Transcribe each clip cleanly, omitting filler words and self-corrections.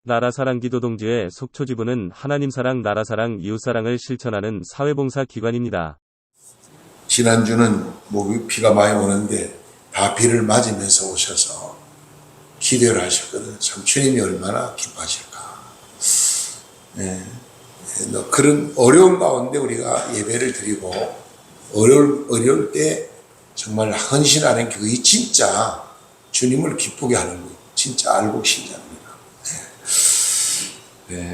나라사랑 기도동지회 속초지부는 하나님사랑, 나라사랑, 이웃사랑을 실천하는 사회봉사 기관입니다. 지난주는 비가 많이 오는데 다 비를 맞으면서 오셔서 기도를 하셨거든. 참 주님이 얼마나 기뻐하실까. 그런 어려운 가운데 우리가 예배를 드리고 어려울 때 정말 헌신하는 그게 진짜 주님을 기쁘게 하는 거예요. 진짜 알고 신자입니다.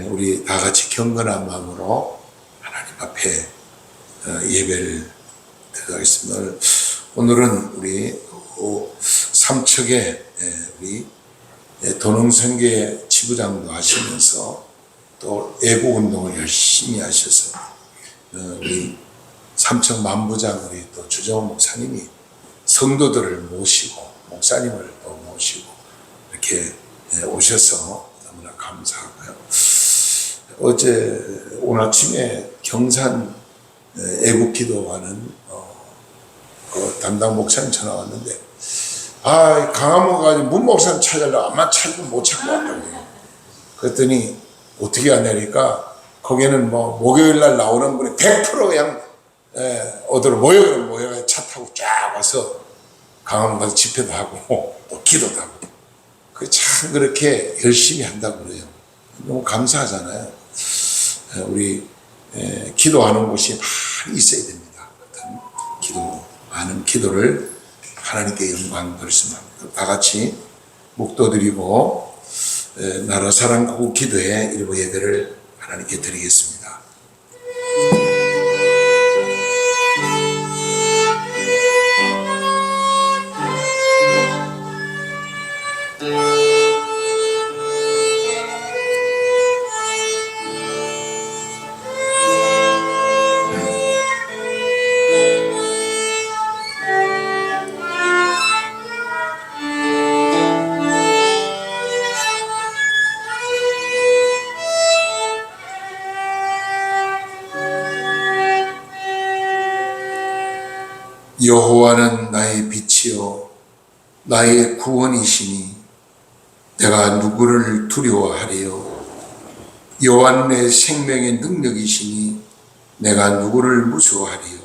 우리 다 같이 경건한 마음으로 하나님 앞에 예배를 드리겠습니다. 오늘은 우리 삼척에 우리 도농성계 지부장도 하시면서 또 애국운동을 열심히 하셔서 우리 삼척 만부장 우리 또 주정훈 목사님이 성도들을 모시고 목사님을 또 모시고 이렇게 오셔서 너무나 감사하고요. 오늘 아침에 경산 애국기도하는 그 담당 목사님 전화 왔는데, 강화문 가가지고 문 목사님 찾으려고 아마 찾으면 못 찾고 왔다고요. 그랬더니 어떻게 하냐니까 거기는 목요일 날 나오는 분이 100% 그냥 어디로 모여 차 타고 쫙 와서 강화문 가서 집회도 하고 또 기도도 하고 참 그렇게 열심히 한다고 그래요. 너무 감사하잖아요. 우리 기도하는 곳이 많이 있어야 됩니다. 많은 기도를 하나님께 영광 돌렸습니다. 다 같이 묵도드리고 나라사랑 구국 기도의 일부 예배를 하나님께 드리겠습니다. 여호와는 나의 빛이요 나의 구원이시니 내가 누구를 두려워하리요. 여호와는 내 생명의 능력이시니 내가 누구를 무서워하리요.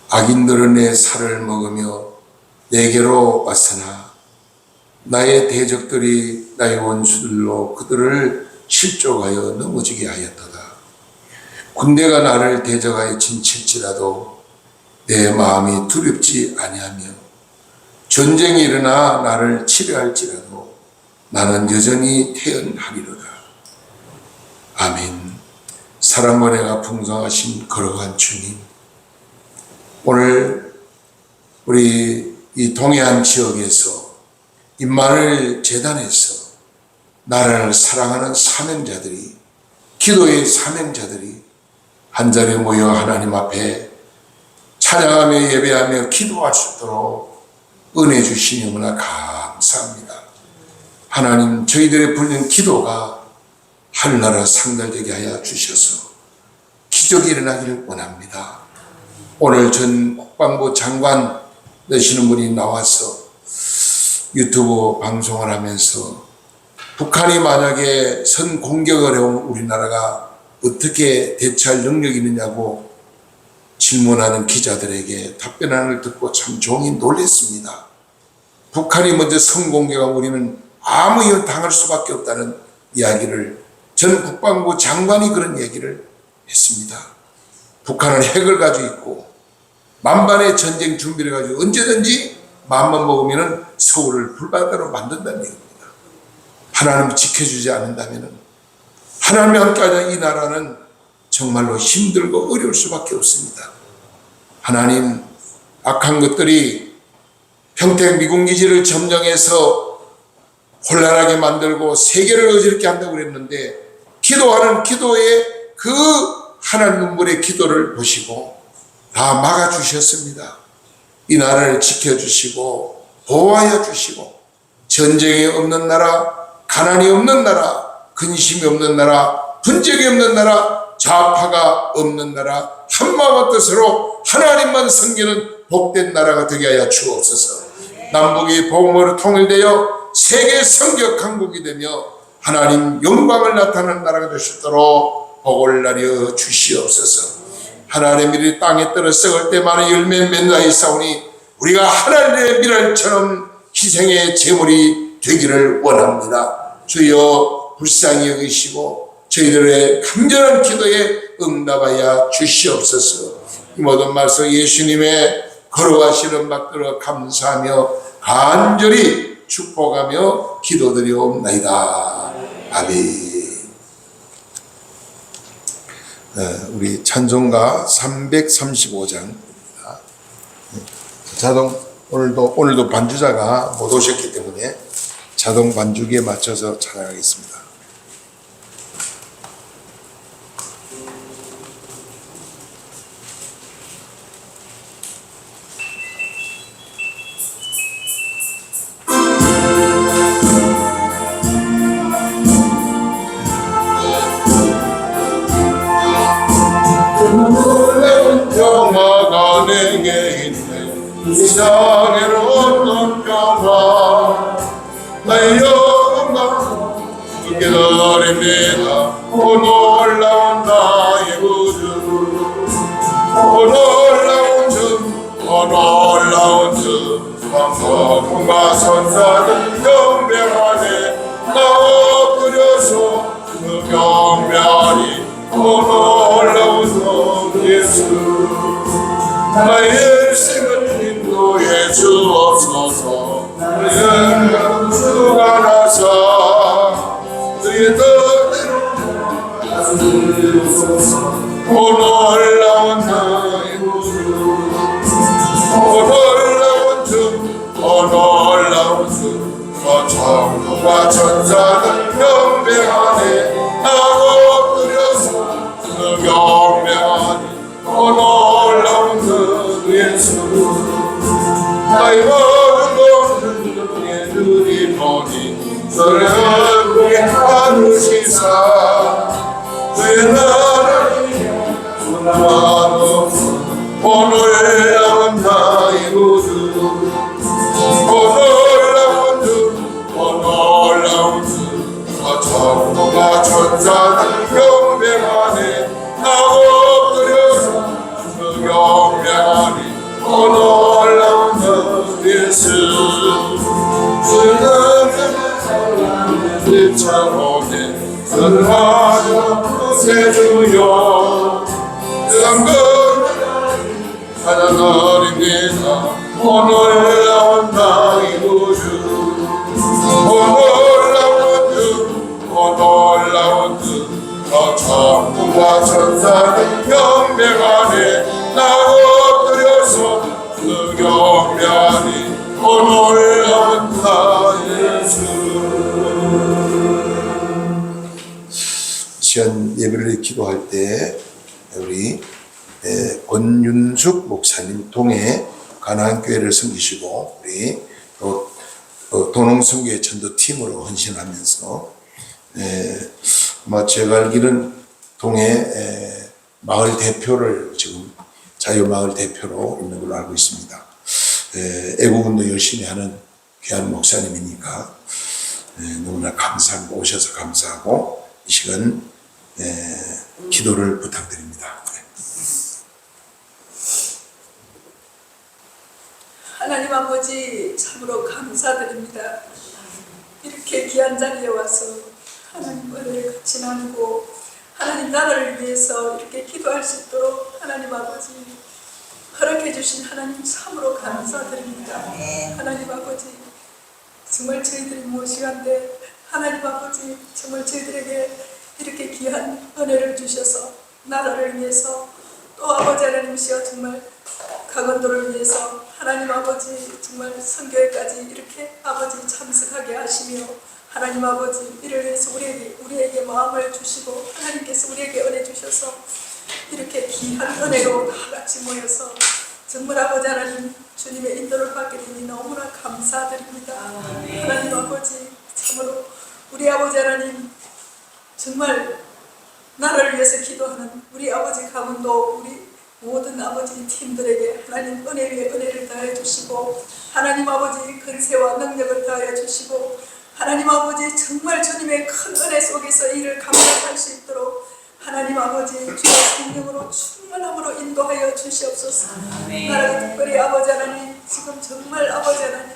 악인들은 내 살을 먹으며 내게로 왔으나 나의 대적들이 나의 원수들로 그들을 실족하여 넘어지게 하였도다. 군대가 나를 대적하여 진칠지라도 내 마음이 두렵지 아니하며 전쟁이 일어나 나를 치료할지라도 나는 여전히 태연하리로다. 아멘. 사랑과 은혜가 풍성하신 거룩한 주님, 오늘 우리 이 동해안 지역에서 임마누엘 재단에서 나라를 사랑하는 사명자들이, 기도의 사명자들이 한자리에 모여 하나님 앞에 찬양하며 예배하며 기도할 수 있도록 은혜 주시니 너무나 감사합니다. 하나님, 저희들의 부르는 기도가 하늘나라 상달되게 하여 주셔서 기적이 일어나기를 원합니다. 오늘 전 국방부 장관 되시는 분이 나와서 유튜브 방송을 하면서 북한이 만약에 선 공격을 해온 우리나라가 어떻게 대처할 능력이 있느냐고 질문하는 기자들에게 답변하는 걸 듣고 참 종이 놀랐습니다. 북한이 먼저 성공격하고 우리는 아무 이유 당할 수밖에 없다는 이야기를 전 국방부 장관이 그런 얘기를 했습니다. 북한은 핵을 가지고 있고 만반의 전쟁 준비를 가지고 언제든지 마음만 먹으면 서울을 불바다로 만든다는 얘기입니다. 하나님 지켜주지 않는다면 하나님이 함께하는 이 나라는 정말로 힘들고 어려울 수밖에 없습니다. 하나님, 악한 것들이 평택 미군기지를 점령해서 혼란하게 만들고 세계를 어지럽게 한다고 그랬는데 기도하는 기도에 그 하나님 눈물의 기도를 보시고 다 막아주셨습니다. 이 나라를 지켜주시고 보호하여 주시고 전쟁이 없는 나라, 가난이 없는 나라, 근심이 없는 나라, 분쟁이 없는 나라, 좌파가 없는 나라, 한마음 뜻으로 하나님만 섬기는 복된 나라가 되게 하여 주옵소서. 남북이 복음으로 통일되어 세계 성격 강국이 되며 하나님 영광을 나타내는 나라가 될 수 있도록 복을 내려 주시옵소서. 하나님의 땅에 떨어 썩을 때 많은 열매 맺나 있사오니 우리가 하나님의 미랄처럼 희생의 제물이 되기를 원합니다. 주여 불쌍히 여기시고 저희들의 간절한 기도에 응답하여 주시옵소서. 이 모든 말씀 예수님의 걸어가시는 받들어 감사하며 간절히 축복하며 기도드리옵나이다. 아멘. 우리 찬송가 335장입니다. 오늘도 반주자가 못 오셨기 때문에 자동 반주기에 맞춰서 찬양하겠습니다. 평화가 내게 있네. 이상에는 어떤 평화 나의 영광 기다립니다. 오 놀라운 나의 구주 오 놀라운 주 오 놀라운 주 왕과 천사들 경배하네. 나 엎드려서 그 경배하니 오 놀라운 주 예수 나의 일생을 인도해 주옵소서. 나의 주가 나사 그의 뜻대로 주옵소서. 오 놀라운 나의 구주 오 놀라운 주 오 놀라운 주 천국과 천사들 경배하네. 나 엎드려서 그 경배하니 오 놀라운 그 예수 나의 모든 것을 눈이 보니 너를 그의 하루시사 그의 나라를 존망하옵소서. 오 놀라운 나의 구주 오 놀라운 주 오 놀라운 주 천국과 천사들 경배하네. 나 엎드려서 그 경배하니 오 놀라운 주 예수 그는 사랑을 차오네. 그는 하나님의 주여 그는 하나님입니다. 오 놀라운 나의 구주 오 놀라운 주 오 놀라운 주 천국과 천사들 경배하네. 나 엎드려서 그 경배하니 오 놀라운 나 예수. 시간 예배를 기도할 때 우리 권윤숙 목사님 통해 가나안교회를 섬기시고 우리 도농성교회 전도팀으로 헌신하면서 아마 제가 알기로는 동해 마을 대표를 지금 자유마을 대표로 있는 걸로 알고 있습니다. 애국운동 열심히 하는 귀한 목사님이니까 너무나 감사하고 오셔서 감사하고 이 시간 기도를 부탁드립니다. 하나님 아버지 참으로 감사드립니다. 이렇게 귀한 자리에 와서 하나님 은혜를 같이 나누고 하나님 나라를 위해서 이렇게 기도할 수 있도록 하나님 아버지 허락해 주신 하나님 참으로 감사드립니다. 하나님 아버지 정말 저희들이 무엇이간데 하나님 아버지 정말 저희들에게 이렇게 귀한 은혜를 주셔서 나라를 위해서 또 아버지 하나님이시여 정말 강원도를 위해서 하나님 아버지 정말 선교회까지 이렇게 아버지 참석하게 하시며 하나님 아버지 이를 위해서 우리에게 마음을 주시고 하나님께서 우리에게 은혜 주셔서 이렇게 귀한 은혜로 다 같이 모여서 정말 아버지 하나님 주님의 인도를 받게 되니 너무나 감사드립니다. 하나님 아버지 참으로 우리 아버지 하나님 정말 나라를 위해서 기도하는 우리 아버지 강원도 우리 모든 아버지 팀들에게 하나님 은혜 위에 은혜를 더해 주시고 하나님 아버지 근세와 능력을 더해 주시고 하나님 아버지 정말 주님의 큰 은혜 속에서 이를 감당할 수 있도록 하나님 아버지 주의 성령으로 충만함으로 인도하여 주시옵소서. 나라가 특별히 아버지 하나님 지금 정말 아버지 하나님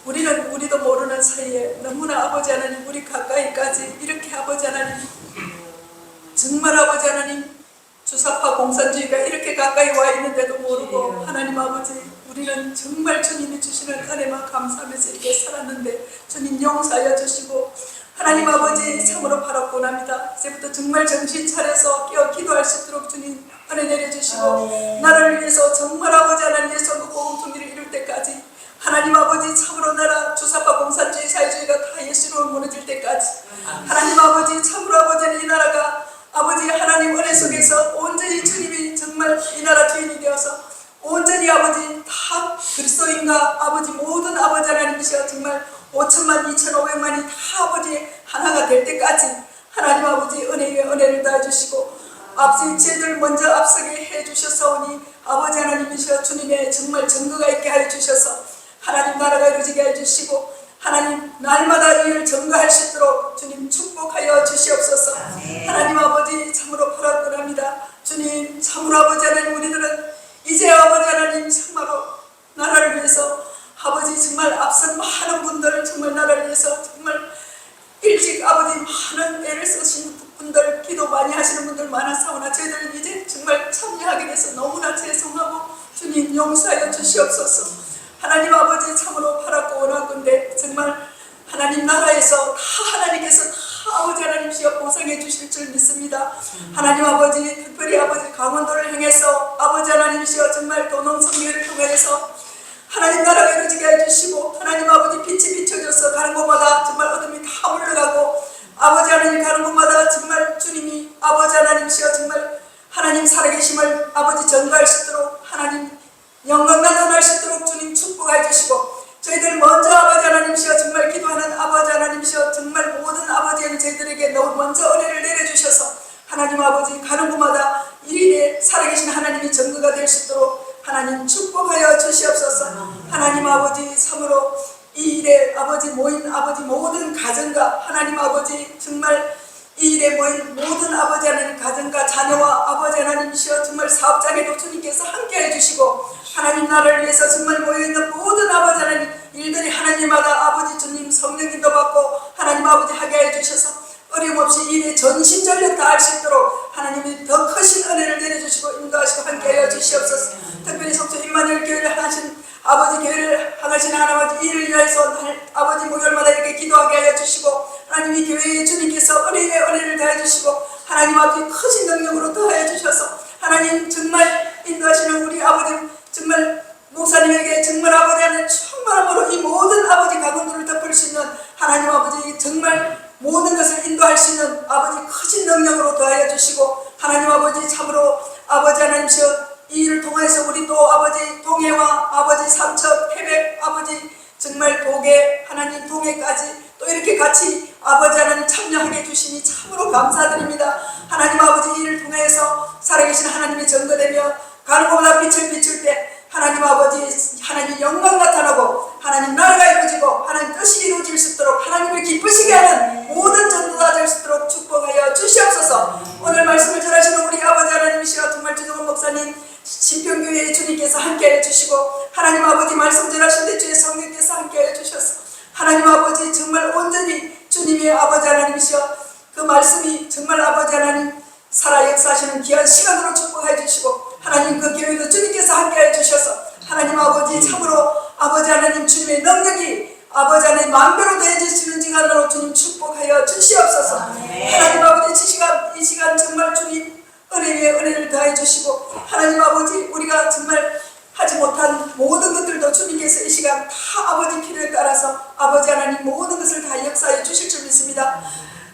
우리도 모르는 사이에 너무나 아버지 하나님 우리 가까이까지 이렇게 아버지 하나님 정말 아버지 하나님 주사파 공산주의가 이렇게 가까이 와 있는데도 모르고 하나님 아버지 우리는 정말 주님이 주시는 은혜만 감사하면서 이렇게 살았는데 주님 용서하여 주시고 하나님 아버지 참으로 바라고납니다. 이제부터 정말 정신 차려서 깨어 기도할 수 있도록 주님 은혜 내려주시고 나를 위해서 정말 아버지 하나님의 선거 복음통일을 이룰 때까지 하나님 아버지 참으로 나라 주사파 공산주의 사회주의가 다 예수로 무너질 때까지 하나님 아버지 참으로 아버지 이 나라가 아버지 하나님 은혜 속에서 온전히 주님이 정말 이 나라 주인이 되어서 온전히 아버지 다 그리스도인과 아버지 모든 아버지 하나님이시여 정말 5천만 2,500만이 다 아버지 하나가 될 때까지 하나님 아버지 은혜 위에 은혜를 더해주시고 앞서 죄들 먼저 앞서게 해주셨사오니 아버지 하나님이시여 주님의 정말 증거가 있게 하여 주셔서 하나님 나라가 이루어지게 해주시고 하나님 날마다 이를 증거할 수 있도록 주님 축복하여 주시옵소서. 하나님 아버지 참으로 바라옵니다. 주님 참으로 아버지 하나님 우리들은 이제 아버지 하나님 정말로 나라를 위해서 아버지 정말 앞선 많은 분들 정말 나라를 위해서 정말 일찍 아버지 많은 애를 쓰신 분들 기도 많이 하시는 분들 많았사오나 저희들은 이제 정말 참여하게 돼서 너무나 죄송하고 주님 용서하여 주시옵소서. 하나님 아버지 참으로 바랐고 원하건대 정말 하나님 나라에서 다 하나님께서 다 아버지 하나님이시여 보상해 주실 줄 믿습니다. 하나님 아버지 특별히 아버지 강원도를 향해서 아버지 하나님이시여 정말 도농성교회를 통해서 하나님 나라가 이루어지게 해주시고 하나님 아버지 빛이 비춰져서 가는 곳마다 정말 어둠이 다 물러가고 아버지 하나님 가는 곳마다 정말 주님이 아버지 하나님이시여 정말 하나님 살아계심을 아버지 전가할 수 있도록 하나님 영광 나타날 수 있도록 주님 축복해 주시고 저희들 먼저 아버지 하나님이시여 정말 기도하는 아버지 하나님이시여 정말 모든 아버지는 저희들에게 너무 먼저 은혜를 내려주셔서 하나님 아버지 가는 곳마다 일일에 살아계신 하나님이 전거가 될 수 있도록 하나님 축복하여 주시옵소서. 하나님 아버지 참으로 이 일에 아버지 모인 아버지 모든 가정과 하나님 아버지 정말 이 일에 모인 모든 아버지 하나님 가정과 자녀와 아버지 하나님이시여 정말 사업장에도 주님께서 함께해 주시고 하나님 나라를 위해서 정말 모여있는 모든 아버지 하나님 일들이 하나님마다 아버지 주님 성령 인도 받고 하나님 아버지 하게 해주셔서 어림없이 일에 전심전력 다할 수 있도록 하나님이 더 크신 은혜를 내려주시고 인도하시고 함께하여 주시옵소서. 특별히 성도 임마누엘 교회를 하신 아버지 교회를 향하신 하나님 일을 위해서 아버지 목요일마다 이렇게 기도하게 하여 주시고 하나님 이 교회에 주님께서 은혜에 은혜를 더해 주시고 하나님 아버지 크신 능력으로 더해 주셔서 하나님 정말 인도하시는 우리 아버지 정말 목사님에게 정말 아버지 하나님 충만함으로 이 모든 아버지 가군들을 덮을 수 있는 하나님 아버지 정말 모든 것을 인도할 수 있는 아버지 크신 능력으로 더하여 주시고 하나님 아버지 참으로 아버지 하나님이시여 이 일을 통해서 우리 또 아버지 동해와 아버지 삼척 태백 아버지 정말 도계 하나님 동해까지 또 이렇게 같이 아버지 하나님 참여하게 해주시니 참으로 감사드립니다. 하나님 아버지 이 일을 통해서 살아계신 하나님이 전거되며 가는 곳마다 빛을 비출 때 하나님 아버지 하나님 영광 나타나고 하나님 나라가 이루어지고 하나님 뜻이 이루어질 수 있도록 하나님을 기쁘시게 하는 모든 전도가 될 수 있도록 축복하여 주시옵소서. 오늘 말씀을 전하시는 우리 아버지 하나님이시여 정말 주정원 목사님 신평교회의 주님께서 함께해 주시고 하나님 아버지 말씀 전하신 데 주의 성령께서 함께해 주셔서 하나님 아버지 정말 온전히 주님의 아버지 하나님이시여 그 말씀이 정말 아버지 하나님 살아 역사하시는 귀한 시간으로 축복해 주시고 하나님 그 교회도 주님께서 함께해 주셔서 하나님 아버지 참으로 아버지 하나님 주님의 능력이 아버지 하나님 만배로 더해주시는 시간으로 주님 축복하여 주시옵소서. 하나님 아버지 이 시간 정말 주님 은혜 위에 은혜를 더해 주시고 하나님 아버지 우리가 정말 하지 못한 모든 것들도 주님께서 이 시간 다 아버지 필요에 따라서 아버지 하나님 모든 것을 다 역사해 주실 줄 믿습니다.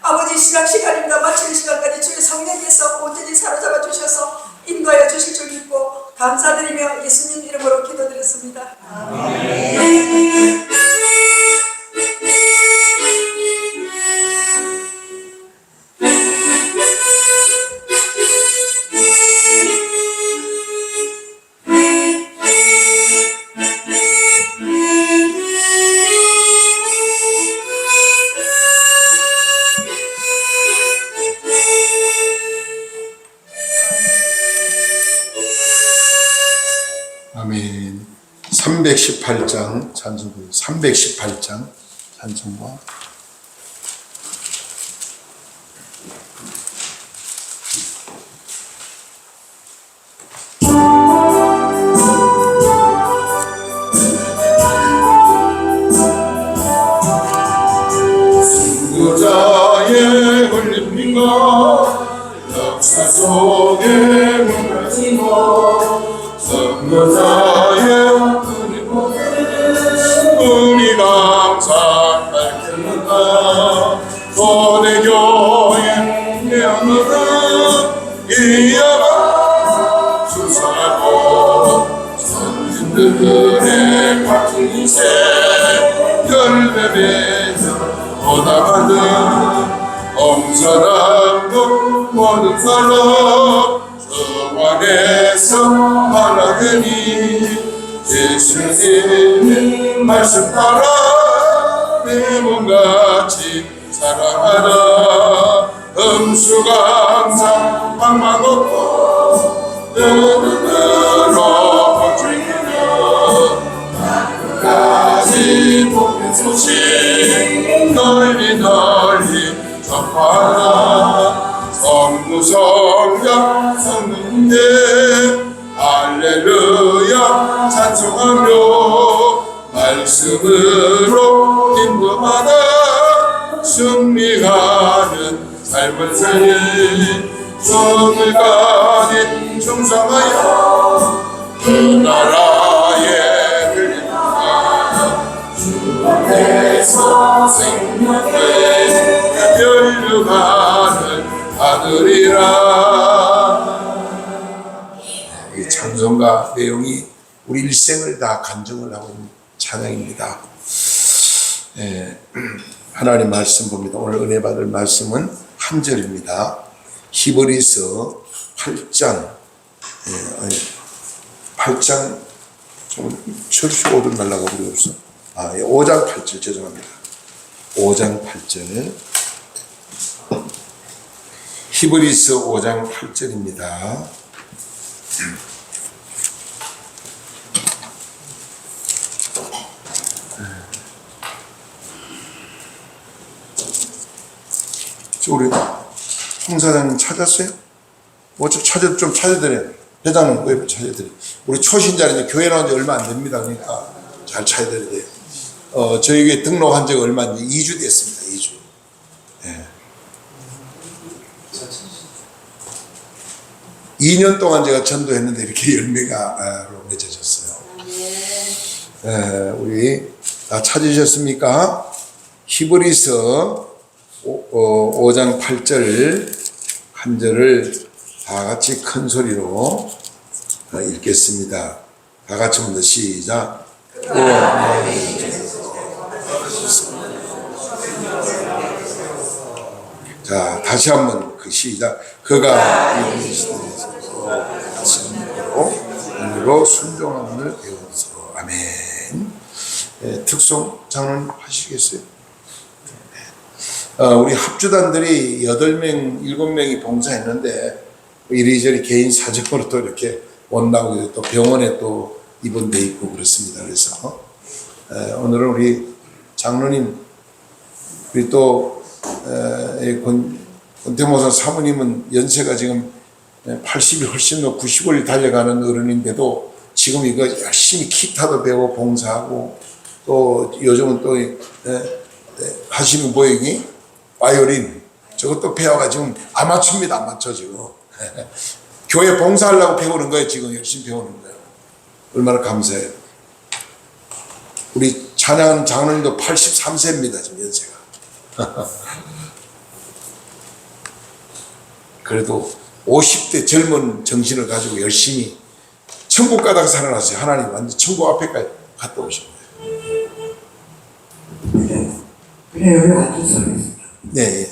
아버지 시작 시간입니다. 마치는 시간까지 주의 성령께서 온전히 사로잡아 주셔서 인도하여 주실 줄 믿고 감사드리며 예수님 이름으로 기도드렸습니다. 아멘. 318장 찬송부 318장 찬송가 승부자의 흘림과 역사 속에 무너지고 승부자의 우리 항상 밝혔는가 고대교회 내어놓은 이야가 수사하고 선진들의 같은 인생 열매맺어 오다가는 엄사람도 모든 사람 저 안에서 하나님이 예수님의 말씀 따라 내 몸같이 사랑하라 음수강산 방망 없고 눈으로 버티며 끝까지 복된 소식 널리 전파하라 성부성자 성문대 할렐루야 찬송하며 말씀으로 인도하라 승리하는 삶을 살리 정을까지 충성하여 그 나라에 들린다 주 앞에서 생명을 연류하는 아들이라. 이 찬송가 내용이 우리 일생을 다 간증을 하고 있는 찬양입니다. 하나님 말씀 봅니다. 오늘 은혜 받을 말씀은 한 절입니다. 히브리서 8장 8장 좀 철수 오들 말라고 우리 없어. 5장 8절 죄송합니다. 5장 8절 히브리서 5장 8절입니다. 우리 홍 사장님 찾았어요? 뭐 좀 찾아드려요. 회장님 왜 찾아드려요? 우리 초신자는 이제 교회 나온 지 얼마 안 됩니다. 그러니까 잘 찾아드려야 돼요. 저에게 등록한 지가 얼마인지 2주 됐습니다. 2주. 예. 2년 동안 제가 전도했는데 이렇게 열매가 맺어졌어요. 우리 다 찾으셨습니까? 히브리서 5장 8절 한 절을 다 같이 큰 소리로 읽겠습니다. 다 같이 먼저 시작. 자, 다시 한번 그 시작. 그가 오늘로 순종함을 배우소서. 아멘. 특송 장로님 하시겠어요? 우리 합주단들이 8명, 7명이 봉사했는데 이리저리 개인 사정으로 또 이렇게 못 나오고 또 병원에 또 입원돼 있고 그렇습니다. 그래서 오늘은 우리 장로님, 우리 또 권태모사 사모님은 연세가 지금 80이 훨씬 더 90을 달려가는 어른인데도 지금 이거 열심히 기타도 배우고 봉사하고 또 요즘은 또 하시는 보이기 바이올린 저것도 배워가지고 아마추어입니다. 아마추어 지금 교회 봉사하려고 배우는 거예요. 지금 열심히 배우는 거예요. 얼마나 감사해요. 우리 찬양 장로님도 83세입니다. 지금 연세가. 그래도 50대 젊은 정신을 가지고 열심히 천국 가다가 살아났어요. 하나님 완전 천국 앞에까지 갔다 오신 거예요. 그래요. 아주 잘했습니다. 네.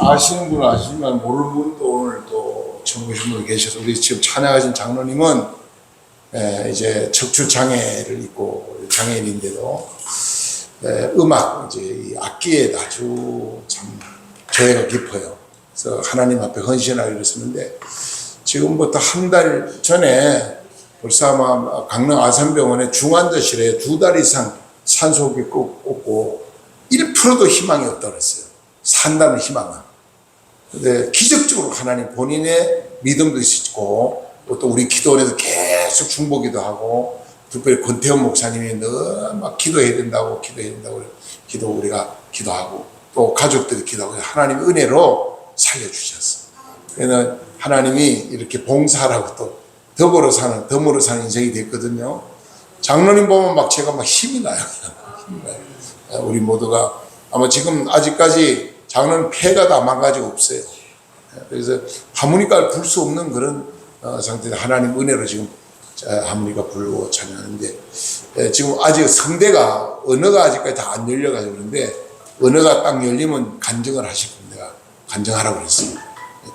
아시는 분은 아시지만 모르는 분도 오늘 또 처음 오신 분 계셔서 우리 지금 찬양하신 장로님은 이제 척추 장애를 입고 장애인인데도 음악 이제 이 악기에 아주 참 조예가 깊어요. 그래서 하나님 앞에 헌신하기로 했었는데 지금부터 한 달 전에 벌써 아마 강릉 아산병원의 중환자실에 2달 이상 산소호흡기 꽂고 1%도 희망이 없다고 그랬어요. 산다는 희망은. 근데 기적적으로 하나님 본인의 믿음도 있고 또 우리 기도원에도 계속 중보기도 하고 특별히 권태원 목사님이 늘 막 기도해야 된다고 우리가 기도하고 또 가족들이 기도하고 하나님의 은혜로 살려주셨어. 그래서 하나님이 이렇게 봉사하라고 또 덤으로 사는 인생이 됐거든요. 장로님 보면 막 제가 막 힘이 나요. 우리 모두가 아마 지금 아직까지 장로님 폐가 다 망가지고 없어요. 그래서 하모니카를 불 수 없는 그런 상태에서 하나님 은혜로 지금 하모니카 불고 찬양하는데 지금 아직 성대가 언어가 아직까지 다 안 열려가지고 그런데 언어가 딱 열리면 간증을 하실 겁니다. 내가 간증하라고 그랬어요.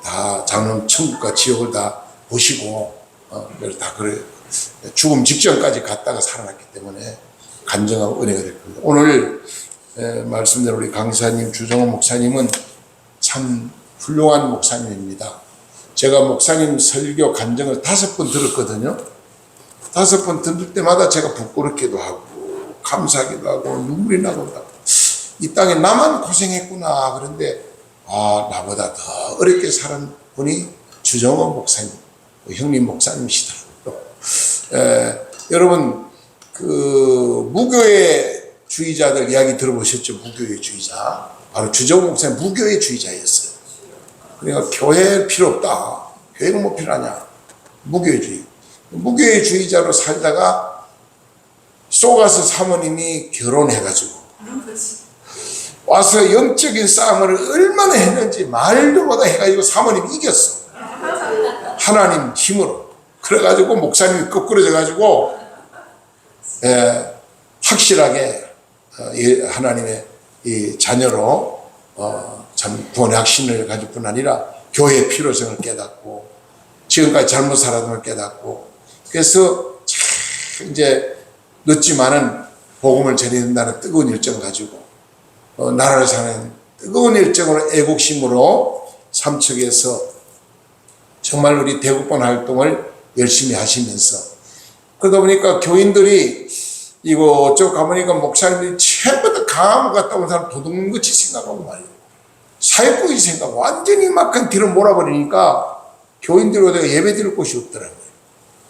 다 장로님 천국과 지옥을 다 보시고 그래서 다 그래 죽음 직전까지 갔다가 살아났기 때문에 간증하고 은혜가 될 겁니다. 오늘 말씀대로 우리 강사님 주정호 목사님은 참 훌륭한 목사님입니다. 제가 목사님 설교 간증을 5번 들었거든요. 5번 듣을 때마다 제가 부끄럽기도 하고 감사하기도 하고 눈물이 나고 이 땅에 나만 고생했구나. 그런데 나보다 더 어렵게 사는 분이 주정호 목사님, 형님 목사님이시더라고요. 여러분 그 무교의 주의자들 이야기 들어보셨죠? 무교의 주의자. 바로 주정호 목사님 무교의 주의자였어요. 그러니까 교회 필요 없다. 교회가 뭐 필요하냐. 무교회주의. 무교회주의자로 살다가 속아서 사모님이 결혼해가지고 와서 영적인 싸움을 얼마나 했는지 말도 못하 해가지고 사모님이 이겼어. 하나님 힘으로. 그래가지고 목사님이 거꾸러져가지고 확실하게 하나님의 이 자녀로 참 구원의 확신을 가질 뿐 아니라 교회의 필요성을 깨닫고 지금까지 잘못 살았던 걸 깨닫고 그래서 참 이제 늦지만은 복음을 전해야 된다는 뜨거운 열정 가지고 나라를 사는 뜨거운 열정으로 애국심으로 삼척에서 정말 우리 대국번 활동을 열심히 하시면서 그러다 보니까 교인들이 이곳저곳 가보니까 목사님들이 전부 다 강화문 갔다 온 사람 도둑같이 생각하고 말이에요. 사회복이 생각 완전히 막한 뒤로 몰아버리니까 교인들이 오다가 예배 드릴 곳이 없더라고요.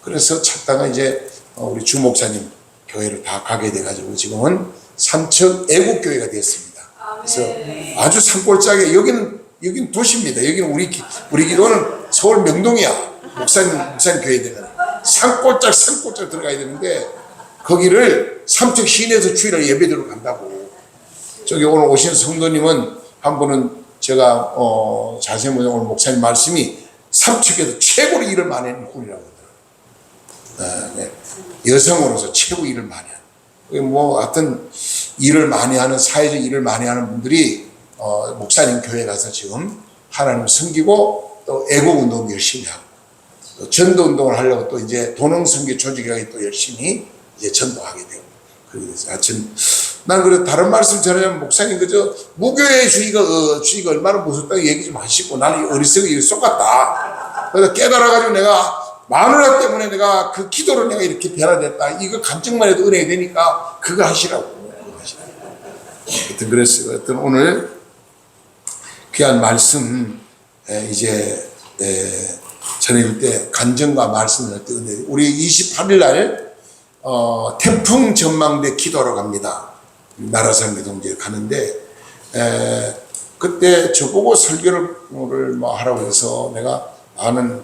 그래서 찾다가 이제 우리 주 목사님 교회를 다 가게 돼가지고 지금은 삼척 애국교회가 됐습니다. 그래서 아주 산골짜기에 여기는 도시입니다. 여기는 우리 기도는 서울 명동이야. 목사님 교회 되면 산골짜기 들어가야 되는데 거기를 삼척 시내에서 주일날 예배드리러 간다고. 저기 오늘 오신 성도님은 한 분은 제가 자세히 보면 오늘 목사님 말씀이 삼척에서 최고로 일을 많이 하는 분이라고 하더라고요. 여성으로서 최고 일을 많이 하는. 뭐 하여튼 일을 많이 하는 사회적 일을 많이 하는 분들이 목사님 교회 가서 지금 하나님 섬기고 또 애국운동 열심히 하고 또 전도운동을 하려고 또 이제 도농성교 조직하게 또 열심히 이제 전도하게 되고 그래서 하여튼 난 그래 다른 말씀 전하자면 목사님 그저 무교의 주의가 얼마나 무섭다고 얘기 좀 하시고 나는 어리석이 쏙갔다. 그래서 깨달아가지고 내가 마누라 때문에 내가 그 기도로 내가 이렇게 변화됐다. 이거 감정만 해도 은혜가 되니까 그거 하시라고. 하여튼 그랬어요. 하여튼 오늘 귀한 말씀 이제 전해줄 때 간증과 말씀을 할 때 은혜. 우리 28일 날 태풍 전망대 기도하러 갑니다. 나라산 동지에 가는데 그때 저보고 설교를 뭐 하라고 해서 내가 나는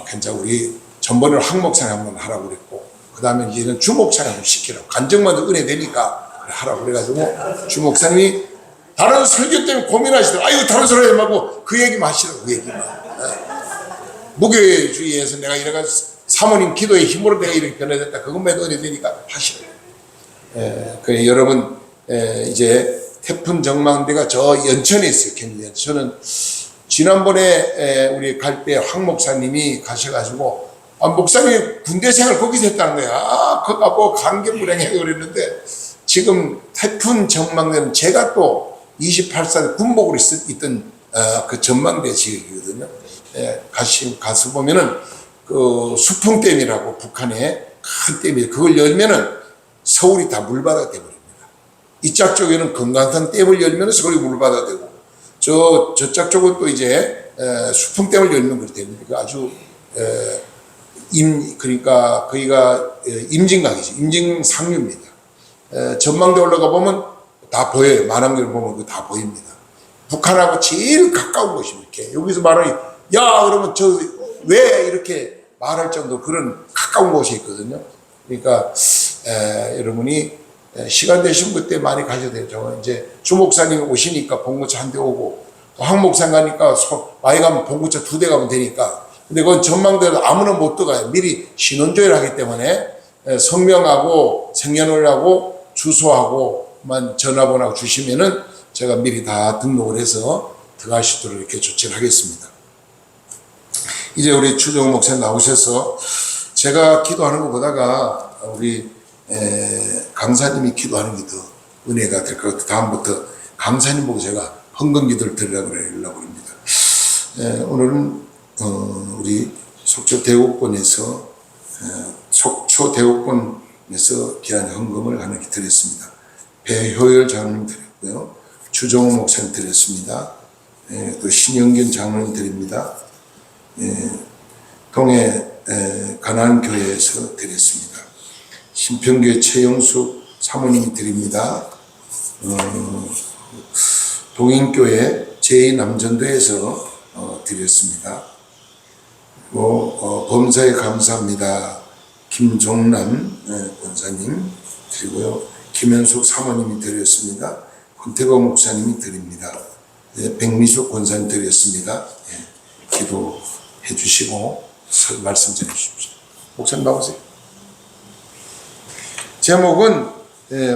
괜찮아 우리 전번에 황 목사님 한번 하라고 그랬고 그 다음에 이제는 주 목사님 한번 시키라고 간증만도 은혜 되니까 그래 하라고 그래가지고 주 목사님이 다른 설교 때문에 고민하시더라고요. 아이고 다른 설교 말고 그 얘기만 하시라고 그 얘기만. 무교회주의에서 내가 이래가지고 사모님 기도의 힘으로 내가 이렇게 변화됐다. 그것만 해도 은혜 되니까 하시라고. 그래 여러분 이제 태풍 전망대가 저 연천에 있어요. 경기 저는 지난번에 우리 갈 때 황 목사님이 가셔가지고 목사님 군대 생활 거기서 했다는 거야. 그거 뭐 감개무량해 그랬는데 지금 태풍 전망대는 제가 또 28살 군복으로 있던 그 전망대 지역이거든요. 가서 보면은 그 수풍댐이라고 북한에 큰 댐이 그걸 열면은 서울이 다 물바다가 돼버립니다. 이쪽 쪽에는 금강산 댐을 열면은 서울이 물바다가 되고 저쪽 쪽은 또 이제 수풍댐을 열면 그렇게 됩니다. 아주 그러니까 거기가 임진강이죠. 임진상류입니다. 전망대 올라가 보면 다 보여요. 만왕교를 보면 다 보입니다. 북한하고 제일 가까운 곳이 이렇게 여기서 말하니 야 그러면 저 왜 이렇게 말할 정도 그런 가까운 곳이 있거든요. 그러니까 여러분이 시간 되시면 그때 많이 가셔야 돼요. 저 이제 주 목사님이 오시니까 봉고차 한 대 오고 또 황 목사님 가니까 많이 가면 봉고차 2대 가면 되니까. 근데 그건 전망대로 아무나 못 들어가요. 미리 신원조회를 하기 때문에 성명하고 생년월일하고 주소하고만 전화번호하고 주시면은 제가 미리 다 등록을 해서 들어가시도록 이렇게 조치를 하겠습니다. 이제 우리 추정호 목사님 나오셔서 제가 기도하는 것보다가 우리 강사님이 기도하는 게 더 은혜가 될 것 같아요. 다음부터 강사님 보고 제가 헌금 기도를 드리려고 합니다. 오늘은 우리 속초 대구권에서 귀한 헌금을 하나 드렸습니다. 배효열 장로님 드렸고요. 주정호 목사님 드렸습니다. 또 신영균 장로님 드립니다. 동해 가난교회에서 드렸습니다. 신평교회 최영숙 사모님이 드립니다. 동인교회 제2남전도에서 드렸습니다. 범사에 감사합니다. 김종남 권사님 드리고요. 김현숙 사모님이 드렸습니다. 권태거 목사님이 드립니다. 백미숙 권사님 드렸습니다. 기도해 주시고 말씀 전해 주십시오. 목사님 나오세요. 제목은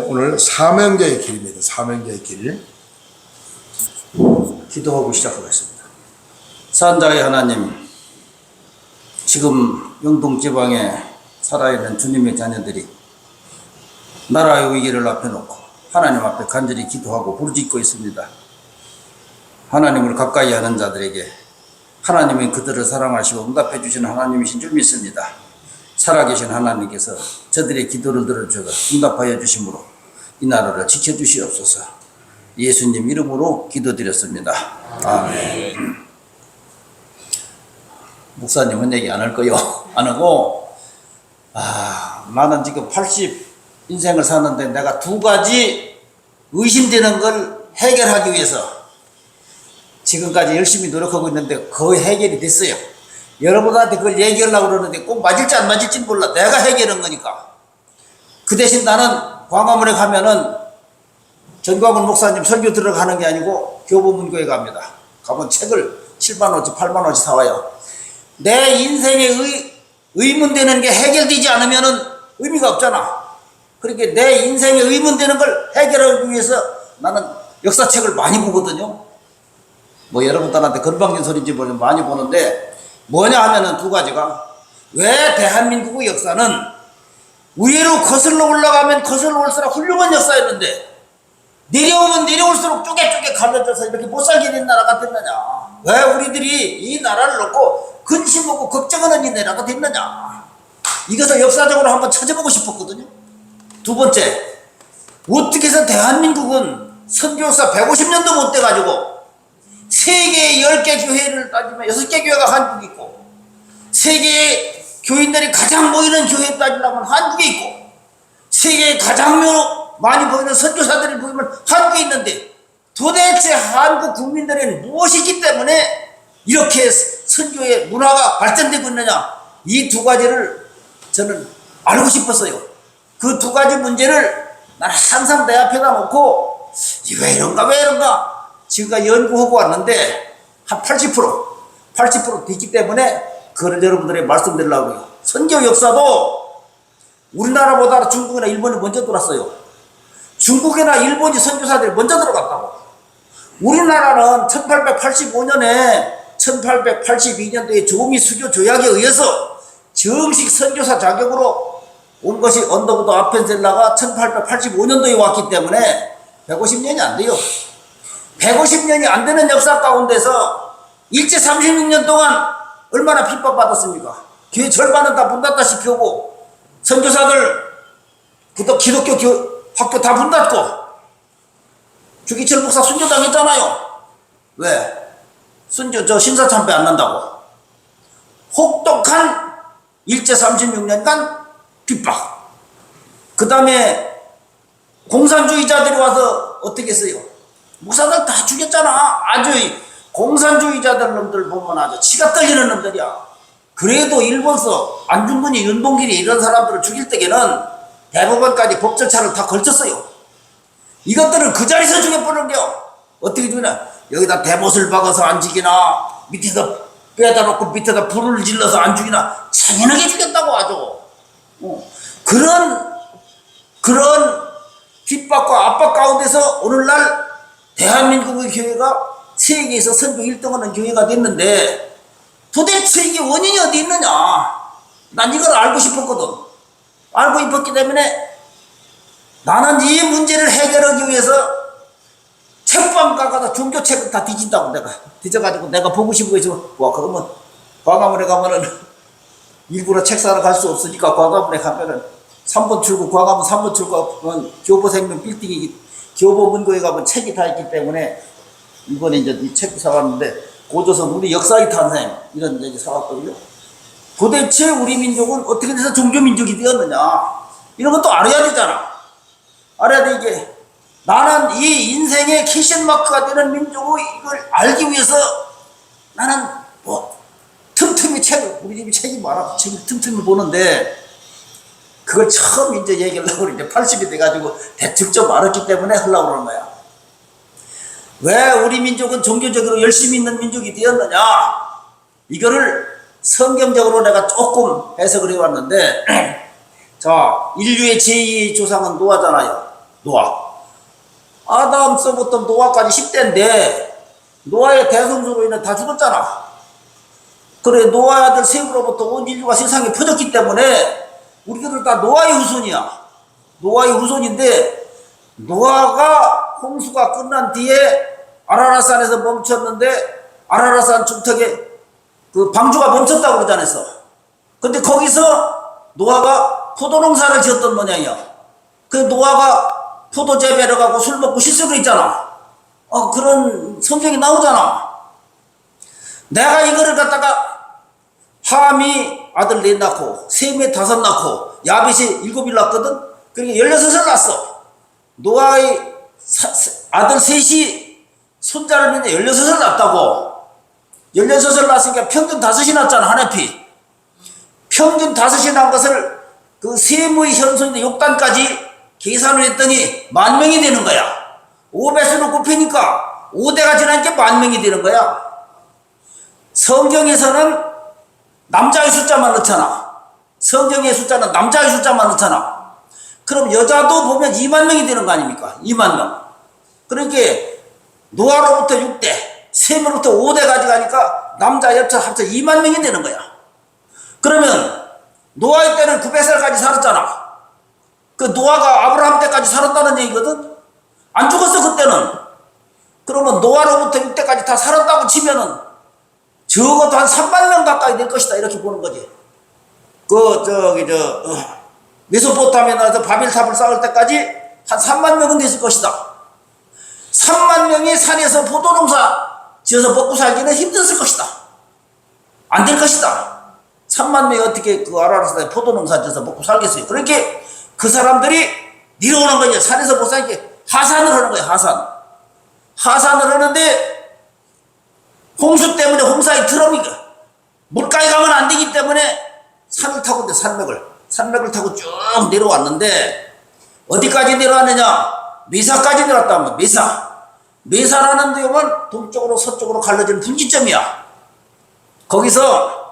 오늘 사명자의 길입니다. 사명자의 길. 기도하고 시작하겠습니다. 산자의 하나님, 지금 영동지방에 살아있는 주님의 자녀들이 나라의 위기를 앞에 놓고 하나님 앞에 간절히 기도하고 부르짖고 있습니다. 하나님을 가까이 하는 자들에게 하나님이 그들을 사랑하시고 응답해 주시는 하나님이신 줄 믿습니다. 살아계신 하나님께서 저들의 기도를 들어주셔서 응답하여 주심으로 이 나라를 지켜주시옵소서. 예수님 이름으로 기도드렸습니다. 아멘. 목사님은 얘기 안 할 거요. 안 하고, 나는 지금 인생을 사는데 내가 2가지 의심되는 걸 해결하기 위해서 지금까지 열심히 노력하고 있는데 거의 해결이 됐어요. 여러분한테 그걸 얘기하려고 그러는데 꼭 맞을지 안 맞을지는 몰라. 내가 해결한 거니까. 그 대신 나는 광화문에 가면은 전광훈 목사님 설교 들어가는 게 아니고 교보문고에 갑니다. 가면 책을 7만원어치 8만원어치 사와요. 내 인생에 의문되는 게 해결되지 않으면은 의미가 없잖아. 그렇게 내 인생에 의문되는 걸 해결하기 위해서 나는 역사책을 많이 보거든요. 뭐 여러분들한테 건방진 소리인지 모르겠는데 많이 보는데 뭐냐 하면은 2가지가 왜 대한민국의 역사는 위로 거슬러 올라가면 거슬러 올수록 훌륭한 역사였는데 내려오면 내려올수록 쪼개쪼개 갈라져서 이렇게 못살게 된 나라가 됐느냐. 왜 우리들이 이 나라를 놓고 근심하고 걱정하는 이 나라가 됐느냐. 이것을 역사적으로 한번 찾아보고 싶었거든요. 2번째, 어떻게 해서 대한민국은 선교사 150년도 못 돼가지고 세계의 10개 교회를 따지면 6개 교회가 한국에 있고 세계의 교인들이 가장 모이는 교회 따지려면 한국에 있고 세계에 가장 많이 보이는 선교사들이 보이면 한국에 있는데 도대체 한국 국민들은 무엇이기 때문에 이렇게 선교의 문화가 발전되고 있느냐. 이 2가지를 저는 알고 싶었어요. 그 2가지 문제를 난 항상 내 앞에다 놓고 왜 이런가 지금까지 연구하고 왔는데 한 80% 됐기 때문에 그걸 여러분들에게 말씀드리려고 해요. 선교 역사도 우리나라보다 중국이나 일본이 먼저 돌았어요. 중국이나 일본이 선교사들이 먼저 들어갔다고. 우리나라는 1885년에 1882년도에 조미 수교 조약에 의해서 정식 선교사 자격으로 온 것이 언더우드 아펜셀라가 1885년도에 왔기 때문에 150년이 안 돼요. 150년이 안 되는 역사 가운데서 일제 36년 동안 얼마나 핍박받았습니까? 교회 절반은 다 문 닫다시피 하고 선교사들 기독교 학교 다 문 닫고 주기철 목사 순교당했잖아요. 왜? 신사 참배 안 난다고. 혹독한 일제 36년간 핍박. 그 다음에 공산주의자들이 와서 어떻게 했어요? 목사들 다 죽였잖아. 아주 공산주의자들 놈들 보면 아주 치가 떨리는 놈들이야. 그래도 일본서 안중근이 윤봉길이 이런 사람들을 죽일 때에는 대법원까지 법 절차를 다 걸쳤어요. 이것들은 그 자리에서 죽여버린겨. 어떻게 죽이나? 여기다 대못을 박아서 안 죽이나, 밑에서 빼다 놓고 밑에다 불을 질러서 안 죽이나, 잔인하게 죽였다고 아주. 그런 핍박과 압박 가운데서 오늘날 대한민국의 교회가 세계에서 선교 1등하는 교회가 됐는데 도대체 이게 원인이 어디 있느냐? 난 이걸 알고 싶었거든. 알고 싶었기 때문에 나는 이 문제를 해결하기 위해서 책방가 가서 종교책을 다 뒤진다고. 내가 뒤져가지고 내가 보고 싶은 거 있으면, 와, 그러면 광화문에 가면은 일부러 책 사러 갈 수 없으니까 광화문에 가면은 3번 출구, 광화문 3번 출구 교보생명 빌딩이 교보문고에 가면 책이 다 있기 때문에 이번에 이제 이 책 사왔는데, 고조선 우리 역사의 탄생 이런 얘기 사왔거든요. 도대체 우리 민족은 어떻게 돼서 종교민족이 되었느냐, 이런 것도 알아야 되잖아. 알아야 돼. 이게 나는 이 인생의 캐션마크가 되는 민족의 이걸 알기 위해서 나는 뭐 틈틈이 책을, 우리 집이 책이 많아, 책을 틈틈이 보는데 그걸 처음 이제 얘기를 하고 이제 80이 돼가지고 대충 좀 알았기 때문에 하려고 그러는 거야. 왜 우리 민족은 종교적으로 열심히 있는 민족이 되었느냐, 이거를 성경적으로 내가 조금 해석을 해왔는데, 자, 인류의 제2의 조상은 노아잖아요. 노아. 아담서부터 노아까지 10대인데 노아의 대성수로 인해 다 죽었잖아. 그래, 노아의 아들 셈으로부터 온 인류가 세상에 퍼졌기 때문에 우리들 다 노아의 후손이야. 노아의 후손인데, 노아가 홍수가 끝난 뒤에 아라라산에서 멈췄는데 아라라산 중턱에 그 방주가 멈췄다고 그러지 않았어? 근데 거기서 노아가 포도농사를 지었던 모양이야. 그 노아가 포도 재배를 가고 술 먹고 씻으려 있잖아. 그런 성경이 나오잖아. 내가 이거를 갖다가 함이 아들 4 낳고 셈이 5 낳고 야벳이 7을 낳거든. 그러니까 16을 낳았어. 노아의 아들 셋이 손자를 낳는데 16을 낳았다고. 16을 낳았으니까 평균 5이 낳았잖아. 한 해피. 평균 5이 낳은 것을 그 셈의 현손인데 욕단까지 계산을 했더니 10,000명이 되는 거야. 5배수로 곱히니까 5대가 지나니까 10,000명이 되는 거야. 성경에서는 남자의 숫자만 넣잖아. 성경의 숫자는 남자의 숫자만 넣잖아. 그럼 여자도 보면 20,000명이 되는 거 아닙니까? 20,000명. 그러니까 노아로부터 6대, 셈으로부터 5대까지 가니까 남자 여자 합쳐 20,000명이 되는 거야. 그러면 노아의 때는 900살까지 살았잖아. 그 노아가 아브라함 때까지 살았다는 얘기거든. 안 죽었어 그때는. 그러면 노아로부터 6대까지 다 살았다고 치면은 적어도 한 30,000명 가까이 될 것이다, 이렇게 보는 거지. 메소포타미아에서 바벨탑을 쌓을 때까지 한 30,000명은 됐을 것이다. 30,000명이 산에서 포도농사 지어서 먹고 살기는 힘들었을 것이다. 안 될 것이다. 30,000명이 어떻게 그 아라라산에 포도농사 지어서 먹고 살겠어요. 그러니까 그 사람들이 내려오는 거냐, 산에서 못 살게 하산을 하는 거야. 하산을 하는데 홍수 때문에 홍사의 트럼이가 물가에 가면 안 되기 때문에 산을 타고 산맥을 타고 쭉 내려왔는데, 어디까지 내려왔느냐? 메사까지 내려왔다면 메사라는 데는 동쪽으로 서쪽으로 갈라지는 분기점이야. 거기서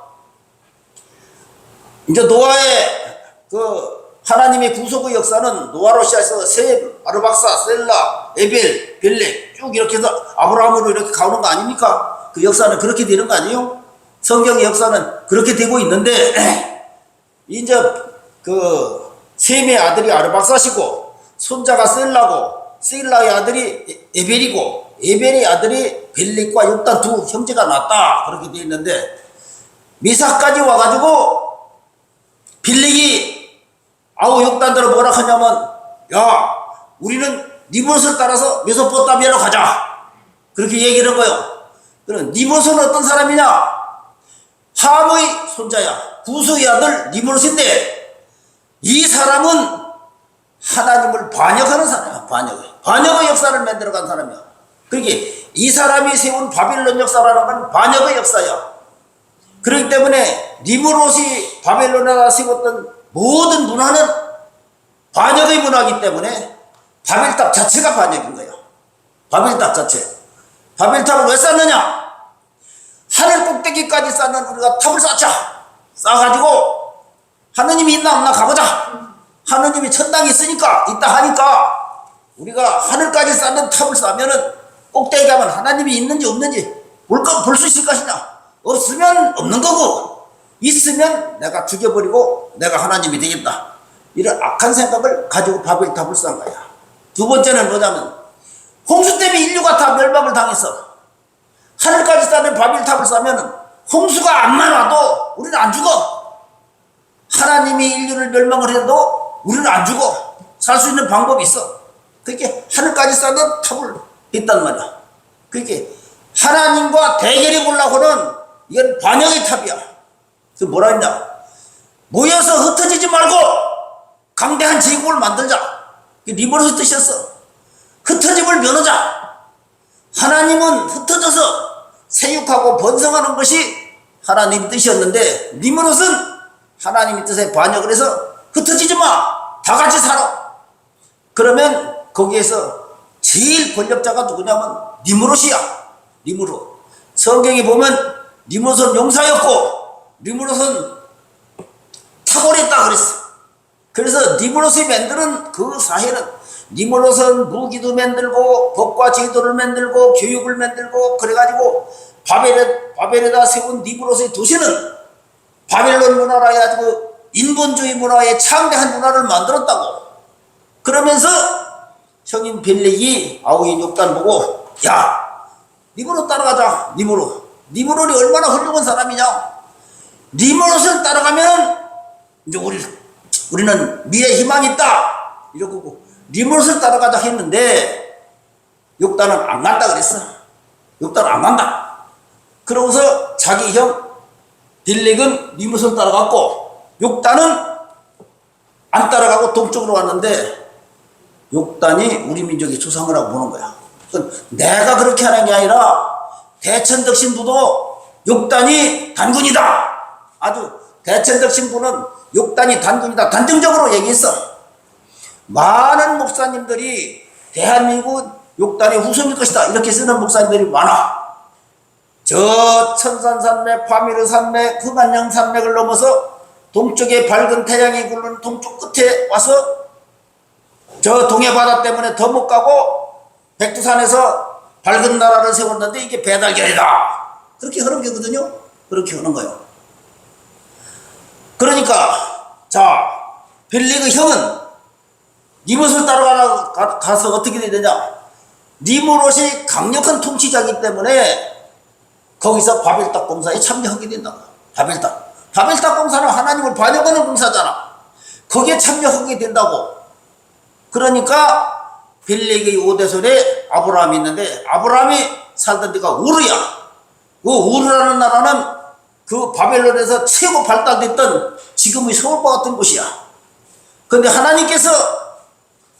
이제 노아의 그 하나님의 구속의 역사는 노아로 시작해서 셈, 아르박사, 셀라, 에벨, 벨렉 쭉 이렇게 해서 아브라함으로 이렇게 가오는 거 아닙니까? 그 역사는 그렇게 되는 거 아니에요? 성경의 역사는 그렇게 되고 있는데 이제 그 셈의 아들이 아르박사시고 손자가 셀라고 셀라의 아들이 에벨이고 에벨의 아들이 벨렉과 욕단 두 형제가 났다 그렇게 되어 있는데 미사까지 와가지고 빌렉이 아우 욕단들은 뭐라 하냐면 야 우리는 니봇을 따라서 메소포타미아로 가자 그렇게 얘기를 한 거예요. 그럼 니봇은 어떤 사람이냐? 함의 손자야 구스의 아들 니봇인데 이 사람은 하나님을 반역하는 사람이야. 반역의 역사를 만들어간 사람이야. 그러니까 이 사람이 세운 바빌론 역사라는 건 반역의 역사야. 그렇기 때문에 니므롯이 바벨론에다 세웠던 모든 문화는 반역의 문화이기 때문에 바벨탑 자체가 반역인 거예요. 바벨탑 자체. 바벨탑을 왜 쌓느냐? 하늘 꼭대기까지 쌓는 우리가 탑을 쌓자. 쌓아가지고 하느님이 있나 없나 가보자. 하느님이 천당이 있으니까 있다 하니까 우리가 하늘까지 쌓는 탑을 쌓으면은 꼭대기 가면 하나님이 있는지 없는지 볼 수 있을 것이냐? 없으면 없는 거고 있으면 내가 죽여버리고 내가 하나님이 되겠다. 이런 악한 생각을 가지고 바벨탑을 쌓은 거야. 두 번째는 뭐냐면 홍수 때문에 인류가 다 멸망을 당했어. 하늘까지 쌓는 바벨탑을 쌓으면 홍수가 안만 와도 우리는 안 죽어. 하나님이 인류를 멸망을 해도 우리는 안 죽어. 살 수 있는 방법이 있어. 그렇게 하늘까지 쌓는 탑을 했단 말이야. 그렇게 하나님과 대결이 보려고는 이건 반역의 탑이야. 그 뭐라 했냐? 모여서 흩어지지 말고 강대한 제국을 만들자. 리버로스 뜻이었어. 흩어짐을 면하자. 하나님은 흩어져서 세육하고 번성하는 것이 하나님 뜻이었는데 니므롯은 하나님의 뜻에 반역을 해서 흩어지지 마. 다 같이 살아. 그러면 거기에서 제일 권력자가 누구냐면 니므롯이야. 니므롯. 성경에 보면 니므롯은 용사였고 니므롯은 탁월했다 그랬어. 그래서 니므롯이 만드는 그 사회는 니므롯은 무기도 만들고 법과 제도를 만들고 교육을 만들고 그래가지고 바벨에다 세운 니므롯의 도시는 바벨론 문화라 해가지고 인본주의 문화의 창대한 문화를 만들었다고. 그러면서 형인 벨렉이 아우인 욕단 보고 야 니므롯 따라가자. 니므롯이 얼마나 훌륭한 사람이냐. 니므롯을 따라가면 이제 우리는 미래 희망이 있다 이러고 니므롯을 따라가자 했는데 욕단은 안 간다 그랬어. 욕단은 안 간다. 그러고서 자기 형 벨렉은 니므롯을 따라갔고 욕단은 안 따라가고 동쪽으로 왔는데 욕단이 우리 민족의 조상을 하고 보는 거야. 내가 그렇게 하는 게 아니라 대천덕 신부도 욕단이 단군이다. 아주 대천덕 신부는 욕단이 단군이다. 단정적으로 얘기했어. 많은 목사님들이 대한민국 욕단의 후손일 것이다 이렇게 쓰는 목사님들이 많아. 저 천산산맥, 파미르산맥, 흑안양산맥을 넘어서 동쪽에 밝은 태양이 굴르는 동쪽 끝에 와서 저 동해바다 때문에 더 못 가고 백두산에서 밝은 나라를 세웠는데 이게 배달결이다. 그렇게 하는 거거든요. 그렇게 하는 거예요. 그러니까 자 벨렉의 형은 니므롯을 따라가서 어떻게 되느냐. 니므롯이 강력한 통치자이기 때문에 거기서 바벨탑 공사에 참여하게 된다고. 바벨탑 공사는 하나님을 반역하는 공사잖아. 거기에 참여하게 된다고. 그러니까 벨렉의 오대손에 아브라함이 있는데 아브라함이 살던 데가 우르야. 그 우르라는 나라는 그 바벨론에서 최고 발달됐던 지금의 서울과 같은 곳이야. 그런데 하나님께서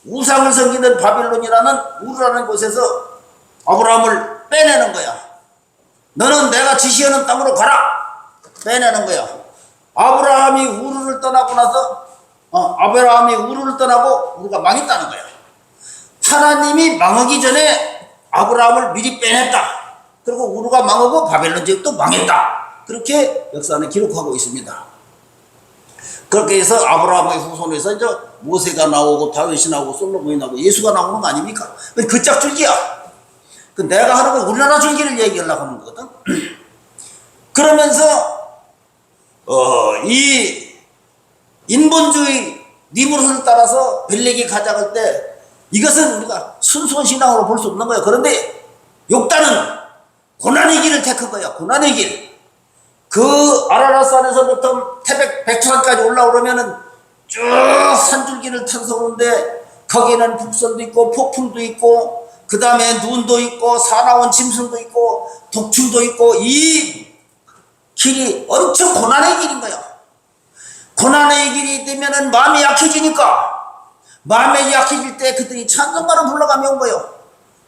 우상을 섬기는 바벨론이라는 우르라는 곳에서 아브라함을 빼내는 거야. 너는 내가 지시하는 땅으로 가라. 빼내는 거야. 아브라함이 우르를 떠나고 나서 아브라함이 우르를 떠나고 우르가 망했다는 거야. 하나님이 망하기 전에 아브라함을 미리 빼냈다. 그리고 우르가 망하고 바벨론 지역도 망했다. 그렇게 역사는 기록하고 있습니다. 그렇게 해서 아브라함의 후손에서 이제 모세가 나오고 다윗이 나오고 솔로몬이 나오고 예수가 나오는 거 아닙니까? 그 짝줄기야. 그 내가 하는 건 우리나라 줄기를 얘기하려고 하는 거거든. 그러면서 이 인본주의 니무롯을 따라서 벨렉이 가져갈 때 이것은 우리가 순수한 신앙으로 볼 수 없는 거예요. 그런데 욕단은 고난의 길을 택한 거야. 고난의 길. 그 아라라산에서부터 태백 백두산까지 올라오려면은 쭉 한 줄기를 타서 오는데 거기에는 북선도 있고 폭풍도 있고 그 다음에 눈도 있고 사나운 짐승도 있고 독충도 있고 이 길이 엄청 고난의 길인 거야. 고난의 길이 되면은 마음이 약해지니까 마음이 약해질 때 그들이 찬송가를 불러가며 온 거예요.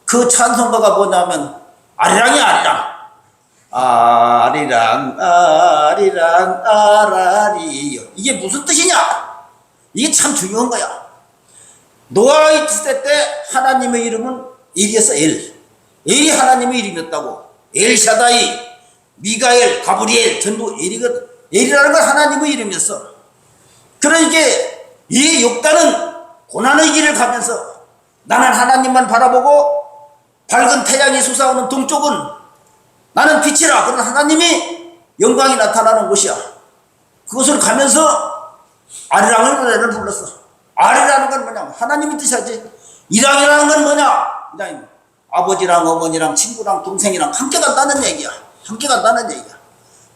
그 찬송가가 뭐냐면 아리랑이야 아리랑. 아리랑 아리랑 아라리요. 이게 무슨 뜻이냐? 이게 참 중요한 거야. 노아가 있을 때 하나님의 이름은 엘이었어. 엘이 하나님의 이름이었다고. 엘샤다이, 미가엘, 가브리엘 전부 엘이거든. 엘이라는 건 하나님의 이름이었어. 그러니까 이 욕단은 고난의 길을 가면서 나는 하나님만 바라보고 밝은 태양이 솟아오는 동쪽은 나는 빛이라. 그런 하나님이 영광이 나타나는 곳이야. 그것을 가면서 아리랑의 노래를 불렀어. 아리라는 건 뭐냐? 하나님이 뜻이지. 이랑이라는 건 뭐냐? 그냥 아버지랑 어머니랑 친구랑 동생이랑 함께 간다는 얘기야. 함께 간다는 얘기야.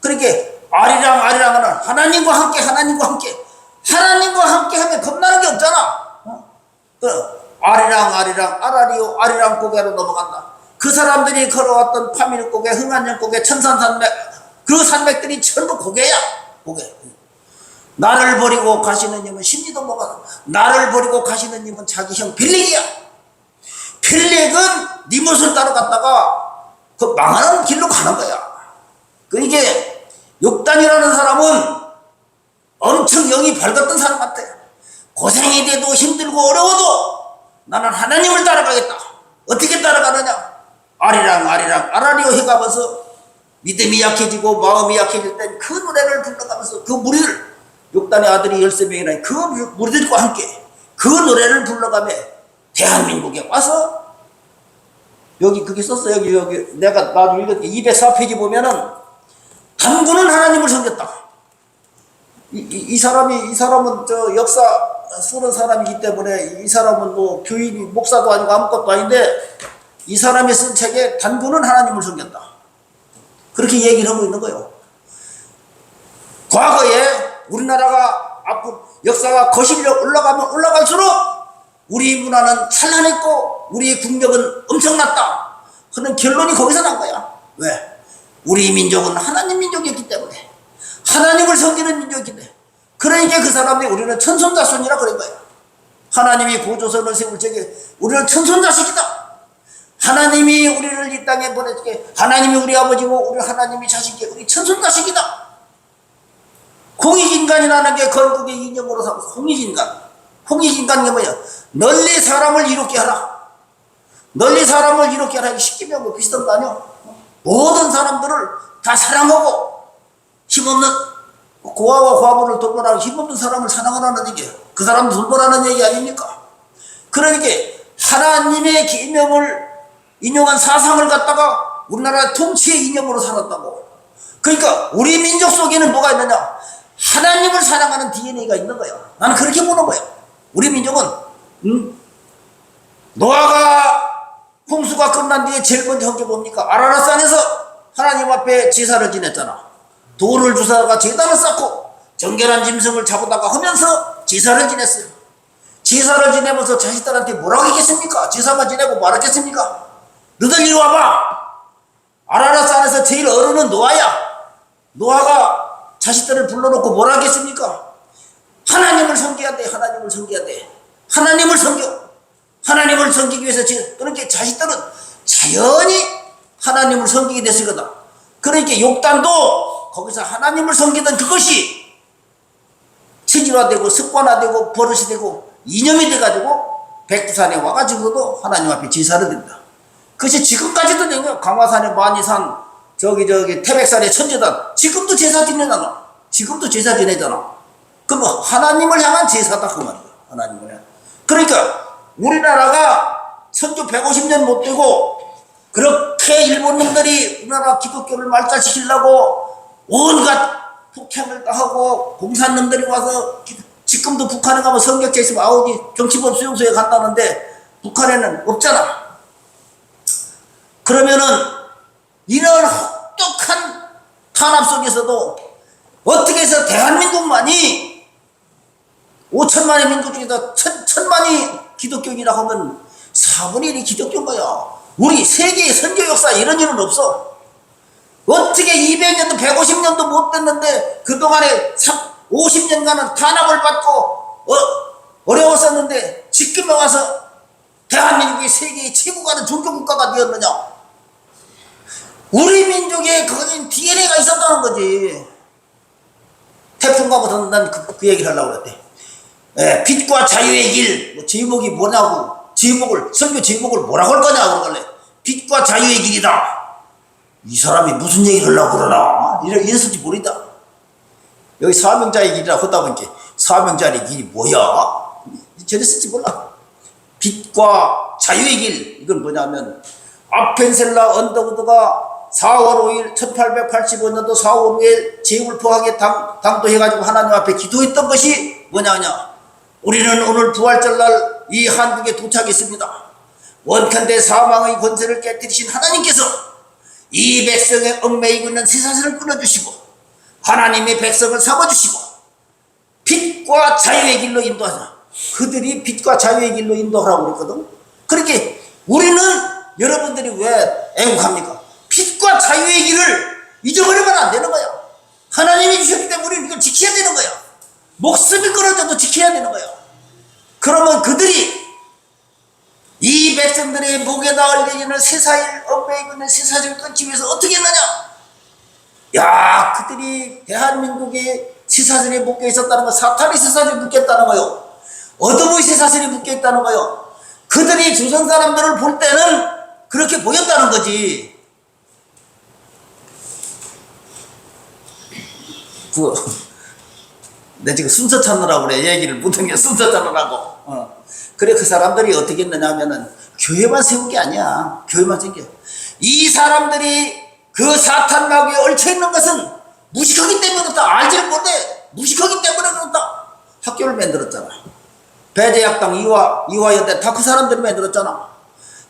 그러니까 아리랑은 하나님과 함께 하나님과 함께 하면 겁나는 게 없잖아. 아리랑 아라리오 아리랑 고개로 넘어간다. 그 사람들이 걸어왔던 파밀 고개, 흥한령 고개, 천산산맥, 그 산맥들이 전부 고개야. 고개. 나를 버리고 가시는 님은 심리도 뭐가, 나를 버리고 가시는 님은 자기 형 벨렉이야. 벨렉은 니못을 따라갔다가 그 망하는 길로 가는 거야. 그러니까 욕단이라는 사람은 엄청 영이 밝았던 사람 같아. 고생이 돼도 힘들고 어려워도 나는 하나님을 따라가겠다. 어떻게 따라가느냐? 아리랑 아라리오 해가면서 믿음이 약해지고 마음이 약해질 땐 그 노래를 불러가면서 그 무리를 욕단의 아들이 13명이나 그 무리들과 함께 그 노래를 불러가며 대한민국에 와서 여기 그게 썼어. 여기 내가 나중에 읽었게 204페이지 보면은 단군은 하나님을 섬겼다. 이 사람은 저 역사 쓰는 사람이기 때문에 이 사람은 뭐 교인이 목사도 아니고 아무것도 아닌데 이 사람이 쓴 책에 단군은 하나님을 섬겼다. 그렇게 얘기를 하고 있는 거예요. 과거에 우리나라가 앞으로 역사가 거실려 올라가면 올라갈수록 우리 문화는 찬란했고 우리의 국력은 엄청났다 하는 결론이 거기서 난 거야. 왜? 우리 민족은 하나님 민족이었기 때문에, 하나님을 섬기는 민족이기 때문에. 그러니까 그 사람들이 우리는 천손자손이라 그런 거야. 하나님이 구조선을 세울 적에 우리는 천손자식이다. 하나님이 우리를 이 땅에 보내줄게. 하나님이 우리 아버지고 우리 하나님이 자식이 우리 천손자식이다. 홍익인간이라는 게 건국의 이념으로 삼고 홍익인간. 홍익인간이 뭐야? 널리 사람을 이롭게 하라. 널리 사람을 이롭게 하라. 십계명 뭐 비슷한 거 아니야? 모든 사람들을 다 사랑하고 힘없는 고아와 과부를 돌보라고 힘없는 사람을 사랑하라는 얘기예요. 그 사람 돌보라는 얘기 아닙니까? 그러니까 하나님의 계명을 인용한 사상을 갖다가 우리나라 통치의 이념으로 살았다고. 그러니까 우리 민족 속에는 뭐가 있느냐? 하나님을 사랑하는 DNA가 있는 거야. 나는 그렇게 보는 거야. 우리 민족은 노아가 홍수가 끝난 뒤에 제일 먼저 한 게 뭡니까? 아라라산에서 하나님 앞에 제사를 지냈잖아. 돌을 주사가 제단을 쌓고 정결한 짐승을 잡아다가 하면서 제사를 지냈어요. 제사를 지내면서 자식들한테 뭐라고 했겠습니까? 제사만 지내고 뭐 하겠습니까? 너들 이리 와봐. 아라라산에서 제일 어른은 노아야. 노아가 자식들을 불러놓고 뭐라 하겠습니까? 하나님을 섬겨야 돼. 하나님을 섬겨야 돼. 하나님을 섬겨. 하나님을 섬기기 위해서 그렇게 자식들은 자연히 하나님을 섬기게 됐거든. 그러니까 욕단도 거기서 하나님을 섬기던 그것이 체질화되고 습관화되고 버릇이 되고 이념이 돼가지고 백두산에 와가지고도 하나님 앞에 제사를 드린다. 그것이 지금까지도 되고요. 강화산에 만이산 저기 태백산에 천재단 지금도 제사 지내잖아. 지금도 제사 지내잖아. 그럼 하나님을 향한 제사다 그 말이야. 하나님을 향한. 그러니까 우리나라가 선조 150년 못 되고 그렇게 일본 놈들이 우리나라 기독교를 말살시키려고 온갖 폭행을 다 하고 공산놈들이 와서 지금도 북한에 가면 성격제 있으면 아우지 정치법 수용소에 간다는데 북한에는 없잖아. 그러면은 이런 혹독한 탄압 속에서도 어떻게 해서 대한민국만이 5천만의 민족 중에서 천만이 기독교인이라고 하면 4분의 1이 기독교인 거야. 우리 세계의 선교 역사 이런 일은 없어. 어떻게 200년도 150년도 못 됐는데 그동안에 50년간은 탄압을 받고 어려웠었는데 지금에 와서 대한민국이 세계의 최고가 된 종교국가가 되었느냐. 우리 민족에 그건 DNA가 있었다는 거지. 태풍가부터 난 그 얘기를 하려고 그랬대. 빛과 자유의 길, 뭐 제목이 뭐냐고, 선교 제목을 뭐라고 할 거냐, 그러길래. 빛과 자유의 길이다. 이 사람이 무슨 얘기를 하려고 그러나? 이랬을지 모르겠다. 여기 사명자의 길이라고 하다 보니까 사명자의 길이 뭐야? 저랬을지 몰라. 빛과 자유의 길, 이건 뭐냐면, 아펜셀라 언더우드가 4월 5일 1885년도 4월 5일 제불포하게 당도해가지고 하나님 앞에 기도했던 것이 뭐냐냐. 우리는 오늘 부활절날 이 한국에 도착했습니다. 원컨대 사망의 권세를 깨뜨리신 하나님께서 이 백성의 얽매이고 있는 쇠사슬을 끊어주시고 하나님의 백성을 삼아주시고 빛과 자유의 길로 인도하자. 그들이 빛과 자유의 길로 인도하라고 그랬거든. 그렇게 우리는 여러분들이 왜 애국합니까? 빛과 자유의 길을 잊어버리면 안 되는 거야. 하나님이 주셨기 때문에 우리는 이걸 지켜야 되는 거야. 목숨이 끊어져도 지켜야 되는 거야. 그러면 그들이 이 백성들의 목에다 얼려지는 쇠사슬 얽매이고 있는 쇠사슬을 끊기 위해서 어떻게 했느냐? 야, 그들이 대한민국의 쇠사슬에 묶여 있었다는 거, 사탄의 쇠사슬에 묶여 있다는 거요. 어둠의 쇠사슬에 묶여 있다는 거요. 그들이 조선 사람들을 볼 때는 그렇게 보였다는 거지. 내 지금 순서 찾느라고 그래. 얘기를 못한 게 순서 찾느라고. 그래, 그 사람들이 어떻게 했느냐 하면은 교회만 세운 게 아니야. 교회만 세운 게. 이 사람들이 그 사탄 마귀에 얽혀있는 것은 무식하기 때문에 그렇다. 알지를 못해. 무식하기 때문에 그렇다. 학교를 만들었잖아. 배제학당 이화여대 다 그 사람들이 만들었잖아.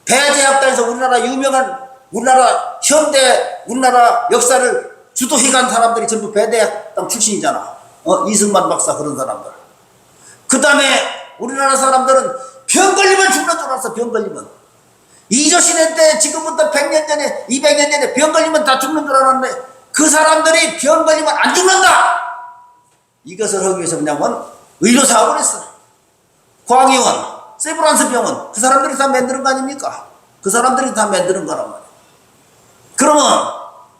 배제학당에서 우리나라 유명한 우리나라 현대 우리나라 역사를 주도해간 사람들이 전부 배제학당 출신이잖아. 이승만 박사 그런 사람들. 그 다음에 우리나라 사람들은 병 걸리면 죽는 줄 알았어. 병 걸리면. 이조시대 때 지금부터 100년 전에 200년 전에 병 걸리면 다 죽는 줄 알았는데 그 사람들이 병 걸리면 안 죽는다. 이것을 하기 위해서 뭐냐면 의료 사업을 했어. 광의원, 세브란스 병원 그 사람들이 다 만드는 거 아닙니까? 그 사람들이 다 만드는 거란 말이야. 그러면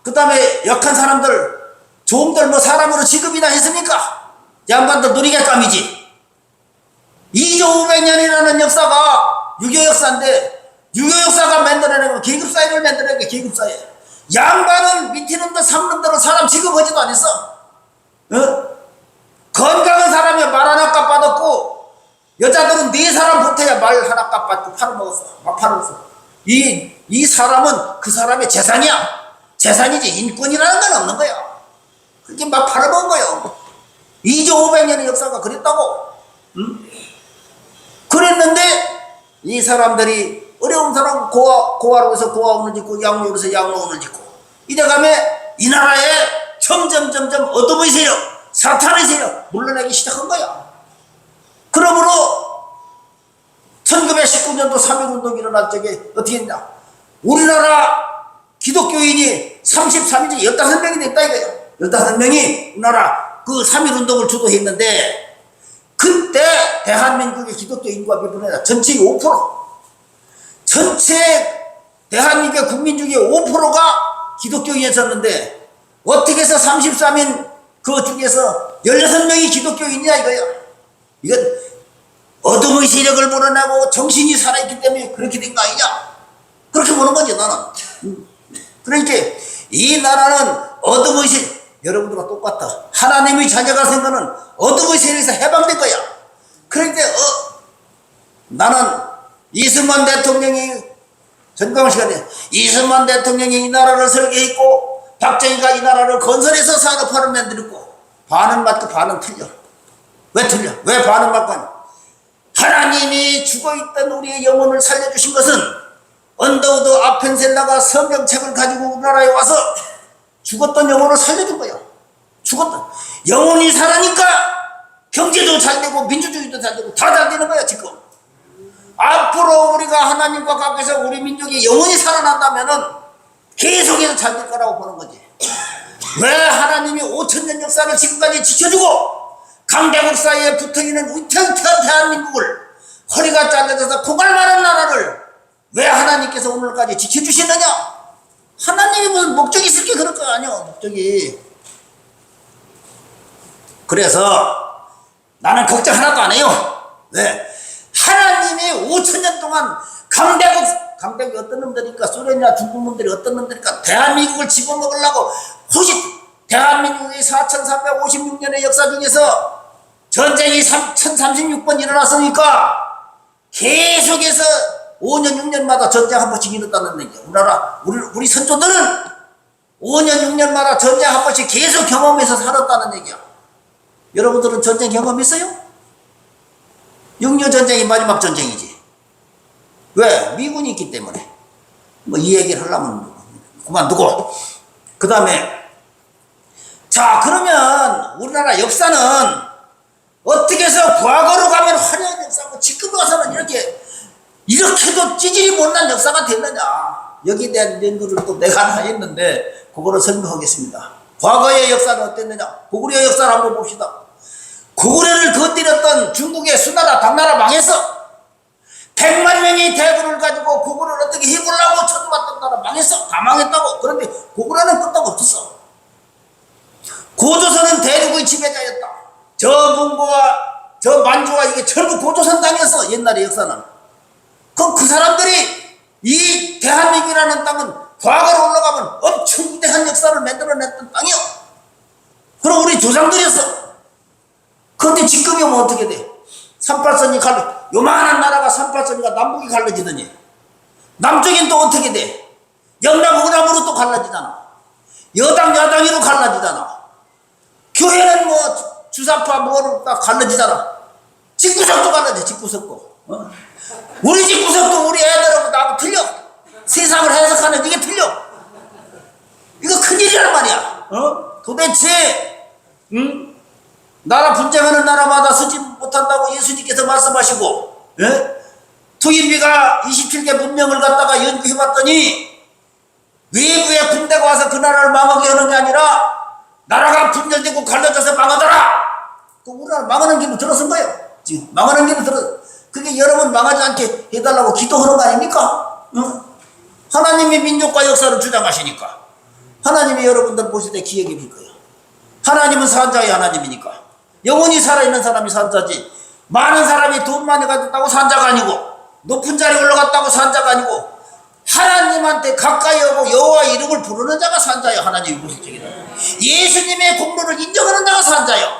그 다음에 약한 사람들 좀들 뭐 사람으로 취급이나 했습니까? 양반들 놀이개감이지. 2조 500년이라는 역사가 유교 역사인데 유교 역사가 만들어낸 건 계급사회를 만들어낸 게 계급사회. 양반은 밑에 놈들 상놈들은 사람 취급하지도 않았어. 건강한 사람이 말 하나 값 받았고 여자들은 네 사람 보태야 말 하나 값 받고 팔아먹었어. 막 팔아먹었어. 이 사람은 그 사람의 재산이야. 재산이지 인권이라는 건 없는 거야. 그게 막 팔아먹은 거예요. 2조 500년의 역사가 그랬다고. 그랬는데 이 사람들이 어려운 사람 고아로 해서 고아원을 짓고 양로로 해서 양로원을 짓고 이래가면 이 나라에 점점 어둠의 세력 사탄의 세력 물러나기 시작한 거야. 그러므로 1919년도 3.1운동이 일어날 적에 어떻게 했냐. 우리나라 기독교인이 33인지 15명이 됐다 이거야. 15명이 우리나라 그 3.1운동을 주도했는데 그때 대한민국의 기독교 인구가 몇 프로냐. 전체의 5%. 전체 대한민국의 국민 중에 5%가 기독교인이었었는데 어떻게 해서 33인 그 중에서 16명이 기독교인이야 이거야. 이건 어둠의 세력을 몰아내고 정신이 살아있기 때문에 그렇게 된 거 아니냐. 그렇게 보는 거지 나는. 그러니까 이 나라는 어둠의 세력 여러분들과 똑같아. 하나님의 자녀가 된 거는 어둠의 세력에서 해방된 거야. 그런데 나는 이승만 대통령이 전광훈 시간에 이승만 대통령이 이 나라를 설계했고 박정희가 이 나라를 건설해서 산업화를 만들었고 반은 맞고 반은 틀려. 왜 틀려? 왜 반은 맞고 하냐? 하나님이 죽어있던 우리의 영혼을 살려주신 것은 언더우드 아펜셀라가 성경책을 가지고 우리나라에 와서 죽었던 영혼을 살려준 거예요. 죽었던 영혼이 살아니까 경제도 잘 되고 민주주의도 잘 되고 다 잘 되는 거야 지금. 앞으로 우리가 하나님과 가까이서 우리 민족의 영혼이 살아난다면은 계속해서 잘 될 거라고 보는 거지. 왜 하나님이 5,000년 역사를 지금까지 지켜주고 강대국 사이에 붙어있는 위태위태한 대한민국을 허리가 잘려져서 고갈 많은 나라를 왜 하나님께서 오늘까지 지켜주시느냐? 하나님이 무슨 목적이 있을 게 그럴 거 아니야 목적이. 그래서 나는 걱정 하나도 안 해요. 왜? 하나님이 5,000년 동안 강대국이 어떤 놈들이니까 소련이나 중국 놈들이 어떤 놈들이니까 대한민국을 집어먹으려고 혹시 대한민국의 4,356년의 역사 중에서 전쟁이 1036번 일어났으니까 계속해서 5년 6년마다 전쟁 한 번씩 일어났다는 얘기야. 우리 선조들은 5년 6년마다 전쟁 한 번씩 계속 경험해서 살았다는 얘기야. 여러분들은 전쟁 경험했어요? 6.25 전쟁이 마지막 전쟁이지. 왜? 미군이 있기 때문에. 뭐 이 얘기를 하려면 그만두고. 그 다음에 자 그러면 우리나라 역사는 어떻게 해서 과거로 가면 화려한 역사고 지금 와서는 이렇게도 찌질이 못난 역사가 됐느냐. 여기에 대한 연구를 또 내가 하나 했는데 그거를 설명하겠습니다. 과거의 역사는 어땠느냐. 고구려 역사를 한번 봅시다. 고구려를 건드렸던 중국의 수나라 당나라 망했어. 100만 명이 대군을 가지고 고구려를 어떻게 해보려고 쳐들어왔던 나라 망했어. 다 망했다고. 그런데 고구려는 끄떡 없었어. 고조선은 대륙의 지배자였다. 저 문고와 저 만주와 이게 전부 고조선 땅이었어. 옛날의 역사는. 그럼 그 사람들이 이 대한민국이라는 땅은 과거로 올라가면 엄청 위대한 역사를 만들어냈던 땅이요. 그럼 우리 조상들이었어. 그런데 지금이 오면 어떻게 돼? 38선이 요만한 나라가 38선이가 남북이 갈라지더니 남쪽엔 또 어떻게 돼? 영남 우남으로 또 갈라지잖아. 여당 야당으로 갈라지잖아. 교회는 뭐 주사파 뭐로 딱 갈라지잖아. 집구석도 갈라져. 집구석도. 우리 집구석도 우리 애들하고 나하고 틀려. 세상을 해석하는 이게 틀려. 이거 큰일이란 말이야. 도대체 나라 분쟁하는 나라마다 쓰지 못한다고 예수님께서 말씀하시고, 투인비가 27개 문명을 갖다가 연구해봤더니 외부의 군대가 와서 그 나라를 망하게 하는 게 아니라 나라가 분열되고 갈라져서 망하더라. 그 우리나라 망하는 길로 들어선 거예요. 지금 망하는 길로 들어. 그게 여러분 망하지 않게 해달라고 기도하는 거 아닙니까? 하나님이 민족과 역사를 주장하시니까 하나님이 여러분들 보실 때 기억해 줄 거예요. 하나님은 산자의 하나님이니까 영원히 살아있는 사람이 산자지. 많은 사람이 돈 많이 가졌다고 산자가 아니고 높은 자리에 올라갔다고 산자가 아니고 하나님한테 가까이 오고 여호와 이름을 부르는 자가 산자예요. 하나님이 보실 적에는 예수님의 공로를 인정하는 자가 산자예요.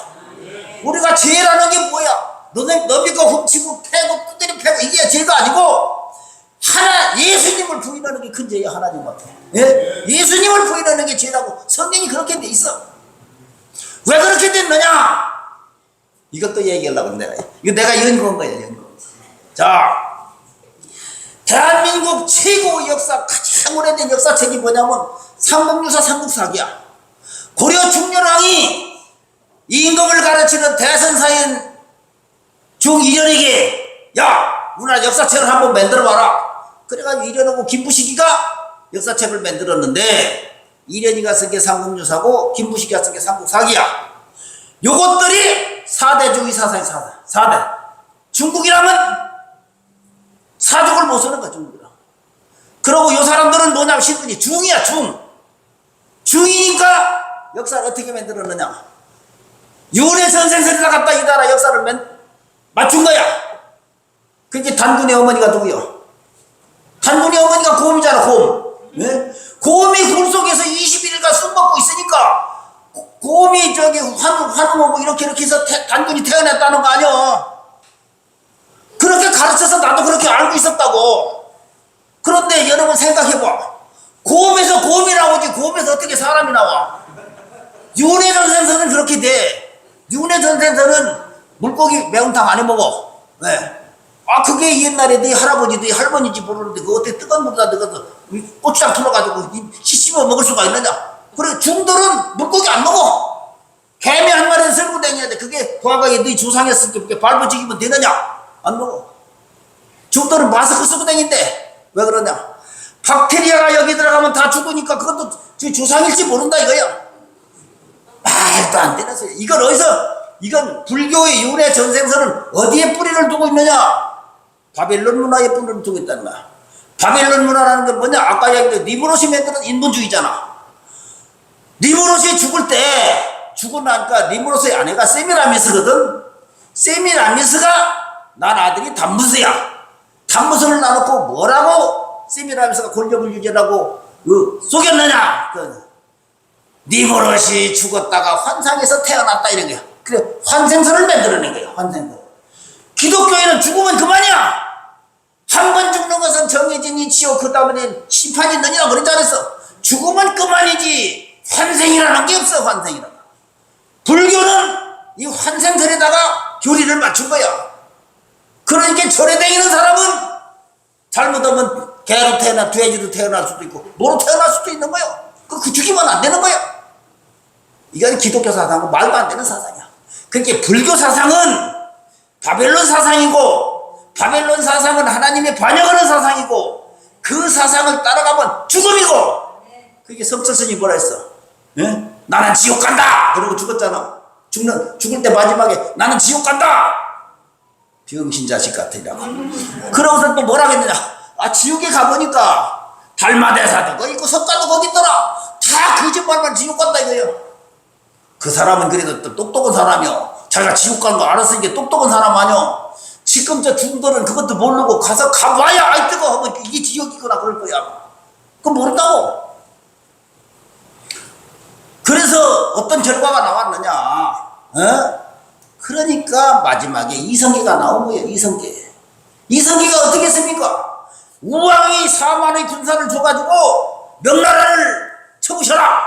우리가 죄라는 게 뭐야? 너비가 훔치고 패고 두드리 패고 이게 죄가 아니고 예수님을 부인하는 게 큰 죄야. 하나님 앞에. 예수님을 부인하는 게 죄라고 성경이 그렇게 돼 있어. 왜 그렇게 됐느냐? 이것도 얘기하려고 이거 내가 연구한 거야. 자, 대한민국 최고 역사 가장 오래된 역사책이 뭐냐면 삼국유사 삼국사기야. 고려 중렬왕이 임금을 가르치는 대선사인 중이련에게 야 우리나라 역사책을 한번 만들어봐라. 그래가지고 이련하고 김부식이가 역사책을 만들었는데 이련이가 쓴 게 삼국유사고 김부식이가 쓴 게 삼국사기야. 요것들이 4대 중의 사상의 4대. 중국이라면 사족을 못 쓰는 거야. 중국이라. 그러고 요 사람들은 뭐냐면 신분이 중이야. 중이니까 역사를 어떻게 만들었느냐. 윤회 선생들이다 갖다 이 나라 역사를 맞춘 거야. 그게 단군의 어머니가 누구요? 단군의 어머니가 곰이잖아. 곰. 곰이 굴 속에서 21일간 숨 먹고 있으니까 곰이 곰이 저기 환웅하고 이렇게 해서 단군이 태어났다는 거 아니야. 그렇게 가르쳐서 나도 그렇게 알고 있었다고. 그런데 여러분 생각해봐. 곰에서 곰이 나오지 곰에서 어떻게 사람이 나와? 윤회전생선은 그렇게 돼. 윤회전생선은 물고기 매운탕 안 해먹어. 네. 아 그게 옛날에 네 할아버지 네 할머니인지 모르는데 그거 어떻게 뜨거운 물에다 넣어서 고추장 풀어가지고 씹어 먹을 수가 있느냐. 그래 중들은 물고기 안 먹어. 개미 한 마리는 쓸고 다녀야 돼. 그게 과거에 네 조상했으니까 그게 발버지기면 되느냐. 안 먹어. 중들은 마스크 쓰고 다닌대. 왜 그러냐. 박테리아가 여기 들어가면 다 죽으니까 그것도 조상일지 모른다 이거야. 말도 안 되는 소리. 이건 어디서 이건 불교의 윤회 전생선은 어디에 뿌리를 두고 있느냐. 바벨론 문화에 뿌리를 두고 있다는 거야. 바벨론 문화라는 건 뭐냐. 아까 얘기했던 니무롯이 만드는 인본주의잖아. 니무롯이 죽을 때 죽고 나니까 니무롯의 아내가 세미라미스거든. 세미라미스가 난 아들이 담무스야. 담무스를 놔놓고 뭐라고 세미라미스가 권력을 유지하라고 속였느냐. 니무롯이 죽었다가 환상에서 태어났다 이런 거야. 그래 환생선을 만들어낸 거야. 환생선. 기독교에는 죽으면 그만이야. 한 번 죽는 것은 정해진 이치요 그 다음에 심판이 있느니라 그랬지 않았어. 죽으면 그만이지 환생이라는 게 없어. 환생이라는 거. 불교는 이 환생선에다가 교리를 맞춘 거야. 그러니까 절에 다니는 사람은 잘못하면 개로 태어나 돼지로 태어날 수도 있고 뭐로 태어날 수도 있는 거야. 그 죽이면 안 되는 거야. 이건 기독교 사상은 말도 안 되는 사상이야. 그러니까 불교 사상은 바벨론 사상이고 바벨론 사상은 하나님의 반역하는 사상이고 그 사상을 따라가면 죽음이고. 그게 성철스님이 뭐라 했어? 예? 나는 지옥 간다! 그러고 죽었잖아. 죽을 때 마지막에 나는 지옥 간다! 병신 자식 같으라고. 그러고서 또 뭐라 했느냐. 아 지옥에 가보니까 달마대사도 거기 있고 석가도 거기 있더라. 다 거짓말만 지옥 간다 이거예요. 그 사람은 그래도 또 똑똑한 사람이요. 자기가 지옥 가는 거 알았으니까 똑똑한 사람 아니요. 지금 저 중들은 그것도 모르고 가서 가봐야 아이 뜨거 하면 이게 지옥이구나 그럴 거야. 그건 모른다고. 그래서 어떤 결과가 나왔느냐. 어? 그러니까 마지막에 이성계가 나온 거예요. 이성계가 어떻게 했습니까? 우왕이 4만의 군사를 줘가지고 명나라를 쳐부셔라.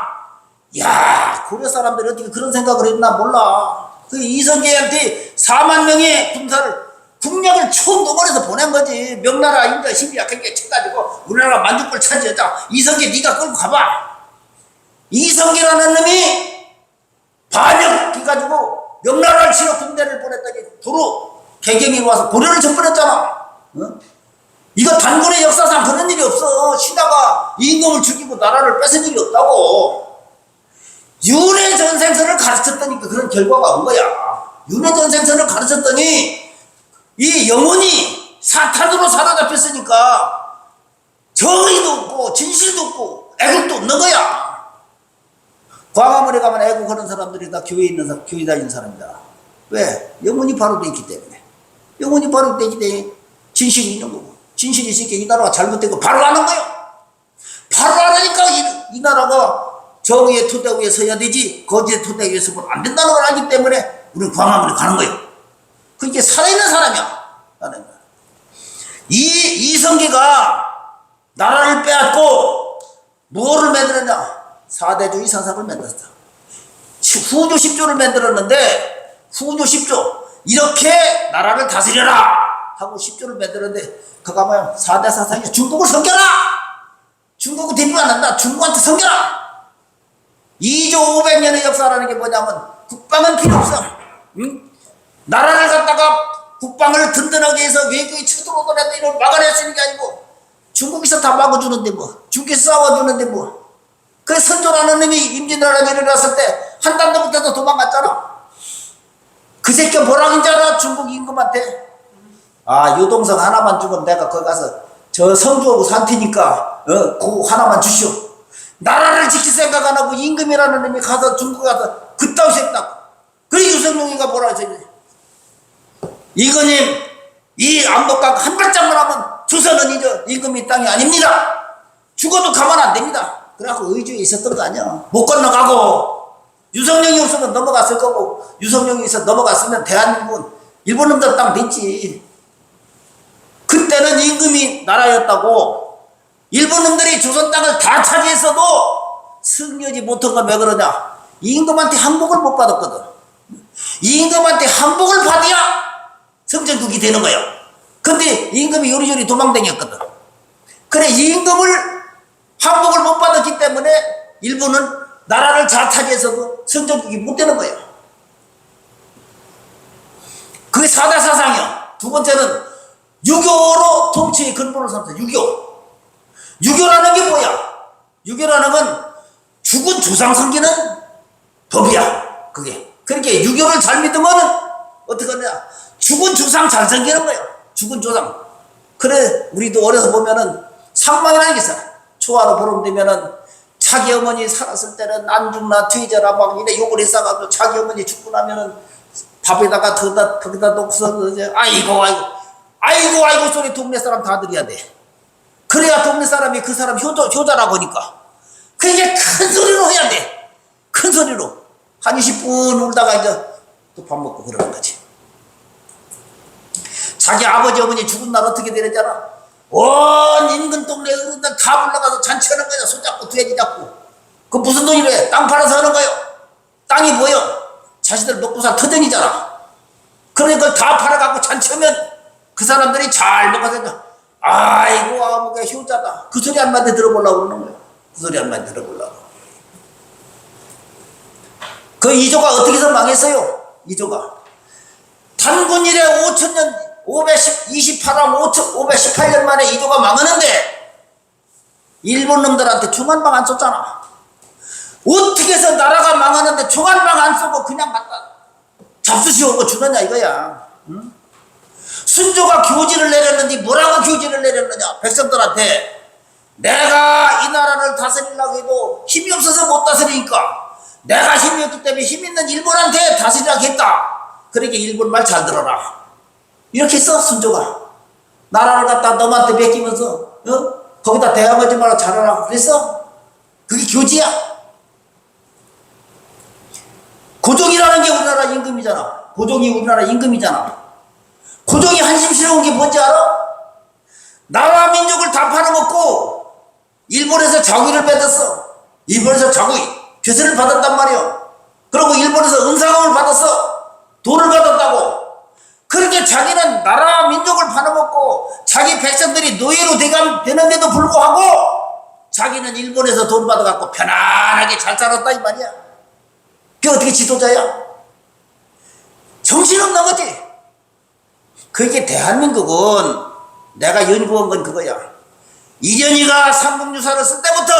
야 고려 사람들이 어떻게 그런 생각을 했나 몰라. 그 이성계한테 4만 명의 군사를 국력을 총동원해서 보낸 거지. 명나라 인자 힘이 약하게 쳐가지고 우리나라 만주골 차지하자. 이성계 네가 끌고 가봐. 이성계라는 놈이 반역해가지고 명나라를 치러 군대를 보냈다니 도로 개경이 와서 고려를 전번했잖아. 어? 이거 단군의 역사상 그런 일이 없어. 신하가 임금을 죽이고 나라를 뺏은 일이 없다고. 윤회 전생선을 가르쳤다니까 그런 결과가 온 거야. 윤회 전생선을 가르쳤더니 이 영혼이 사탄으로 사로잡혔으니까 정의도 없고 진실도 없고 애국도 없는 거야. 광화문에 가면 애국하는 사람들이 다 교회 다니는 사람이다. 왜? 영혼이 바로 돼 있기 때문에. 영혼이 바로 돼 있기 때문에 진실이 있는 거고. 진실이 있으니까 이 나라가 잘못된 거 바로 아는 거예요. 바로 알으니까 이 나라가 정의의 토대 위에 서야 되지 거짓의 토대 위에 서면 안 된다는 걸 알기 때문에 우리는 광화문에 가는 거예요. 그게 살아있는 사람이야. 이성계가 나라를 빼앗고 뭐를 만들었냐. 4대주의 사상을 만들었다. 후조 10조를 만들었는데 후조 10조 이렇게 나라를 다스려라 하고 10조를 만들었는데 그거 뭐야. 4대 사상이 중국을 섬겨라. 중국은 대표 안 한다. 중국한테 섬겨라. 2조 500년의 역사라는 게 뭐냐면 국방은 필요 없어. 응? 나라를 갖다가 국방을 든든하게 해서 외국이 쳐들어오더라도 이걸 막아낼 수 있는 게 아니고 중국에서 다 막아주는데 뭐 중국에서 싸워주는데 뭐. 그 선조라는 놈이 임진왜란이 일어났을 때 한 달도 못해서 도망갔잖아. 그 새끼 뭐라는 줄 알아? 중국 임금한테. 아 유동성 하나만 주면 내가 거기 가서 저 성주하고 산 테니까 그거 하나만 주시오. 나라를 지킬 생각 안 하고 임금이라는 놈이 가서 중국 가서 그따위 새끼다. 그래 유성룡이가 뭐라 하지? 이거님 이 안복각 한 발짝만 하면 조선은 이제 임금이 땅이 아닙니다. 죽어도 가만 안 됩니다. 그래갖고 의주에 있었던 거 아니야. 못 건너가고 유성룡이 없으면 넘어갔을 거고, 유성룡이 있어 넘어갔으면 대한민국은 일본 놈들 땅 됐지. 그때는 임금이 나라였다고. 일본 놈들이 조선 땅을 다 차지했어도 승리하지 못한 건 왜 그러냐? 이 임금한테 항복을 못 받았거든. 이 임금한테 항복을 받아야 성전국이 되는 거예요. 근데 이 임금이 요리조리 도망다녔거든. 그래, 이 임금을 항복을 못 받았기 때문에 일본은 나라를 잘 차지해서도 성전국이 못 되는 거예요. 그게 사대 사상이야. 두 번째는 유교로 통치의 근본을 삼다. 유교. 유교라는 게 뭐야? 유교라는 건 죽은 조상 섬기는 법이야. 그게. 그렇게 유교를 잘 믿으면 어떻게 하냐? 죽은 조상 잘 섬기는 거예요. 죽은 조상. 그래, 우리도 어려서 보면은 상망이라는 게 있어. 초하루 보름 되면은 자기 어머니 살았을 때는 안 죽나 뒤져라 막 이래 욕을 했어가지고 자기 어머니 죽고 나면은 밥에다가 거기다 놓고서 이제 아이고 소리 동네 사람 다 들어야 돼. 그래야 동네 사람이 그 사람 효자라고 하니까. 그게 큰 소리로 해야 돼. 큰 소리로. 한 20분 울다가 이제 또 밥 먹고 그러는 거지. 자기 아버지 어머니 죽은 날 어떻게 되랬잖아. 온 인근 동네 어른들 다 불러가서 잔치하는 거야. 손잡고 돼지 잡고. 그 무슨 돈이래? 땅 팔아서 하는 거요. 땅이 뭐요? 자신들 먹고 살 터전이잖아. 그러니까 그걸 다 팔아갖고 잔치하면 그 사람들이 잘 먹어서 아이고 아무개 효자다. 그 소리 한 마디 들어보려고 그러는 거예요. 그 소리 한 마디 들어보려고. 그 이조가 어떻게 해서 망했어요? 이조가 단군 이래 5천년 528년 518년 만에 이조가 망하는데 일본 놈들한테 중한방 안 썼잖아. 어떻게 해서 나라가 망하는데 중한방 안 쓰고 그냥 갖다 잡수시오고 주느냐 이거야. 응? 순조가 교지를 내렸는데 뭐라고 교지를 내렸느냐? 백성들한테 내가 이 나라를 다스리려고 해도 힘이 없어서 못 다스리니까 내가 힘이 없기 때문에 힘 있는 일본한테 다스리라고 했다. 그러니까 일본 말 잘 들어라. 이렇게 했어. 순조가 나라를 갖다 너한테 맡기면서 거기다 대항하지 말고 잘하라고 그랬어. 그게 교지야. 고종이라는 게 우리나라 임금이잖아. 고종이 우리나라 임금이잖아. 고종이 한심스러운 게 뭔지 알아? 나라 민족을 다 팔아먹고 일본에서 자위를 뺏었어. 일본에서 자위 괴세를 받았단 말이야. 그리고 일본에서 은사금을 받았어. 돈을 받았다고. 그렇게 자기는 나라 민족을 팔아먹고 자기 백성들이 노예로 되는데도 불구하고 자기는 일본에서 돈 받아갖고 편안하게 잘 살았다 이 말이야. 그게 어떻게 지도자야? 정신없는 거지. 그게 대한민국은 내가 연구한 건 그거야. 이련이가 삼국유사를 쓸 때부터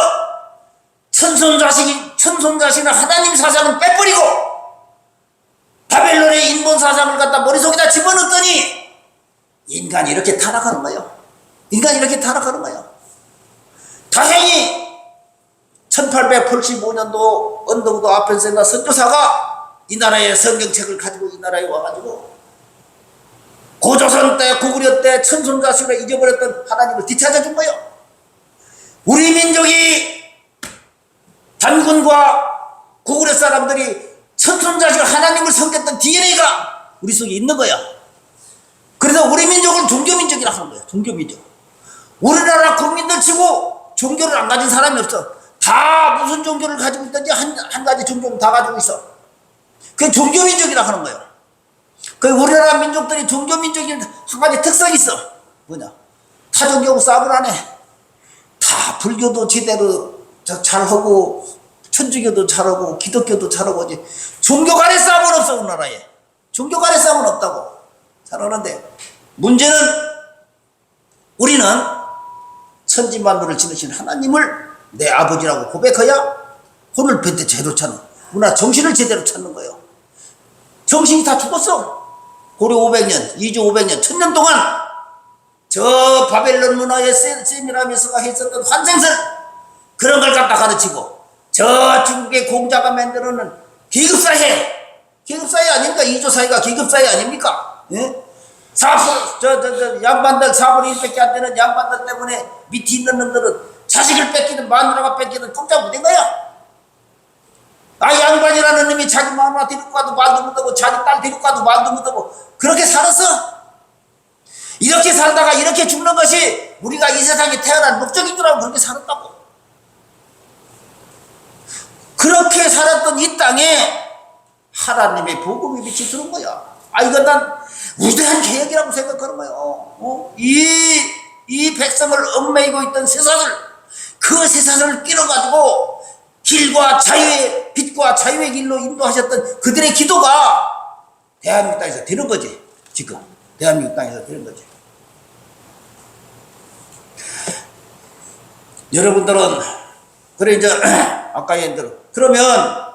천손자식은 하나님 사상은 빼버리고 바벨론의 인본 사상을 갖다 머릿속에다 집어넣더니 인간이 이렇게 타락하는 거예요. 인간이 이렇게 타락하는 거예요. 다행히 1885년도 언덕도 아펜센나 선조사가 이 나라의 성경책을 가지고 이 나라에 와가지고 고조선 때 고구려 때 천손자식으로 잊어버렸던 하나님을 되찾아준 거예요. 우리 민족이 단군과 고구려 사람들이 천손자식으로 하나님을 섬겼던 DNA가 우리 속에 있는 거야. 그래서 우리 민족을 종교민족이라 하는 거야. 종교민족. 우리나라 국민들 치고 종교를 안 가진 사람이 없어. 다 무슨 종교를 가지고 있든지 한 가지 종교는 다 가지고 있어. 그게 종교민족이라 하는 거예요. 그 우리나라 민족들이 종교민족이 한 가지 특성이 있어. 뭐냐? 타종교하고 싸움을 안 해. 다 불교도 제대로 잘하고 천주교도 잘하고 기독교도 잘하고 종교 간의 싸움은 없어. 우리나라에 종교 간의 싸움은 없다고 잘하는데 문제는 우리는 천지만물을 지으신 하나님을 내 아버지라고 고백해야 혼을 뱉대 제대로 찾는 우리나라 정신을 제대로 찾는 거예요. 정신이 다 죽었어. 고려 500년, 이주 500년, 1000년 동안 저 바벨론 문화의 세미라미스가 했었던 환생설 그런 걸 갖다 가르치고 저 중국의 공자가 만들어놓은 계급사회 아닙니까? 이조사회가 계급사회 아닙니까? 예? 양반들 4분의 1밖에 안 되는 양반들 때문에 밑에 있는 놈들은 자식을 뺏기든 마누라가 뺏기든 꼼짝 못한 거야. 양반이라는 놈이 자기 마누라 데리고 가도 말도 못하고 자기 딸 데리고 가도 말도 못하고 그렇게 살았어? 이렇게 살다가 이렇게 죽는 것이 우리가 이 세상에 태어난 목적인 줄 알고 그렇게 살았다고. 그렇게 살았던 이 땅에 하나님의 복음이 빛이 들어온 거야. 아, 이건 난 위대한 계획이라고 생각하는 거예요. 이 백성을 얽매이고 있던 쇠사슬, 그 쇠사슬을 끼러가지고 길과 자유의, 빛과 자유의 길로 인도하셨던 그들의 기도가 대한민국 땅에서 되는 거지. 지금 대한민국 땅에서 되는 거지. 여러분들은 그래 이제 아까 얘기대로 그러면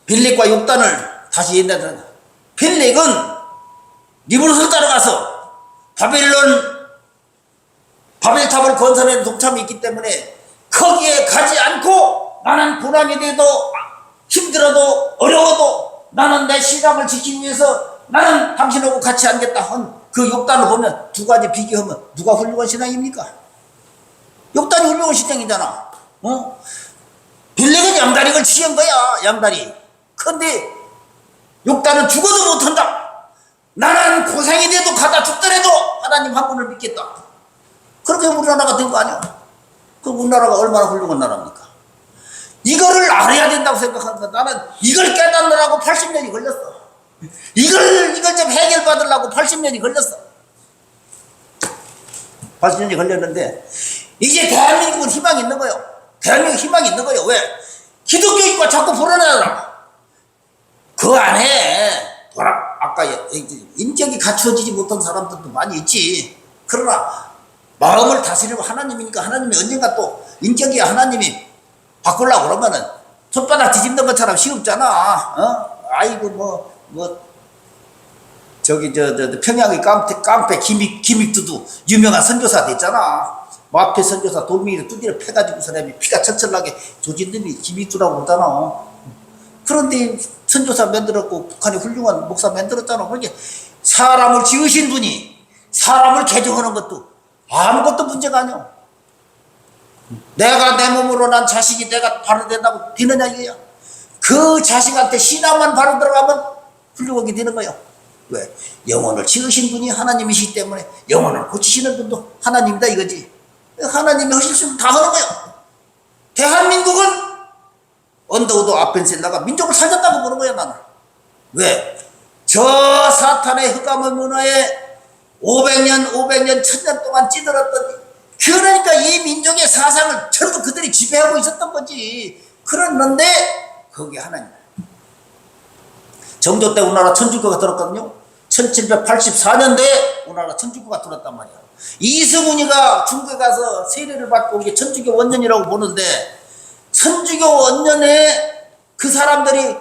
빌렉과 욕단을 다시 옛날에 빌렉은 리브롯을 따라가서 바벨탑을 건설하는 동참이 있기 때문에 거기에 가지 않고 나는 고난이 돼도 힘들어도 어려워도 나는 내 신앙을 지키기 위해서 나는 당신하고 같이 앉겠다 한 그 욕단을 보면 두 가지 비교하면 누가 훌륭한 신앙입니까? 욕단이 훌륭한 신앙이잖아. 빌렉은 양다리를 취한 거야. 양다리. 근데 욕단은 죽어도 못한다. 나는 고생이 돼도 가다 죽더라도 하나님 한 분을 믿겠다. 그렇게 우리나라가 된 거 아니야? 그럼 우리나라가 얼마나 훌륭한 나라입니까? 이거를 알아야 된다고 생각하는 거야. 나는 이걸 깨닫느라고 80년이 걸렸어. 이걸 좀 해결받으려고 80년이 걸렸어. 80년이 걸렸는데 이제 대한민국은 희망이 있는 거예요. 대한민국 희망이 있는 거예요. 왜? 기독교인과 자꾸 불어나더라. 그 안에 아까 인격이 갖추어지지 못한 사람들도 많이 있지. 그러나 마음을 다스리고 하나님이니까 하나님이 언젠가 또 인격이 하나님이 바꾸려고 그러면은 손바닥 뒤집는 것처럼 쉬웠잖아. 아이고 저기 평양의 깡패 김익두도 유명한 선교사 됐잖아. 마페 선교사 돌멩이를 두드려 패가지고 사람이 피가 철철나게 조진 놈이 김익두라고 그러잖아. 그런데 선교사 만들었고 북한의 훌륭한 목사 만들었잖아. 그러니까 사람을 지으신 분이 사람을 개종하는 것도 아무것도 문제가 아니야. 내가 내 몸으로 난 자식이 내가 바로 된다고 되느냐 이거야. 그 자식한테 신앙만 바로 들어가면 훌륭하게 되는 거야. 왜? 영혼을 지으신 분이 하나님이시기 때문에 영혼을 고치시는 분도 하나님이다 이거지. 하나님이 하실 수 있는 다 하는 거야. 대한민국은 언더우드 아펜셀라가 민족을 살렸다고 보는 거야 나는. 왜? 저 사탄의 흑암의 문화에 500년 1000년 동안 찌들었던 그러니까 이 민족의 사상을 전부 그들이 지배하고 있었던 거지. 그랬는데 거기 하나님 정조 때 우리나라 천주교가 들었거든요. 1784년도에 우리나라 천주교가 들었단 말이야. 이승훈이가 중국에 가서 세례를 받고 이게 천주교 원년이라고 보는데 천주교 원년에 그 사람들이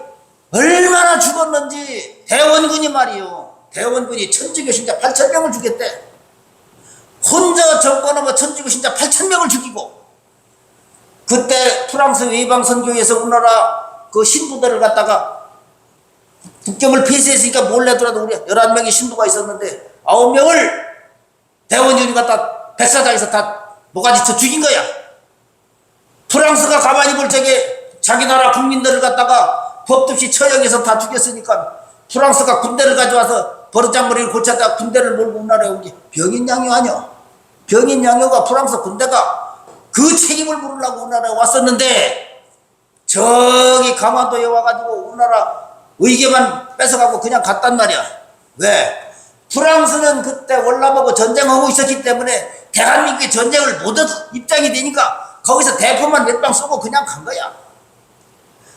얼마나 죽었는지 대원군이 말이요. 대원군이 천주교 신자 8,000명을 죽였대. 혼자 정권하고 천주교 신자 8,000명을 죽이고 그때 프랑스 외방선교에서 우리나라 그 신부들을 갖다가 국경을 폐쇄했으니까 몰래 들어도 우리 11명의 신부가 있었는데 9명을 대원군이 갖다 백사장에서 다 모가지쳐 죽인 거야. 프랑스가 가만히 볼 적에 자기 나라 국민들을 갖다가 법도 없이 처형해서 다 죽였으니까 프랑스가 군대를 가져와서 버르장머리를 고쳤다 군대를 몰고 우리나라에 온 게 병인양요 아니야. 병인양요가 프랑스 군대가 그 책임을 물으려고 우리나라에 왔었는데 저기 강화도에 와가지고 우리나라 의계만 뺏어가고 그냥 갔단 말이야. 왜? 프랑스는 그때 월남하고 전쟁하고 있었기 때문에 대한민국의 전쟁을 못한 입장이 되니까 거기서 대포만 몇 방 쏘고 그냥 간 거야.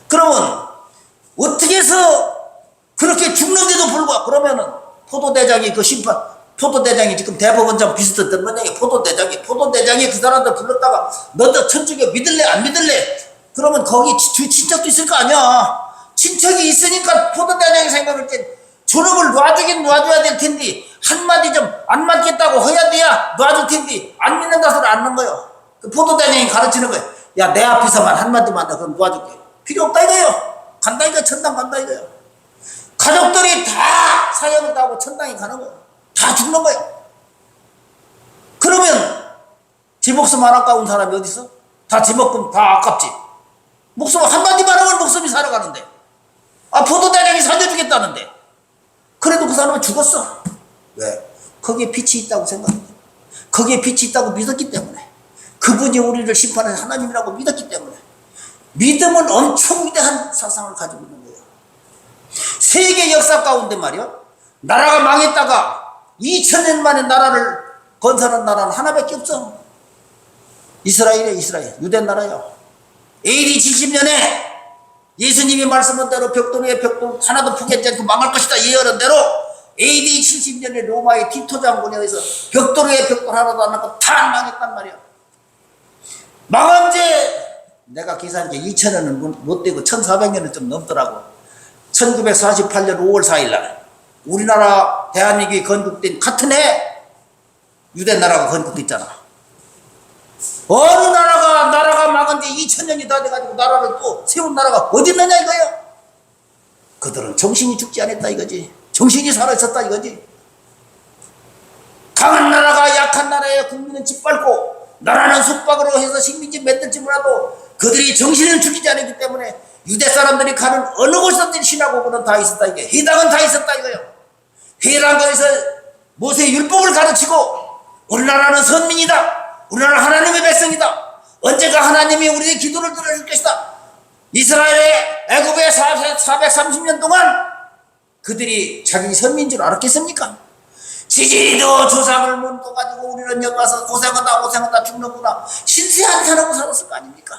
그러면 어떻게 해서 그렇게 죽는데도 불구하고 그러면은 포도대장이 그 심판 포도대장이 지금 대법원장 비슷했던 거냐. 포도대장이 그 사람들 불렀다가 너도 천주교 믿을래 안 믿을래? 그러면 거기 친척도 있을 거 아니야. 친척이 있으니까 포도대장이 생각할 땐 저놈을 놔주긴 놔줘야 될 텐데 한마디 좀 안 맞겠다고 해야 돼야 놔줄 텐데 안 믿는다 소리 안 하는 거예요. 그 포도대장이 가르치는 거예요. 야, 내 앞에서만 한마디만 더 그럼 놔줄게. 필요 없다 이거예요. 간다 이거 천당 간다 이거예요. 가족들이 다 사형을 당하고 천당에 가는 거예요. 다 죽는 거예요. 그러면 제 목숨 안 아까운 사람이 어디 있어? 다 제 목숨 다 아깝지. 목숨 한마디만 하면 목숨이 살아가는데 포도대장이 살려주겠다는데. 그래도 그 사람은 죽었어. 왜? 거기에 빛이 있다고 생각해. 거기에 빛이 있다고 믿었기 때문에. 그분이 우리를 심판하는 하나님이라고 믿었기 때문에. 믿음은 엄청 위대한 사상을 가지고 있는 거예요. 세계 역사 가운데 말이야, 나라가 망했다가 2000년 만에 나라를 건설한 나라는 하나밖에 없어. 이스라엘이야. 이스라엘. 유대 나라야. AD 70년에 예수님이 말씀한 대로 벽돌 위에 벽돌 하나도 포기하지 않고 망할 것이다 예언한 대로 AD 70년에 로마의 티토 장군에 의해서 벽돌 위에 벽돌 하나도 안 남고 다 망했단 말이야. 망한 지 내가 계산한 게 2000년은 못 되고 1400년은 좀 넘더라고. 1948년 5월 4일 날 우리나라 대한민국이 건국된 같은 해 유대 나라가 건국됐잖아. 어느 나라가 망한 지 2000년이 다 돼가지고 나라를 또 세운 나라가 어디 있느냐 이거예요. 그들은 정신이 죽지 않았다 이거지. 정신이 살아있었다 이거지. 강한 나라가 약한 나라의 국민은 짓밟고 나라는 속박으로 해서 식민지 맺을지 몰라도 그들이 정신을 죽이지 않았기 때문에 유대 사람들이 가는 어느 곳이든 신화고구는 다 있었다 이게. 회당은 다 있었다 이거예요. 회당에서 모세의 율법을 가르치고 우리나라는 선민이다. 우리나라는 하나님의 백성이다. 언제가 하나님이 우리의 기도를 들어줄 것이다. 이스라엘의 애굽의 430년 동안 그들이 자기 선민인 줄 알았겠습니까? 지지리도 조상을 몸도 가지고 우리는 여기 와서 고생하다 죽는구나 신세 한탄하고 살았을 거 아닙니까?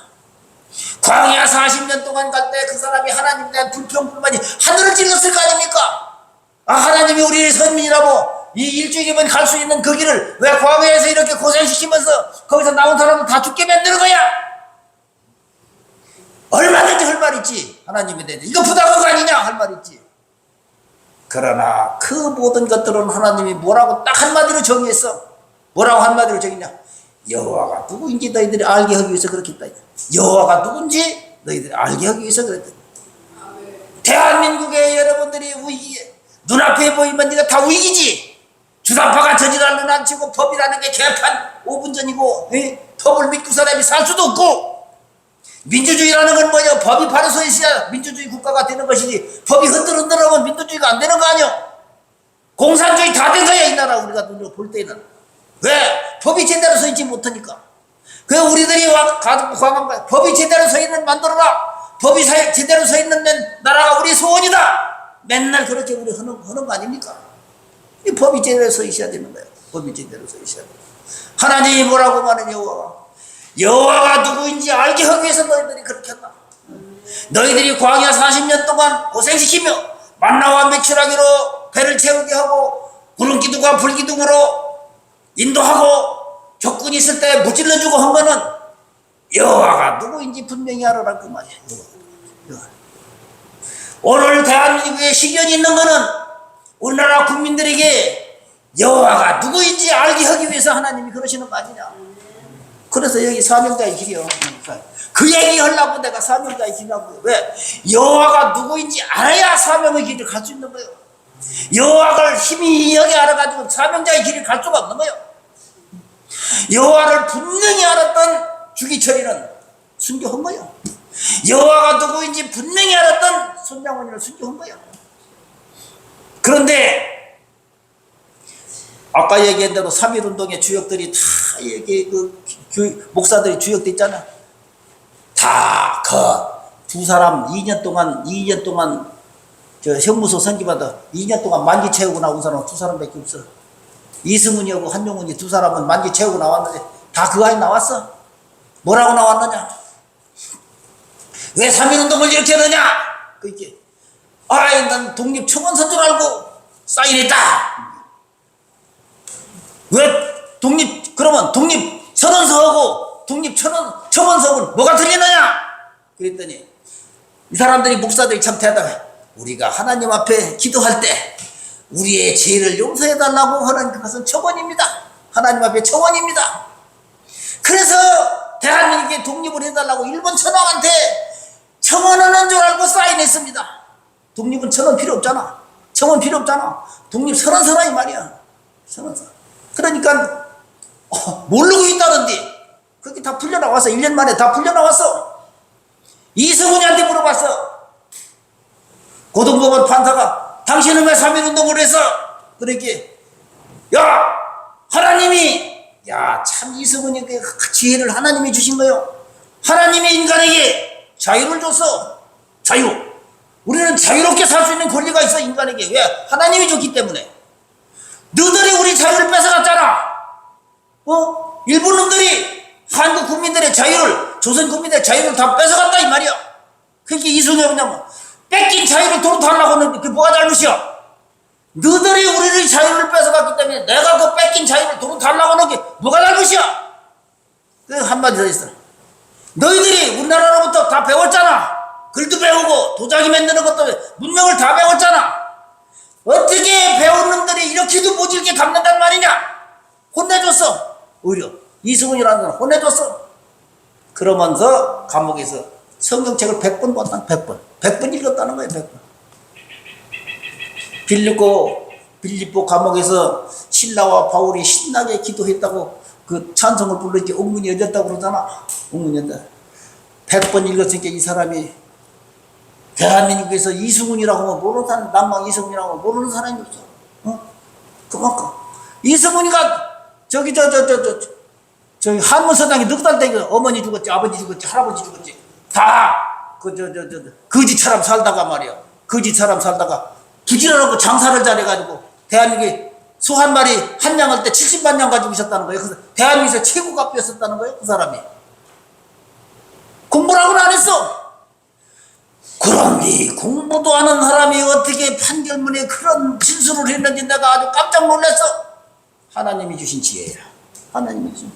광야 40년 동안 갈 때 그 사람이 하나님에 대한 불평불만이 하늘을 찔렀을 거 아닙니까? 하나님이 우리의 선민이라고 이 일주일이면 갈 수 있는 그 길을 왜 광야에서 이렇게 고생시키면서 거기서 나온 사람은 다 죽게 만드는 거야? 얼마든지 할 말 있지. 하나님에 대해서 이거 부당한 거 아니냐 할 말 있지. 그러나 그 모든 것들은 하나님이 뭐라고 딱 한마디로 정의했어. 뭐라고 한마디로 정의냐? 여호와가 누구인지 너희들이 알게 하기 위해서 그렇게 했다. 여호와가 누군지 너희들이 알게 하기 위해서 그랬다. 대한민국의 여러분들이 눈앞에 보이면 네가 다 위기지. 주사파가 저지랄로 난치고 법이라는 게 개판 5분 전이고 법을 믿고 사람이 살 수도 없고 민주주의라는 건 뭐냐? 법이 바로 서 있어야 민주주의 국가가 되는 것이지 법이 흔들흔들하면 민주주의가 안 되는 거 아니야? 공산주의 다 된 거야 이 나라 우리가 눈으로 볼 때는. 왜? 법이 제대로 서 있지 못하니까. 그래서 우리들이 과감한 거야. 법이 제대로 서 있는 만들어라. 법이 제대로 서 있는 나라가 우리 소원이다. 맨날 그렇게 우리 하는 거 아닙니까? 이 법이 제대로 서 있어야 되는 거예요. 법이 제대로 서 있어야 돼요. 하나님이 뭐라고 말하는 여호와가 누구인지 알게 하기 위해서 너희들이 그렇게 한다. 너희들이 광야 40년 동안 고생시키며 만나와 메추라기로 배를 채우게 하고 구름기둥과 불기둥으로 인도하고 적군이 있을 때 무찔러주고 한 거는 여호와가 누구인지 분명히 알아라 그 말이야. 오늘 대한민국에 시련이 있는 거는 우리나라 국민들에게 여호와가 누구인지 알게 하기 위해서 하나님이 그러시는 거 아니냐. 그래서 여기 사명자의 길이요. 그 얘기 하려고 내가 사명자의 길이라고. 왜? 여호와가 누구인지 알아야 사명의 길을 갈 수 있는 거예요. 여호와를 희미하게 알아가지고 사명자의 길을 갈 수가 없는 거예요. 여호와를 분명히 알았던 주기철이는 순교한 거예요. 여호와가 누구인지 분명히 알았던 손장원이는 순교한 거예요. 그런데 아까 얘기한 대로 3.1운동의 주역들이 다 여기 목사들이 주역돼 있잖아. 다 그 두 사람 2년 동안 저 형무소 선기받아 2년 동안 만기 채우고 나온 사람은 두 사람밖에 없어. 이승훈이하고 한용훈이 두 사람은 만기 채우고 나왔는데 다 그 안에 나왔어. 뭐라고 나왔느냐? 왜 3.1운동을 이렇게 하느냐? 그게 난 독립청원서인 줄 알고 사인했다. 왜 그러면 독립선언서하고 독립청원서는 뭐가 틀리느냐? 그랬더니 이 사람들이 목사들이 참 대단해. 우리가 하나님 앞에 기도할 때 우리의 죄를 용서해달라고 하는 그것은 청원입니다. 하나님 앞에 청원입니다. 그래서 대한민국에 독립을 해달라고 일본 천황한테 청원하는 줄 알고 사인했습니다. 독립은 청원 필요 없잖아. 청원 필요 없잖아. 독립 선언서라 이 말이야. 선언서. 그러니까 모르고 있다던데 그게 다 풀려나왔어. 1년 만에 다 풀려나왔어. 이승훈이한테 물어봤어. 고등법원 판사가 당신은 왜 3.1운동을 해서 그렇게 야 하나님이 참 이승훈이 그 지혜를 하나님이 주신 거요. 하나님이 인간에게 자유를 줬어. 자유. 우리는 자유롭게 살 수 있는 권리가 있어 인간에게. 왜? 하나님이 줬기 때문에. 너희들이 우리 자유를 뺏어갔잖아. 일본 놈들이 한국 국민들의 자유를, 조선 국민들의 자유를 다 뺏어갔다 이 말이야. 그게 이승훈이 뭐냐면 뺏긴 자유를 도로 달라고 하는데 그게 뭐가 잘못이야? 너희들이 우리의 자유를 뺏어갔기 때문에 내가 그 뺏긴 자유를 도로 달라고 하는 게 뭐가 잘못이야? 그 한마디 더 있어. 너희들이 우리나라로부터 다 배웠잖아. 글도 배우고 도자기 만드는 것도 문명을 다 배웠잖아. 어떻게 배운 놈들이 이렇게도 모질게 갚는단 말이냐? 혼내줬어. 오히려 이승훈이라는 사람 혼내줬어. 그러면서 감옥에서 성경책을 100번 봤다. 100번 읽었다는 거예요. 100번. 빌립보 감옥에서 신라와 바울이 신나게 기도했다고 그 찬송을 불러 이렇게 옥문이 열렸다고 그러잖아. 옥문이 열렸다. 100번 읽었으니까 이 사람이 대한민국에서 이승훈이라고 하면 모르는 사람, 남방 이승훈이라고 하면 모르는 사람이 없어. 그만큼. 이승훈이가 저기 한문서당에 넉 달 된 거 어머니 죽었지, 아버지 죽었지, 할아버지 죽었지. 다 거지처럼 살다가 말이야. 거지처럼 살다가 부지런하고 장사를 잘해가지고 대한민국에 소 한 마리 한 양할 때 70만 양 가지고 있었다는 거예요. 그래서 대한민국에서 최고 값이었었다는 거예요. 그 사람이. 공부라고는 안 했어. 그런데 공부도 하는 사람이 어떻게 판결문에 그런 진술을 했는지 내가 아주 깜짝 놀랐어. 하나님이 주신 지혜야. 하나님이 주신.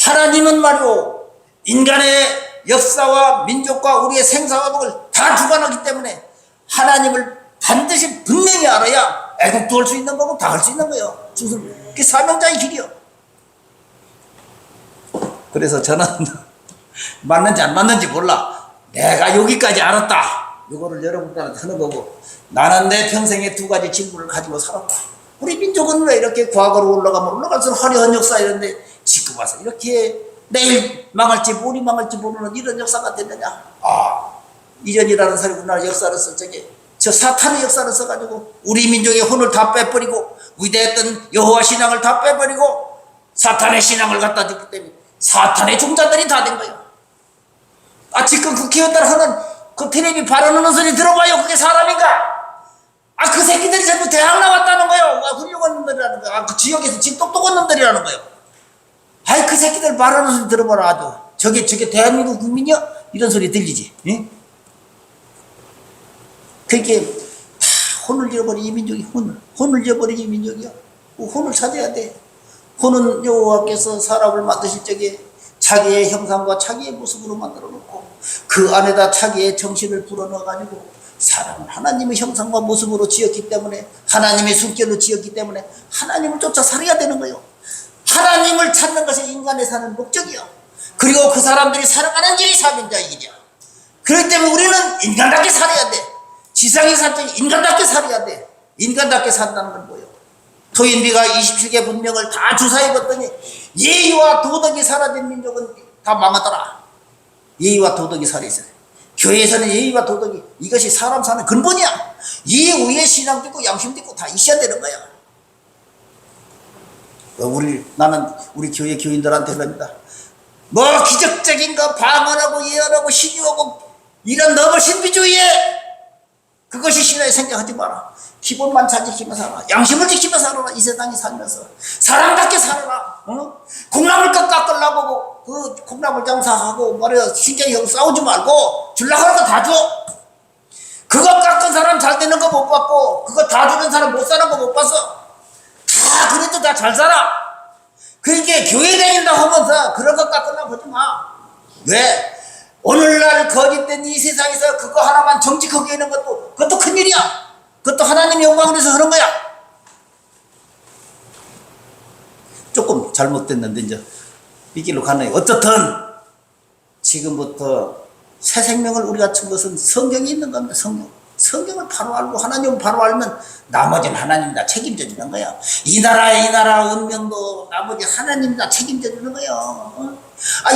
하나님은 말이오 인간의 역사와 민족과 우리의 생사화복을 다 주관하기 때문에 하나님을 반드시 분명히 알아야 애국도 할 수 있는 거고 다 할 수 있는 거예요. 그게 사명자의 길이요. 그래서 저는 맞는지 안 맞는지 몰라. 내가 여기까지 알았다. 이거를 여러분들한테 하는 거고 나는 내 평생에 두 가지 질문을 가지고 살았다. 우리 민족은 왜 이렇게 과거로 올라가면 올라갈수록 화려한 역사 이런데 지금 와서 이렇게 내일 망할지 모레 망할지 모르는 이런 역사가 됐느냐. 이전이라는 사람이 우리나라 역사를 쓸 적에 저 사탄의 역사를 써가지고 우리 민족의 혼을 다 빼버리고 위대했던 여호와 신앙을 다 빼버리고 사탄의 신앙을 갖다 줬기 때문에 사탄의 종자들이 다 된 거예요. 지금 국회의원들 하는 그 텔레비 발언하는 소리 들어봐요. 그게 사람인가? 그 새끼들이 전부 대학 나왔다는 거예요. 훌륭한 놈들이라는 거예요. 그 지역에서 진 똑똑한 놈들이라는 거예요. 그 새끼들 말하는 소리 들어봐라. 아주 저게 대한민국 국민이야? 이런 소리 들리지. 예? 그게 다 혼을 잃어버린 이 민족이 혼을 잃어버린 이 민족이야. 혼을 찾아야 돼. 혼은 여호와께서 사람을 만드실 적에 자기의 형상과 자기의 모습으로 만들어 놓고 그 안에다 자기의 정신을 불어넣어 가지고 사람은 하나님의 형상과 모습으로 지었기 때문에 하나님의 숨결로 지었기 때문에 하나님을 쫓아 살아야 되는 거예요. 하나님을 찾는 것이 인간의 사는 목적이야. 그리고 그 사람들이 살아가는 길이 사명자의 길이야. 그렇기 때문에 우리는 인간답게 살아야 돼. 지상에 살 때 인간답게 살아야 돼. 인간답게 산다는 건 뭐예요? 토인비가 27개 문명을 다 주사해봤더니 예의와 도덕이 사라진 민족은 다 망하더라. 예의와 도덕이 살아있어요. 교회에서는 예의와 도덕이 이것이 사람 사는 근본이야. 이후에 신앙도 있고 양심도 있고 다 있어야 되는 거야. 나는 우리 교회 교인들한테 그럽니다. 뭐 기적적인 거 방언하고 예언하고 신유하고 이런 너무 신비주의에 그것이 신앙에 생각하지 마라. 기본만 잘 지키며 살아라. 양심을 지키며 살아라. 이 세상에 살면서 사람답게 살아라. 콩나물 값 깎으려고 그 콩나물 장사하고 말이야 신경이 형 싸우지 말고 줄라고 하는 거 다 줘. 그거 깎은 사람 잘 되는 거 못 봤고 그거 다 주는 사람 못 사는 거 못 봤어. 다 그래도 다 잘 살아. 그러니까 교회 다닌다 하면서 그런 거 깎으려고 보지 마. 왜? 오늘날 거짓된 이 세상에서 그거 하나만 정직하게 하는 것도 그것도 큰일이야. 그것도 하나님의 영광을 위해서 하는 거야. 조금 잘못됐는데 이제 이 길로 가네요. 어쨌든 지금부터 새 생명을 우리가 준 것은 성경이 있는 겁니다. 성경을 바로 알고 하나님을 바로 알면 나머지는 하나님이 다 책임져 주는 거예요. 이 나라 운명도 나머지 하나님이 다 책임져 주는 거예요.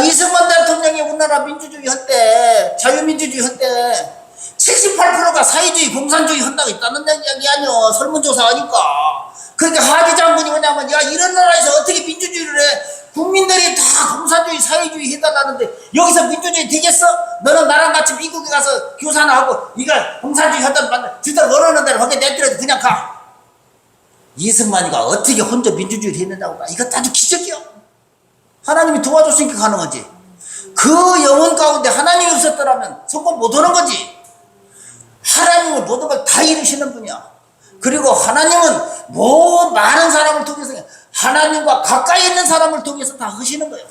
이승만 대통령이 우리나라 민주주의 할때, 자유민주주의 할때 78%가 사회주의, 공산주의 한다고 있다는 이야기 아니요. 설문조사 하니까. 그러니까 하지 장군이 뭐냐면, 야, 이런 나라에서 어떻게 민주주의를 해? 국민들이 다 공산주의, 사회주의 해달라는데, 여기서 민주주의 되겠어? 너는 나랑 같이 미국에 가서 교사나 하고, 네가 공산주의 하던 주들 원하는 대로 거기에 내버려도 그냥 가. 이승만이가 어떻게 혼자 민주주의를 했느냐고. 이것도 아주 기적이야. 하나님이 도와줬으니까 가능하지. 그 영혼 가운데 하나님이 없었더라면 성공 못하는 거지. 하나님은 모든 걸 다 이루시는 분이야. 그리고 하나님은 많은 사람을 통해서, 하나님과 가까이 있는 사람을 통해서 다 하시는 거예요.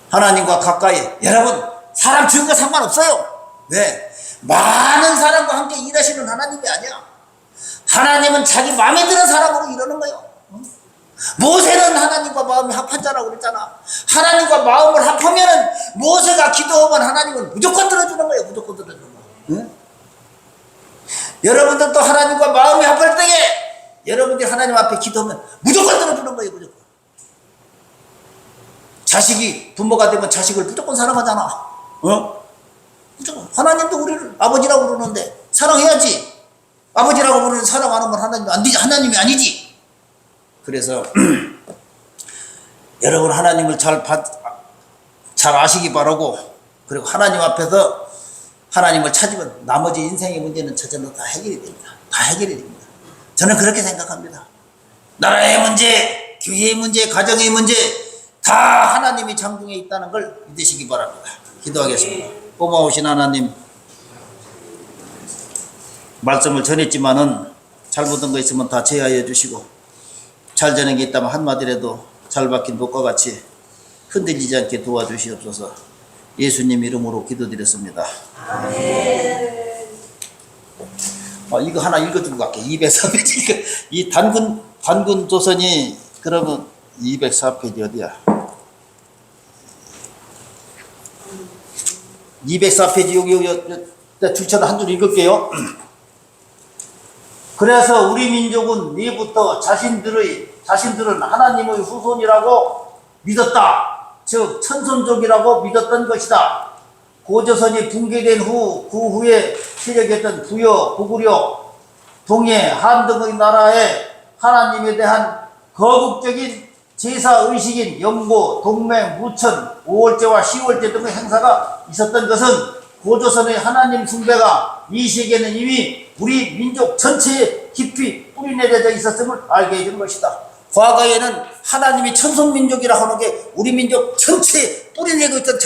하나님과 가까이. 여러분, 사람 적은 거 상관없어요. 왜? 많은 사람과 함께 일하시는 하나님이 아니야. 하나님은 자기 마음에 드는 사람으로 이러는 거예요. 모세는 하나님과 마음이 합한 자라고 그랬잖아. 하나님과 마음을 합하면은, 모세가 기도하면 하나님은 무조건 들어주는 거예요. 무조건 들어주는 거예요. 응? 여러분들도 하나님과 마음이 합할 때에 여러분들이 하나님 앞에 기도하면 무조건 들어주는 거예요. 무조건. 자식이 부모가 되면 자식을 무조건 사랑하잖아. 무조건. 하나님도 우리를 아버지라고 부르는데 사랑해야지. 아버지라고 부르는 사랑 안 하면 하나님이 아니지. 그래서 여러분 하나님을 잘 아시기 바라고, 그리고 하나님 앞에서 하나님을 찾으면 나머지 인생의 문제는 저절로 다 해결이 됩니다. 다 해결이 됩니다. 저는 그렇게 생각합니다. 나라의 문제, 교회의 문제, 가정의 문제 다 하나님이 장중에 있다는 걸 믿으시기 바랍니다. 기도하겠습니다. 고마우신 하나님, 말씀을 전했지만은 잘못한 거 있으면 다 제하여 주시고, 잘 되는 게 있다면 한마디라도 잘 박힌 독과 같이 흔들리지 않게 도와주시옵소서. 예수님 이름으로 기도드렸습니다. 아멘. 이거 하나 읽어주고 갈게. 204페이지. 이 단군 조선이 그러면 204페이지 어디야? 204페이지 여기 줄쳐서 한 줄 읽을게요. 그래서 우리 민족은 네부터 자신들은 하나님의 후손이라고 믿었다. 즉 천손족이라고 믿었던 것이다. 고조선이 붕괴된 후 그 후에 세력했던 부여, 고구려, 동해, 한 등의 나라에 하나님에 대한 거국적인 제사의식인 영고, 동맹, 무천, 5월제와 10월제 등의 행사가 있었던 것은 고조선의 하나님 숭배가 이 시기에는 이미 우리 민족 전체에 깊이 뿌리내려져 있었음을 알게 해주는 것이다. 과거에는 하나님이 천손민족이라 하는 게 우리 민족 전체에 뿌리내고 있던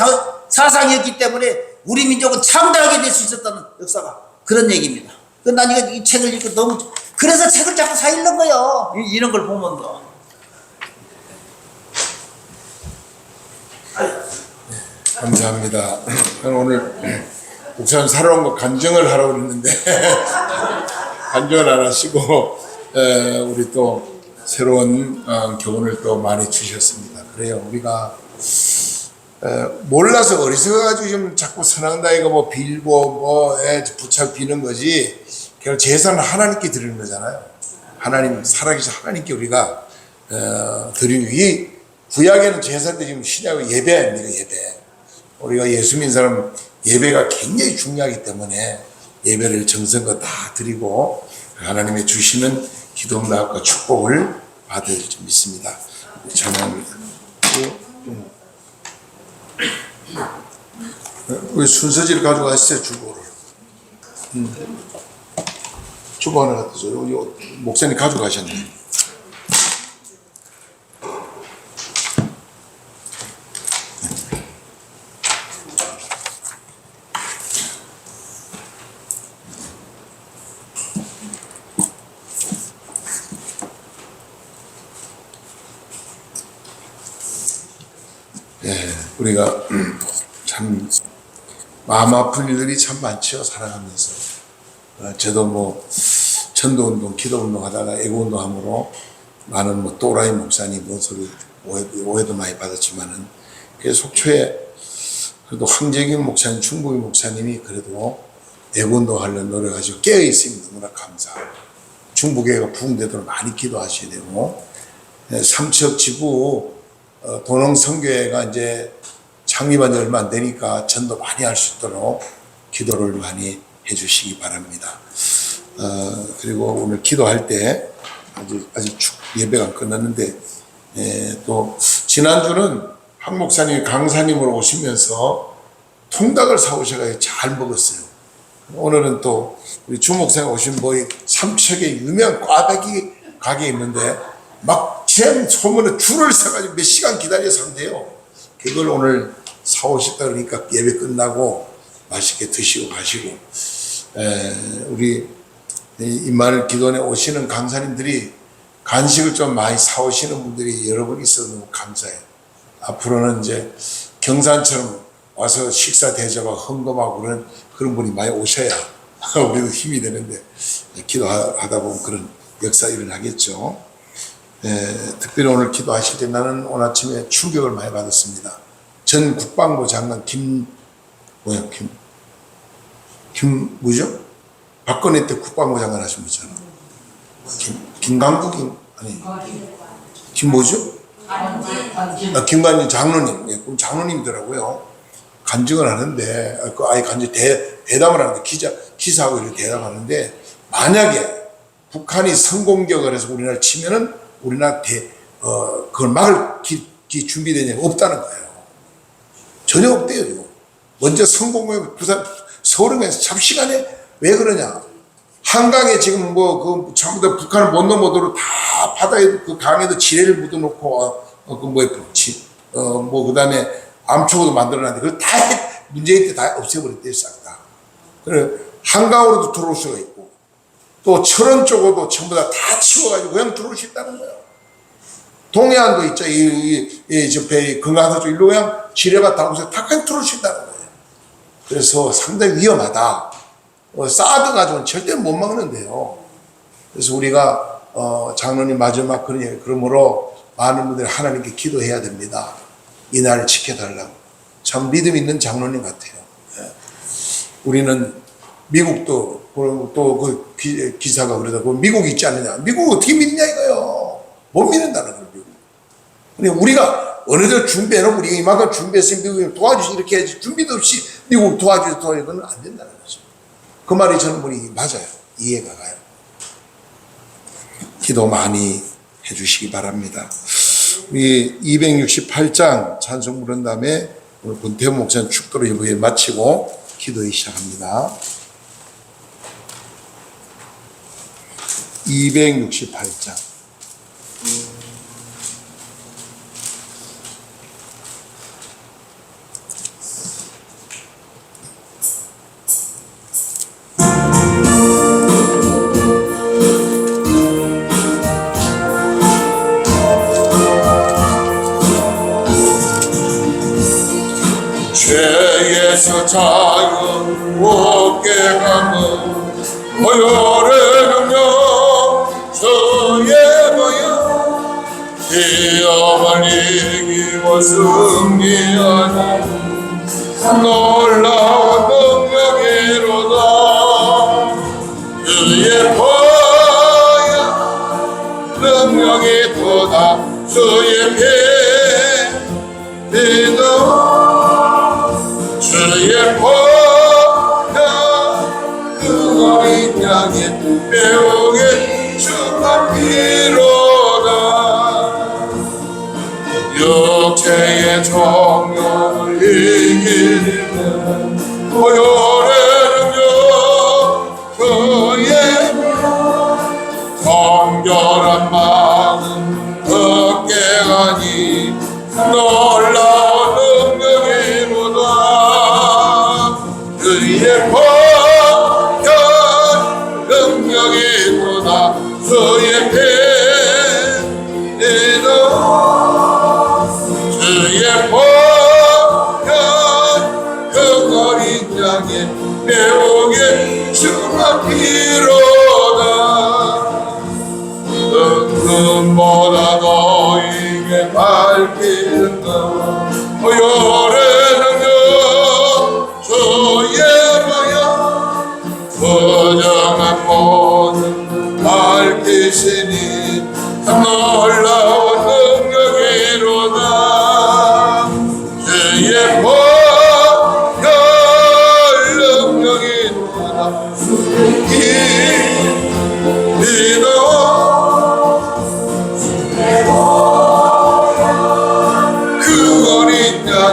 사상이었기 때문에 우리 민족은 창대하게 될 수 있었다는 역사가 그런 얘기입니다. 난 이 책을 읽고 너무, 그래서 책을 자꾸 사 읽는 거예요. 이런 걸 보면서. 감사합니다. 저는 오늘 목사님 살아온 거 간증을 하라고 했는데 간증을 안 하시고 우리 또 새로운 교훈을 또 많이 주셨습니다. 그래요. 우리가 몰라서 어리석어가지고 좀 자꾸 선왕다이가 뭐 빌고 부착 비는 거지. 결국 제사는 하나님께 드리는 거잖아요. 하나님, 살아계신 하나님께 우리가 드리는, 이 구약에는 제사 때 지금 신약의 예배 아닙니까? 예배. 우리가 예수 믿는 사람 예배가 굉장히 중요하기 때문에 예배를 정성껏 다 드리고 하나님의 주시는 기도응답과 축복을 받을 줄 믿습니다. 찬양합니다. 왜 순서지를 가져가셨어요? 주보를. 주보 하나 갖다 줘요. 목사님 가져가셨네. 우리가 참 마음 아픈 일들이 참 많죠. 살아가면서. 저도 뭐 전도운동, 기도운동 하다가 애고운동함으로 많은 뭐 또라이 목사님 무엇을 오해도 많이 받았지만은 속초에 그래도 황재균 목사님, 충북의 목사님이 그래도 애국운동하려는 노력하시고 깨어있으면 너무나 감사하고 중부교회가 부흥되도록 많이 기도하셔야 되고 삼척 지부 도농성교회가 이제 창립한 지 얼마 안 되니까 전도 많이 할 수 있도록 기도를 많이 해주시기 바랍니다. 그리고 오늘 기도할 때 아직 예배가 끝났는데 또 지난주는 한 목사님이 강사님으로 오시면서 통닭을 사오셔가지고 잘 먹었어요. 오늘은 또 우리 주 목사님 오신 분이 삼척에 유명한 꽈배기 가게 있는데 막 지금 소문에 줄을 서가지고 몇 시간 기다려서 한대요. 그걸 오늘 사오셨다 그러니까 예배 끝나고 맛있게 드시고 가시고 우리 임마누엘 기도원에 오시는 강사님들이 간식을 좀 많이 사오시는 분들이 여러 분 있어서 너무 감사해요. 앞으로는 이제 경산처럼 와서 식사 대접하고 헌금하고 그런 분이 많이 오셔야 우리도 힘이 되는데 기도하다 보면 그런 역사 일어나겠죠. 특별히 오늘 기도하실 때 나는 오늘 아침에 충격을 많이 받았습니다. 전 국방부 장관 뭐죠? 박근혜 때 국방부 장관 하신 분이잖아. 김강국 뭐죠? 김관진 장로님, 그럼 장로님이더라고요. 간증을 하는데, 그 아예 간증 대담을 하는데, 기사하고 이렇게 대담하는데, 만약에 북한이 성공격을 해서 우리나라를 치면은 우리나라 그걸 막을 준비된 게 없다는 거예요. 전혀 없대요, 지금. 먼저 성공격, 부산, 서울에서 잡시간에 왜 그러냐. 한강에 지금 전부 다 북한을 못 넘어도록 다 바다에 그 강에도 지뢰를 묻어놓고, 그 다음에 암초도 만들어놨는데, 그걸 다 문재인 때 다 없애버렸대요, 싹 다. 그래, 한강으로도 들어올 수가 있고, 또 철원 쪽으로도 전부 다 치워가지고 그냥 들어올 수 있다는 거예요. 동해안도 있죠. 금강산 쪽 일로 그냥 지뢰가 닿고서 다 그냥 들어올 수 있다는 거예요. 그래서 상당히 위험하다. 사드 가지고는 절대 못 막는데요. 그래서 우리가 장로님 마지막 그러므로 많은 분들이 하나님께 기도해야 됩니다. 이 날을 지켜달라고. 참 믿음 있는 장로님 같아요. 우리는 미국도 또 그 기사가 그러다고 미국 있지 않느냐. 미국 어떻게 믿느냐 이거요. 못 믿는다는 거예요. 미국. 근데 우리가 어느덧 준비해놓고 우리가 이만큼 준비했으면 미국이 도와주시 이렇게 해야지. 준비도 없이 미국 도와주시 이건 안 된다는 거죠. 그 말이 저는 보니 맞아요. 이해가 가요. 기도 많이 해주시기 바랍니다. 우리 268장 찬송 부른 다음에 오늘 권태훈 목사님 축도를 일부에 마치고 기도에 시작합니다. 268장. 죄에서 자유 없게 하면 모여를 능력 저의 모여 기업을 이기고 승리하는 놀라운 능력이로다. 그의 보여 능력이 도다. 주의 피도 주의 보여 그 어린 양의 배우게 주가 피로다. 육체의 정욕을 이기는 보혈의 능력 그의 정결한 마음 얻게 하니 놀라운 능력이로다. 그의 보혈 능력이 도다. 주의 피도 주의 보혈 그 어린 양의 배우게 주가 피로다. 금보다 너에게 밝히는 것 보혈의 능력 주의 보혈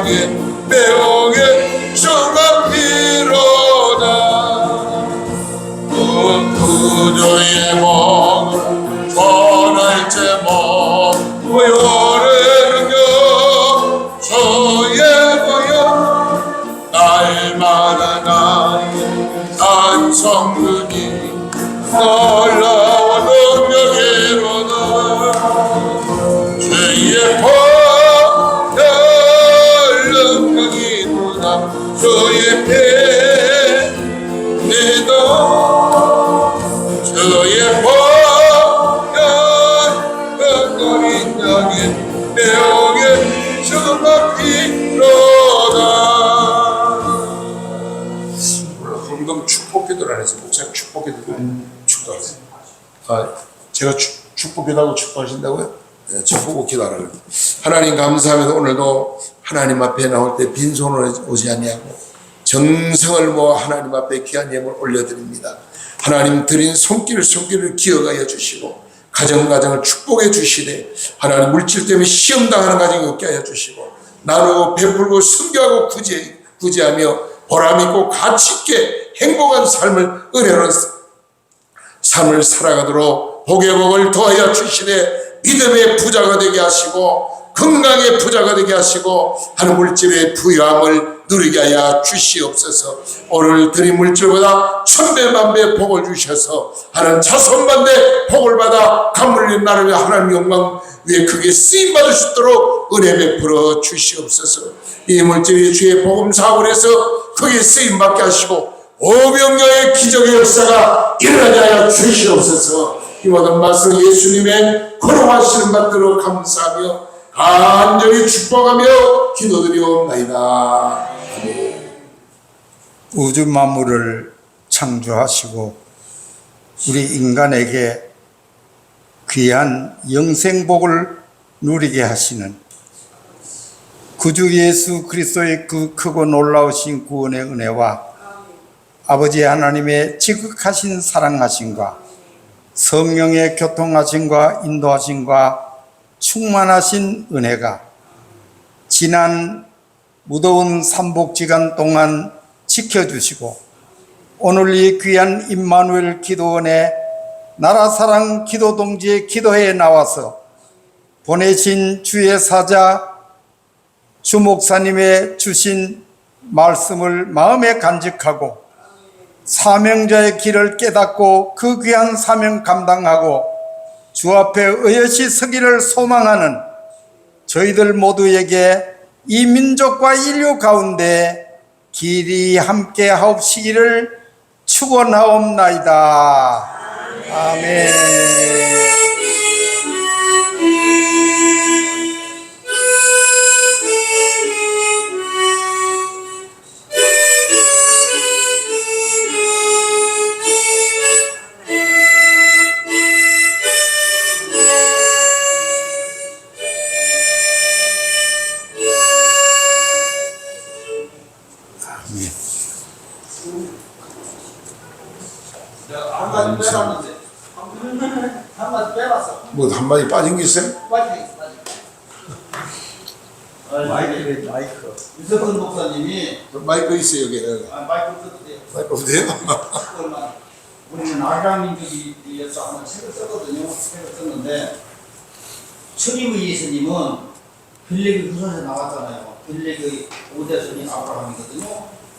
향해 매혹의 정합이로다. 구주의 몸을 전할 제목 부여의 능력 저의 보여 날마다 나의 찬성들이 놀라운 능력이로다. 주의 보혈 능력이로다. 주의 피 내도 주의 보혈 끈거린 양의 내용의 정합이로다. 헌금 축복기도를 안 해서 목사님 축복기도 축도하세요. 제가 축복기도하고 축복하신다고요? 네, 저보고 기도하라고. 하나님 감사합니다. 오늘도 하나님 앞에 나올 때 빈손으로 오지 아니하고 정성을 모아 하나님 앞에 귀한 예물 올려드립니다. 하나님 드린 손길을 기억하여 주시고 가정을 축복해 주시되 하나님 물질 때문에 시험당하는 가정이 없게 하여 주시고 나누고 베풀고 섬겨하고 구제하며 보람있고 가치있게 행복한 삶을 은혜로운 삶을 살아가도록 복의 복을 더하여 주시되 믿음의 부자가 되게 하시고 건강의 부자가 되게 하시고 하는 물질의 부유함을 누리게 하여 주시옵소서. 오늘 드린 물질보다 천배만배 복을 주셔서 하는 자손만대 복을 받아 감물린 나름의 하나님 영광 위에 크게 쓰임받을 수 있도록 은혜 베풀어 주시옵소서. 이 물질이 주의 복음 사업에서 크게 쓰임받게 하시고 오병여의 기적의 역사가 일어나게 하여 주시옵소서. 이 모든 말씀 예수님의 걸어가시는 받들어 감사하며 간절히 축복하며 기도드리옵나이다. 아멘. 우주 만물을 창조하시고 우리 인간에게 귀한 영생복을 누리게 하시는 구주 예수 그리스도의 그 크고 놀라우신 구원의 은혜와 아버지 하나님의 지극하신 사랑하심과 성령의 교통하심과 인도하심과 충만하신 은혜가 지난 무더운 삼복지간 동안 지켜주시고 오늘 이 귀한 임마누엘 기도원의 나라사랑 기도동지의 기도회에 나와서 보내신 주의 사자 주 목사님의 주신 말씀을 마음에 간직하고 사명자의 길을 깨닫고 그 귀한 사명 감당하고 주 앞에 의젓이 서기를 소망하는 저희들 모두에게 이 민족과 인류 가운데 길이 함께 하옵시기를 축원하옵나이다. 아멘. 한마디 빼놨는데 한마디 빼놨어. 뭐 한마디 빠진 게 있어요? 마이크. 유석근 목사님이 마이크 있어요 여기. 마이크 써도 돼요. 마이크 없대요? 우리는 아가민족이 위해서 하는 책을 썼거든요. 책을 썼는데 천임의 예수님은 빌레기 후손에서 나왔잖아요. 빌레기 5대 손이 아브라함이거든요.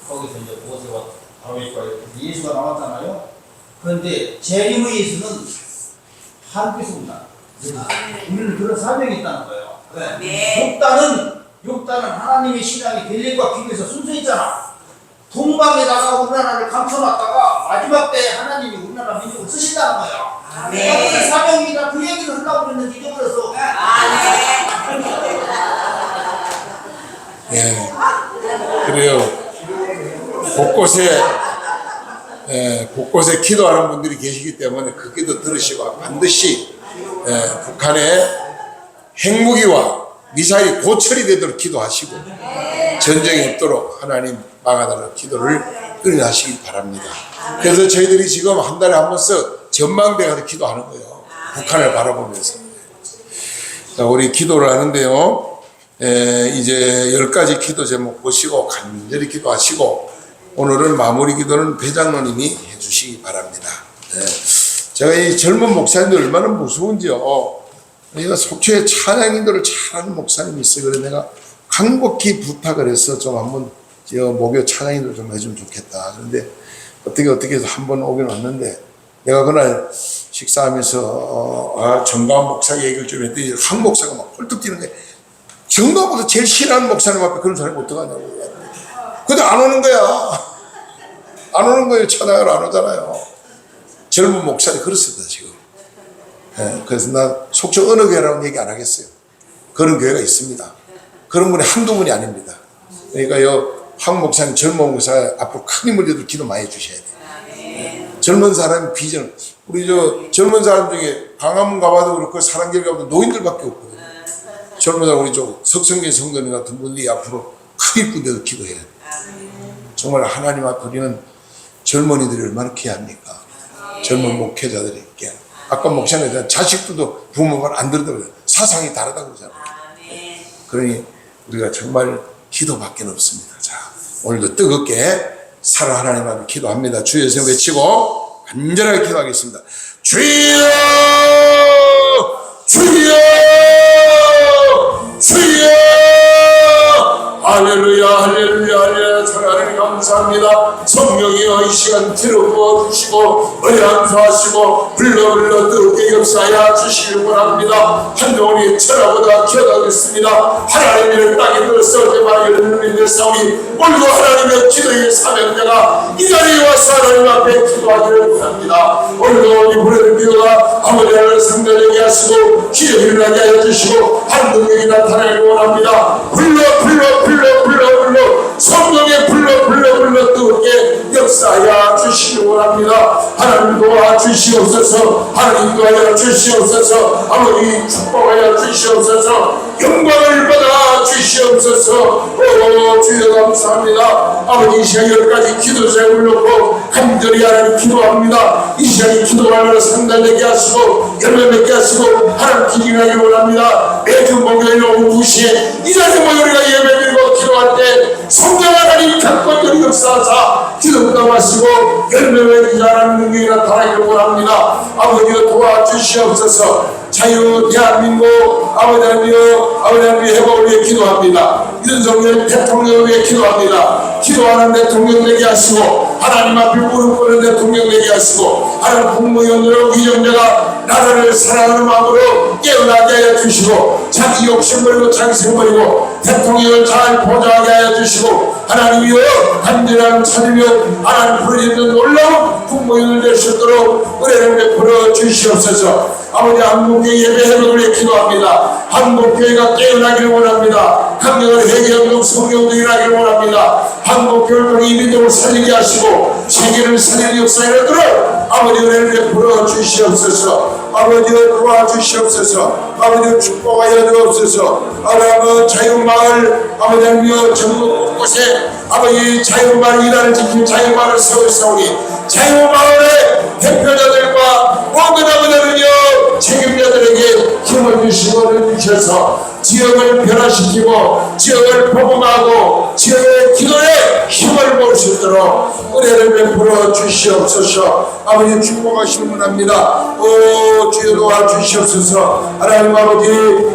거기서 이제 모세와 다윗과 예수가 나왔잖아요. 그런데 재림의 예수는 한빛입니다. 우리는 그런 사명이 있다는 거예요. 네. 육단은 하나님의 신앙이 빌레기와 비교해서 순수했잖아. 동방에다가 우리나라를 감춰놨다가 마지막 때 하나님이 우리나라 민족을 쓰신다는 거예요. 네. 사명이다 그 얘기를 하려고 그랬는데 잊어버려서. 예. 그래요. 곳곳에 기도하는 분들이 계시기 때문에 그 기도 들으시고 반드시 북한의 핵무기와 미사일이 고철이 되도록 기도하시고 전쟁이 없도록 하나님 막아달라고 기도를 은혜하시기 바랍니다. 그래서 저희들이 지금 한 달에 한 번씩 전망대 가서 기도하는 거예요. 북한을 바라보면서. 자, 우리 기도를 하는데요. 이제 10가지 기도 제목 보시고 간절히 기도하시고 오늘은 마무리 기도는 배장로님이 해주시기 바랍니다. 제가 이 젊은 목사님들 얼마나 무서운지요. 내가 속초에 찬양인도를 잘하는 목사님이 있어요. 그래서 내가 간곡히 부탁을 해서 좀 한번 목요 찬양인도를 좀 해주면 좋겠다. 그런데 어떻게 해서 한번 오긴 왔는데 내가 그날 식사하면서 정가은 목사 얘기를 좀 했더니 한 목사가 막 펄떡 뛰는데 정가은보다 제일 싫어하는 목사님 앞에 그런 사람이 어떡하냐고. 근데 안 오는 거야. 안 오는 거예요. 찬양을 안 오잖아요. 젊은 목사님 그렇습니다 지금. 그래서 나 속초 어느 교회라고 얘기 안 하겠어요. 그런 교회가 있습니다. 그런 분이 한두 분이 아닙니다. 그러니까 황 목사님 젊은 목사 앞으로 큰 힘을 들여 기도 많이 해주셔야 돼요. 젊은 사람 비전. 우리 젊은 사람 중에 강화문 가봐도 그렇고 사랑길 가봐도 노인들밖에 없거든요. 젊은 사람 우리 석성계 성도님 같은 분들이 앞으로 큰 힘을 들여 기도해야 돼요. 정말 하나님 앞에 우리는 젊은이들이 얼마나 귀합니까? 젊은 목회자들이 귀한. 아까 목사님에 대한 자식들도 부모 말 안 들더라고요. 사상이 다르다고 그러잖아요. 그러니 우리가 정말 기도밖에 없습니다. 자, 오늘도 뜨겁게 살아 하나님 앞에 기도합니다. 주의 이름 외치고 간절하게 기도하겠습니다. 주여! 주여! 주여! 할렐루야 할렐루야 할렐루야. 하나님 감사합니다. 성령이여 이 시간 들어부어 주시고 의안수하시고 불러 뜨겁게 역사하여 주시길 원합니다. 한동훈이 천하보다 귀하다겠습니다. 하나님의 땅에 들어서 대마이를 누리는 싸우니 오늘도 하나님의 기도의 사명자가 이 자리에 와서 하나님 앞에 기도하기를 원합니다. 오늘도 우리 부르는 기도가 아버지 하나님을 상달되게 하시고 기적이 일어나게 하여 주시고 한동력이 나타나기를 원합니다. 불러 성령의 불러 뜨겁게 역사하여 주시기 원합니다. 하나님 도와주시옵소서. 하나님 도와주시옵소서. 주시옵소서. 아버지 축복하여 주시옵소서. 영광을 받아 주시옵소서. 주여 감사합니다. 아버지 이 시간 10가지 기도 제목을 놓고 간절히 하나님 기도합니다. 이 시간에 기도하며 상달되게 하시고 열매 맺게 하시고 하나님 기능하기 원합니다. 매주 목요일 오후 2시에 이 자리에 모여 우리가 예배드리고 기도할 때 성령 하나님 각권적인 역사하사 기도 부담하시고 열매 맺기 잘하는 능력이 나타나기를 원합니다. 아버지여 도와주시옵소서. 자유 대한민국 아버지 하나님 회복을 위해 기도합니다. 윤석열 대통령을 위해 기도합니다. 기도하는 대통령 되게 하시고 하나님 앞에 무릎 꿇는 대통령 되게 하시고 하나님 국무위원으로 위정자가 나라를 사랑하는 마음으로 깨어나게 하여 주시고 자기 욕심 버리고 자기 생 버리고 대통령을 잘 보좌하게 하여 주시고 하나님이여 간절한 차리며 하나님 부르짖는 놀라운 국무위원을 될 수 있도록 은혜를 베풀어 주시옵소서. 아버지 한국교회 예배 회복을 위해 기도합니다. 한국교회가 깨어나기를 원합니다. 강력한 회개운동 성령도 일어나기를 원합니다. 한국교회를 통해 이 민족을 살리게 하시고 세계를 살리는 역사에 이르도록 아버지 은혜를 베풀어 주시옵소서. 아버지여 도와주시옵소서. 아버지여 축복하여 주옵소서. 아버지 자유마을 아버지 하나님여 전국 곳곳에 아버지 자유마을 이란을 지킨 자유마을을 세우사오니 자유마을의 대표자들과 모든 아버지 하나님여 책임자들에게 힘을 주시고 주셔서 지역을 변화시키고 지역을 복음하고 지역의 기도에 힘을 볼 수 있도록 은혜를 베풀어 주시옵소서. 아버지 축복하시는 분합니다. 주여 도와주시옵소서. 하나님 아버지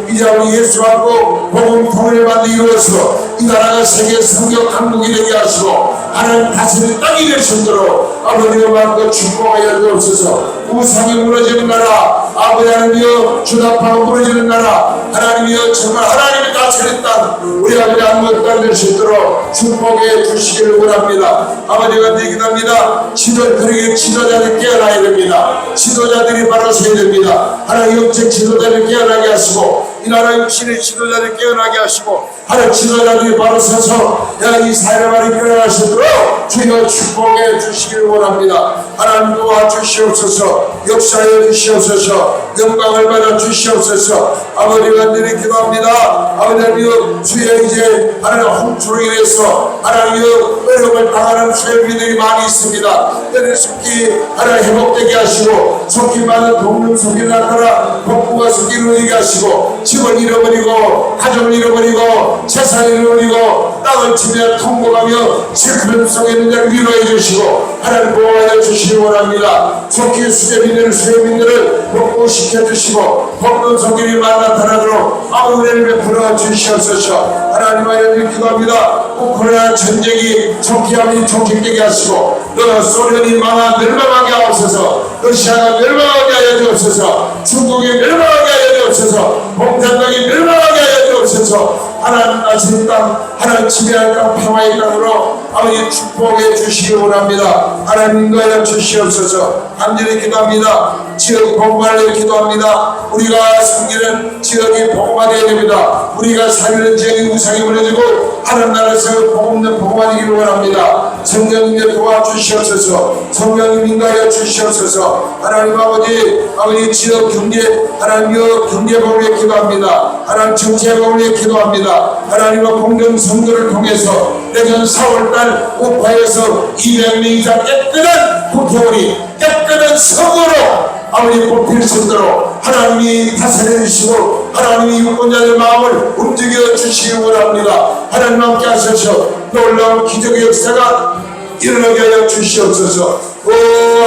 이제 우리 예수 받고 복음 통일만 이루어서 이 나라가 세계 성경 강국이 되게 하시고 하나님 다스리는 땅이 될 수 있도록 아버지의 마음껏 축복하여 주옵소서. 우상이 무너지는 나라 아버지 하나님이여 주답하고 무너지는 나라 하나님이여 정말 하나님이 다스리는 땅 우리 아버지 아무것도 안 될 수 있도록 축복해 주시기를 원합니다. 아버지가 얘기합니다. 그러게 지도자들이 깨어나야 됩니다. 지도자들이 바로 서야 됩니다. 하나님 영적 지도자를 깨어나게 하시고 이 나라 육신의 지도자를 깨어나게 하시고 하나님 지도자들이 바로 서서 이 사람을 일어나시도록 주여 축복해 주시길 원합니다. 하나님 도와주시옵소서. 역사해 주시옵소서. 영광을 받아 주시옵소서. 아버지가 드리 기도합니다. 아버지여 주여 이제 하나님 홍수로 인해서 하나님여 어려움을 당하는 수혜민들이 많이 있습니다. 때를 속히 하나님 회복되게 하시고 속히 많은 동물 속에 나타나 복부가 속히 이루어지게 하시고 집을 잃어버리고 가족을 잃어버리고 재산을 잃어버리고 땅을 치며 통곡하며 슬픔 속에 있는 자를 위로해 주시고 하나님 보호하여 주시기 원합니다. 속히 수혜민들을 복구시켜 주시고 복구 성길이 나타나도록 아우를 베풀어 주시옵소서. 하나님 하여 기도합니다. 우크라이나 전쟁이 속히 종식되게 하시고 소련이 멸망하게 하옵소서. 러시아가 멸망하게 하여 주옵소서. 중국이 멸망하게 하여 주옵소서. 공산당이 멸망하게 하여 주옵소서. 하나님 나신 땅 하나님 지배할 땅 평화의 땅으로 아버지 축복해 주시기 원합니다. 하나님 인도하여 주시옵소서. 간절히 기도합니다. 지역 복음화를 기도합니다. 우리가 섬기는 지역이 복음화되어야 됩니다. 우리가 살는 지역이 우상이 무너지고 하나님 나라에서 복음화되기를 원합니다. 성령님의 도와주시옵소서. 성령님 인도하여 주시옵소서. 하나님 아버지 지역 경제 하나님의 경제복을 위해 기도합니다. 하나님 정치복을 위해 기도합니다. 하나님의 공정 선거를 통해서 내년 4월달 우파에서 200명 이상 깨끗한 국회의원이 깨끗한 선거로 아버지 뽑힐 수 있도록 하나님이 다스려 주시고 하나님이 유권자들 마음을 움직여 주시기 원합니다. 하나님 함께 하셔서 놀라운 기적의 역사가 일어나게 하여 주시옵소서.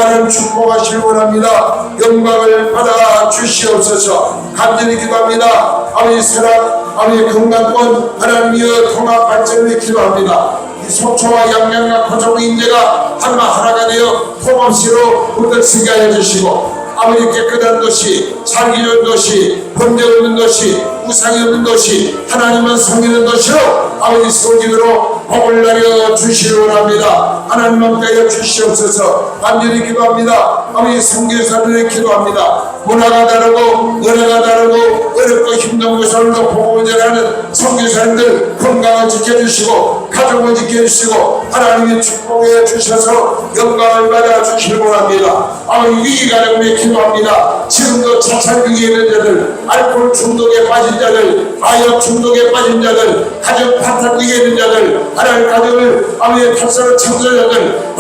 하나님 축복하시기 원합니다. 영광을 받아 주시옵소서. 간절히 기도합니다. 아버지 사랑 아버지 건강권 하나님이여 통합 발전을 기도합니다. 이 속초와 양양과 고종 인재가 하나가 되어 통합시로 우득쓰게 하여 주시고 아버지 깨끗한 도시, 살기 좋은 도시, 범죄 없는 도시, 우상이 없는 도시, 하나님만 섬기는 도시로 아버지 성기도로 복을 내려 주시기 원합니다. 하나님만 빼어 주시옵소서. 간절히 기도합니다. 아버지 선교사들을 기도합니다. 문화가 다르고 은혜가 다르고 어렵고 힘든 곳으로 복음을 전하는 선교사님들 건강을 지켜주시고 가족을 지켜주시고 하나님의 축복해 주셔서 영광을 받아 주시기 원합니다. 아버지 위기가 되면 기도합니다. 지금도 자살 위기에 있는 자들, 알코올 중독에 빠진 자들, 마약 중독에 빠진 자들, 가정 파탄 위기에 있는 자들, 하나님 가정을 아버지의 탈사를 창조자들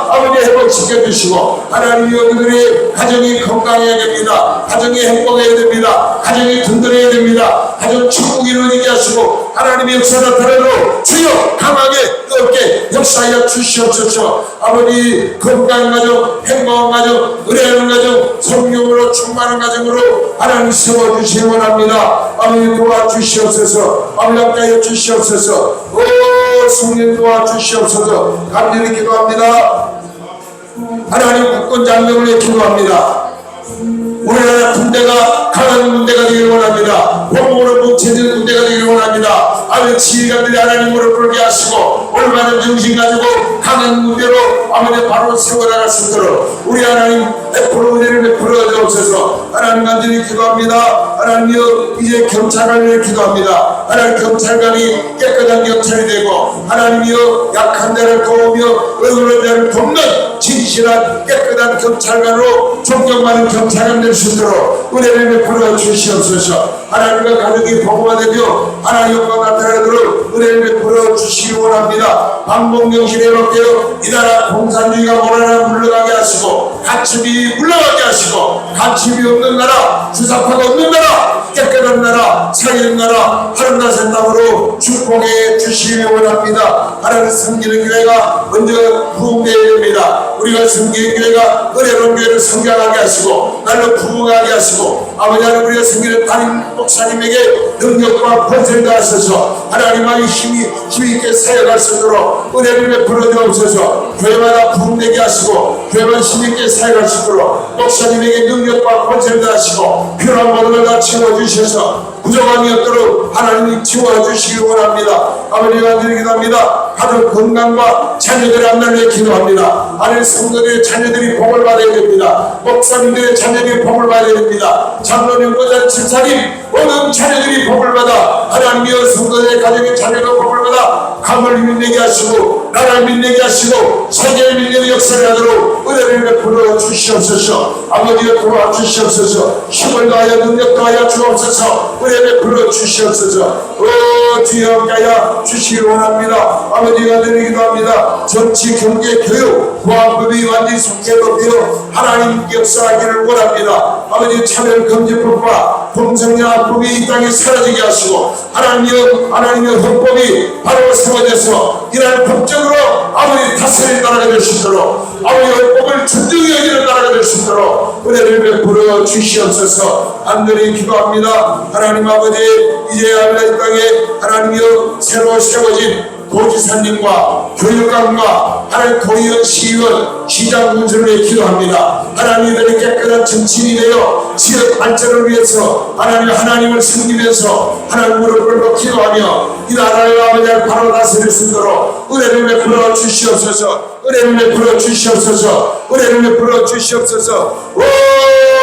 아버지 회복시켜 주시고 하나님 여러분들의 가정이 건강해야 됩니다. 가정이 행복해야 됩니다. 가정이 든든해야 됩니다. 가정 천국이 이루어지게 하시고 하나님의 역사 나타내도록 주여 강하게 넓게 역사하여 주시옵소서. 아버지 건강한 가정, 행복한 가정, 은혜하는 가정, 성령으로 충만한 가정으로 하나님 세워주시기 원합니다. 아버지 도와주시옵소서. 아버지 함께하여 주시옵소서. 성령 도와주시옵소서. 간절히 기도합니다. 하나님 국권 장벽을 위해 기도합니다. 우리나라 군대가 강한 군대가 되기를 원합니다. 복음으로 뭉쳐진 군대가 되기를 원합니다. 아버지 지휘관들이 하나님으로 불게 하시고 올바른 정신 가지고 강한 군대로 아버지 바로 세워나갈 수 있도록 우리 하나님 100% 은혜를 베풀어 주옵소서. 하나님 간절히 기도합니다. 하나님이여 이제 경찰관을 기도합니다. 하나님 경찰관이 깨끗한 경찰이 되고 하나님이여 약한 자를 도우며 의로운 자를 돕는 진실한 깨끗한 경찰관으로 존경받는 경찰관 될 수 있도록 은혜를 베풀어 주시옵소서. 하나님과 가족이 복음화되며 하나님 영광 나타나도록 은혜를 베풀어 주시기 원합니다. 반복정신에 맡겨 이 나라 공산주의가 몰아나 물러가게 하시고 가침이 물러가게 하시고 가침이 없는 나라, 주사파가 없는 나라, 깨끗한 나라, 살리는 나라, 하늘나라 땅으로 축복해 주시기 원합니다. 하나님 섬기는 교회가 먼저 부흥되어야 됩니다. 우리가 섬기는 교회가 은혜로운 교회를 성장하게 하시고 날로 부흥하게 하시고 아버지 하나님 우리가 섬기는 담임 목사님에게 능력과 권세를 다하셔서 하나님의 힘이 있게 사역할 수 있도록 은혜를 베풀어 주옵소서. 교회마다 부흥되게 하시고 교회만 힘있게 사역할 수 있도록 목사님에게 능력과 권세를 다하시고 필요한 모든 걸 다 채워주셔서 부족함이 없도록 하나님이 채워주시기 원합니다. 아버지 간절히 기도합니다. 가족 건강과 자녀들의 앞날을 기도합니다. 하나님 성도들의 자녀들이 복을 받아야 됩니다. 목사님들의 자녀들이 복을 받아야 됩니다. 장로님, 보좌, 집사님 모든 자녀들이 복을 받아 하나님이여 성도들의 가정의 자녀가 복을 받아 감을 빛내게 하시고 나라를 빛내게 하시고 세계를 빛내는 역사를 하도록 은혜를 베풀어 주시옵소서. 아버지여 도와주시옵소서. 힘을 다하여 능력 다하여 주옵소서. 은혜 베풀어 주시옵소서. 주여 함께하여 주시기 원합니다. 아버지가 드리기도 합니다. 정치, 경제, 교육, 보안법이 완전히 속개되어 하나님 역사하기를 원합니다. 아버지 차별금지법과 동성애합법이 이 땅에 사라지게 하시고 하나님의 헌법이 바로 세워져서 이날 법적으로 아버지 다스릴 나라가 될 수 있도록 아버지 헌법을 존중히 여기는 나라가 될 수 있도록 은혜를 베풀어 주시옵소서. 간절히 기도합니다. 하나님 아버지 이제 하나님 땅에 하나님이여 새로 세워진 도지사님과 교육감과 하나님 도의원, 시의원, 시장 군수를 위해 기도합니다. 하나님들의 깨끗한 정치인이 되어 지역 발전을 위해서 하나님을 섬기면서 하나님 무릎 꿇고 기도하며 이 나라의 아버지를 바로 다스릴 수 있도록 은혜를 베풀어 주시옵소서. 은혜를 베풀어 주시옵소서. 은혜를 베풀어 주시옵소서. 오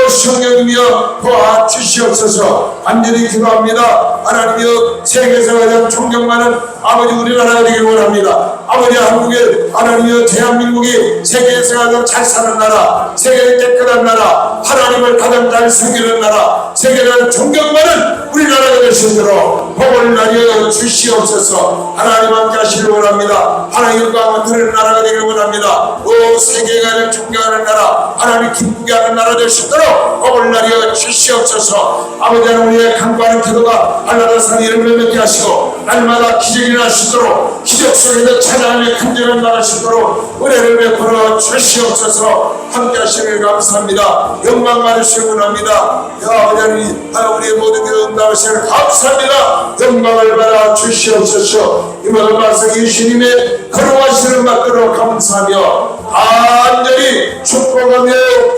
성령이여 도와주시옵소서. 간절히 기도합니다. 하나님이여 세계에서 가장 존경받는 아버지 우리나라가 되길 원합니다. 아버지 한국에 하나님이여 대한민국이 세계에서 가장 잘 사는 나라, 세계의 깨끗한 나라, 하나님을 가장 잘 섬기는 나라, 세계를 존경받는 우리나라가 될 수 있도록 복을 나려 주시옵소서. 하나님 함께 하시길 원합니다. 하나님과 함께하는 나라가 되길 원합니다. 오 세계가 존경하는 나라, 하나님 기쁘게 하는 나라 될 수 있도록 복을 나려 주시옵소서. 아버지 하나님 우리의 간구하는 기도가 하나님 상의 이름을 맺게 하시고 날마다 기적이 일어날 수 있도록 기적 속에서 찬양의 간절을 나갈 수 있도록 은혜를 베풀어 주시옵소서. 함께 하시길 감사합니다. 영광 받으시기 원합니다. 아버지 하나님 우리의 모든 기도 응답하시길 감사합니다. 영광을 받아 주시옵소서. 이 모든 말씀 예수님의 거룩하시는 받도록 감사하며 간절히 축복하며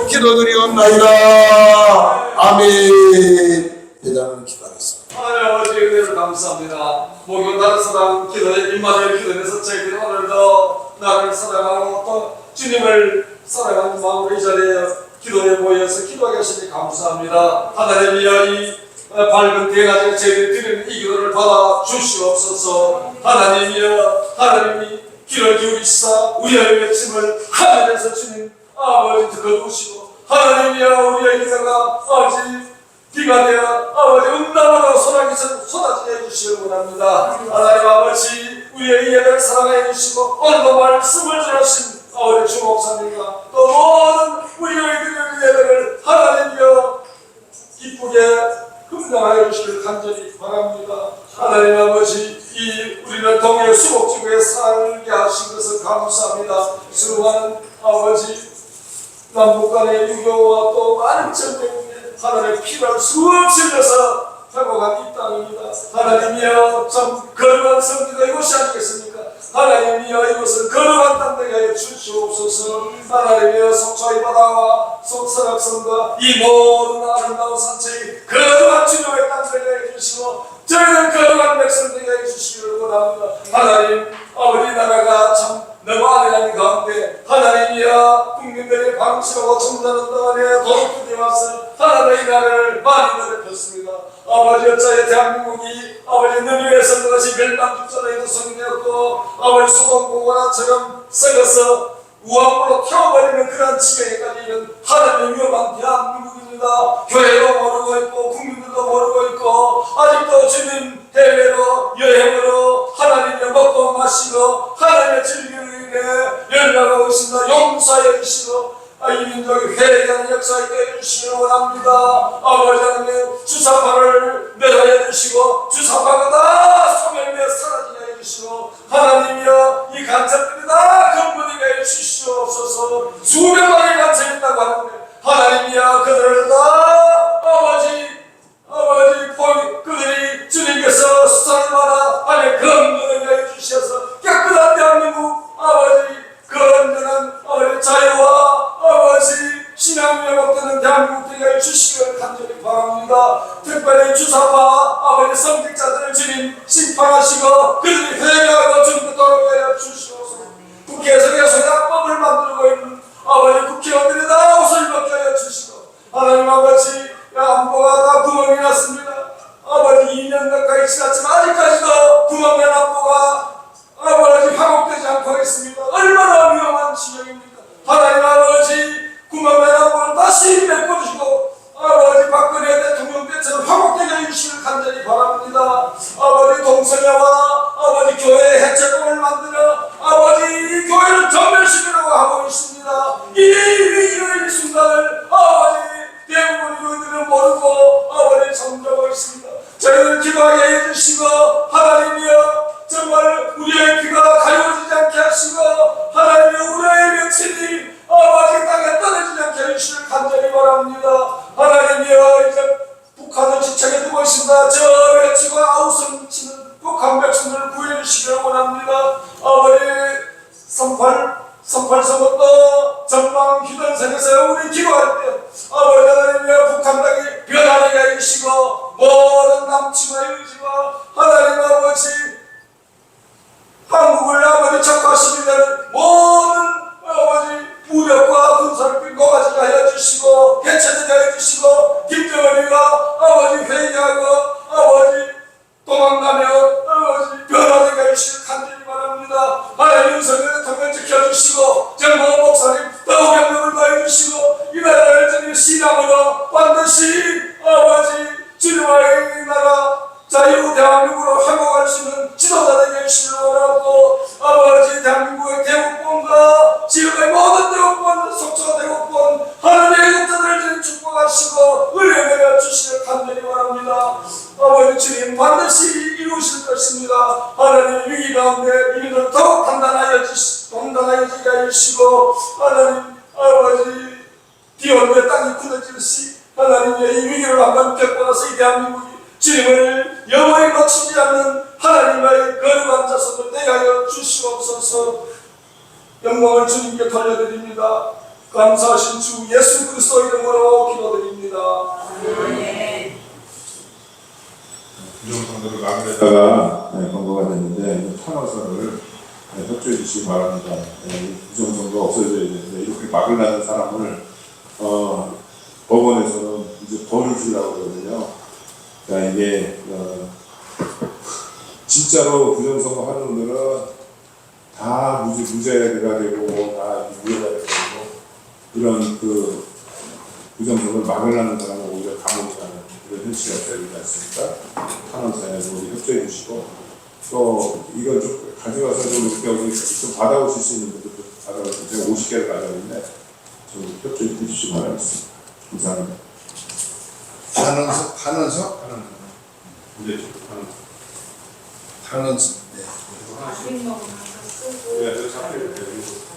기도드리옵나이다. 아멘. 대단한 기도하겠습니다. 하나님 아버지 은혜를 감사합니다. 목욕 다른 사람 기도에 임마누엘 기도에서 저희들이 오늘도 나를 사랑하고 또 주님을 사랑하는 마음으로 이 자리에 기도에 모여서 기도하게 하시니 감사합니다. 하나님이여 이 밝은 대낮에 저희들이 드리는 이 기도를 받아 주시옵소서. 하나님이 귀를 기울이시사 우리의 외침을 하늘에서 주님 아버지 거두시고 하나님이여 우리의 기도가 아버지 비가 되어 아버지 응답으로 소나기처럼 쏟아지게 해주시기 원합니다. 하나님 아버지 우리의 예배를 사랑해 주시고 오늘도 말씀을 전하신 아버지 주 목사님과 또 모든 우리의 예배를 하나님이여 기쁘게 긍정하여 주시길 간절히 바랍니다. 하나님 아버지 우리는 동해 수복지구에 살게 하신 것을 감사합니다. 수많은 아버지 남북 간의 유교와 또 많은 전쟁 하나님의 피를 수없이 흘려서 회복한 이 땅입니다. 하나님이여 참 거룩한 성지가 이곳이 아니겠습니까? 하나님이여 이곳을 거룩한 땅 되게 하여 주시옵소서. 하나님이여 속초의 바다와 속서락성과 이 모든 아름다운 산책이 거룩한 주님의 땅 되게 하여 주시고 저희는 거룩한 백성 되게 하여 주시기를 원합니다. 하나님 우리 나라가 참 너무 아련한 가운데 하나님이여 국민들의 방치하고 청자는 동안에 도둑들이 와서 하나님의 나라를 많이 넓혔습니다. 아버지 어차피 대한민국이 아버지 너희의 선거같이 멸망주자로 소송되었고 아버지 소동공원화처럼 썩어서 우함으로 태워버리는 그런 지경에까지 이른 하나님의 위험한 대한민국입니다. 교회도 모르고 있고 국민들도 모르고 있고 아직도 주님 해외로 여행으로 하나님의 먹고 마시고 하나님의 즐기는 일에 연락하고 있습니다. 용서해 주시고 이 민족이 회개하는 역사에 해주시기를 원합니다. 아버지 하나님 주사파를 멸하여 주시고 주사파가 다 소멸되어 사라지게 해주시고 하나님이여 이 간첩들이 다 건물이게 해주시옵소서. 수백만의 간첩이 있다고 하는데 하나님이여 그들을 다 그들이 주님께서 수사를 받아 안에 건물을 해주셔서 깨끗한 대한민국 아버지 건전한 자유와 신앙이 회복되는 대한민국 되게 해주시기를 간절히 바랍니다. 특별히 주사파 성직자들을 주님 심판하시고 그들이 회개하고 주님께 돌아가여 주시옵소서. 국회에서 계속 약법을 만들고 있는 국회의원들이 다 옷을 벗게 하여 주시고 하나님 아버지 있습니다. 얼마나 위험한 지경입니까? 하나님 아버지 9만 매나무를 다시 메꿔주시고 아버지 박근혜 대통령 때처럼 화목되게 해주시길 간절히 바랍니다. 아버지 동성애와 아버지 교회 해체법을 만들어 아버지 이 교회를 전멸시키려고 하고 있습니다. 이 위기의 순간을 아버지 대부분 교회들은 모르고 아버지 잠자고 있습니다. 저희를 기도하게 해주시고 하나님이여 정말 우리의 귀가 가려지지 않게 하시고 하나님이여 우리의 명칭이 아버지 땅에 떨어지지 않게 해주시길 간절히 바랍니다. 하나님이여 이제 북한을 지체게 두고 있습니다. 저 외치고 아우성 치는 북한 백성들을 구해 주시기를 원합니다. 아버지 38 선거도 전망 휴전선에서 우리 기도할 때 아버지 하나님이여 북한 땅이 변화되게 해주시고 모든 남침의 의지와 하나님 아버지 한국을 아버지 적화시키는 모든 아버지 무력과 군사를 끌고 가지게 하여 주시고 개체되게 하여 주시고 김정은이가 아버지 회개하고 아버지 도망가며 아버지 변화되게 하여 주시길 간절히 바랍니다. 하나님 성령의 통을 지켜주시고 정모 목사님 더욱 영광을 더해 주시고 이 나라를 저희 신앙으로 반드시 아버지 주님의 나라 자유 대한민국으로 회복할 수 있는 지도자 되게 해주시길 원하고 아버지 대한민국의 대국본과 지역의 모든 대국본 속초 대국본 하나님의 국자들을 축복하시고 은혜를 주시길 간절히 바랍니다. 아버지 주님 반드시 이루실 것입니다. 하나님 위기 가운데 이들을 더욱 단단하여지게 해주시고 하나님 아버지 비오는데 땅이 굳어지듯이 하나님의 이 위기를 한번 겪고 나서 이 대한민국이 주님을 영원히 놓치지 않는 하나님의 거룩한 자손을 되게 하여 주시옵소서. 영광을 주님께 돌려드립니다. 감사하신 주 예수 그리스도 이름으로 기도드립니다. 부정선거를 막으려다가 권고가 됐는데 탄원서를 협조해 주시기 바랍니다. 부정선거 없어져야 되는데 이렇게 막으려는 사람을 법원에서는 이제 벌을 주려고 그러거든요. 그러니까 이게 진짜로 부정선거 하는 분들은 다 무죄가 되고 다 무죄가 되고 그런 그 부정선거를 막으려는 사람은 오히려 감옥에 가는 그런 현실이 되지 않습니까? 탄원서에 우리 협조해 주시고 또 이걸 좀 가져가서 좀 이렇게 좀 받아오실 수 있는 분들도 받아오시고 제가 50개를 가져왔는데 좀 협조해 주시기 바라겠습니다. 감사합니다. 탄원서? 네, 탄원서. 네. 네, 저 잡혀요.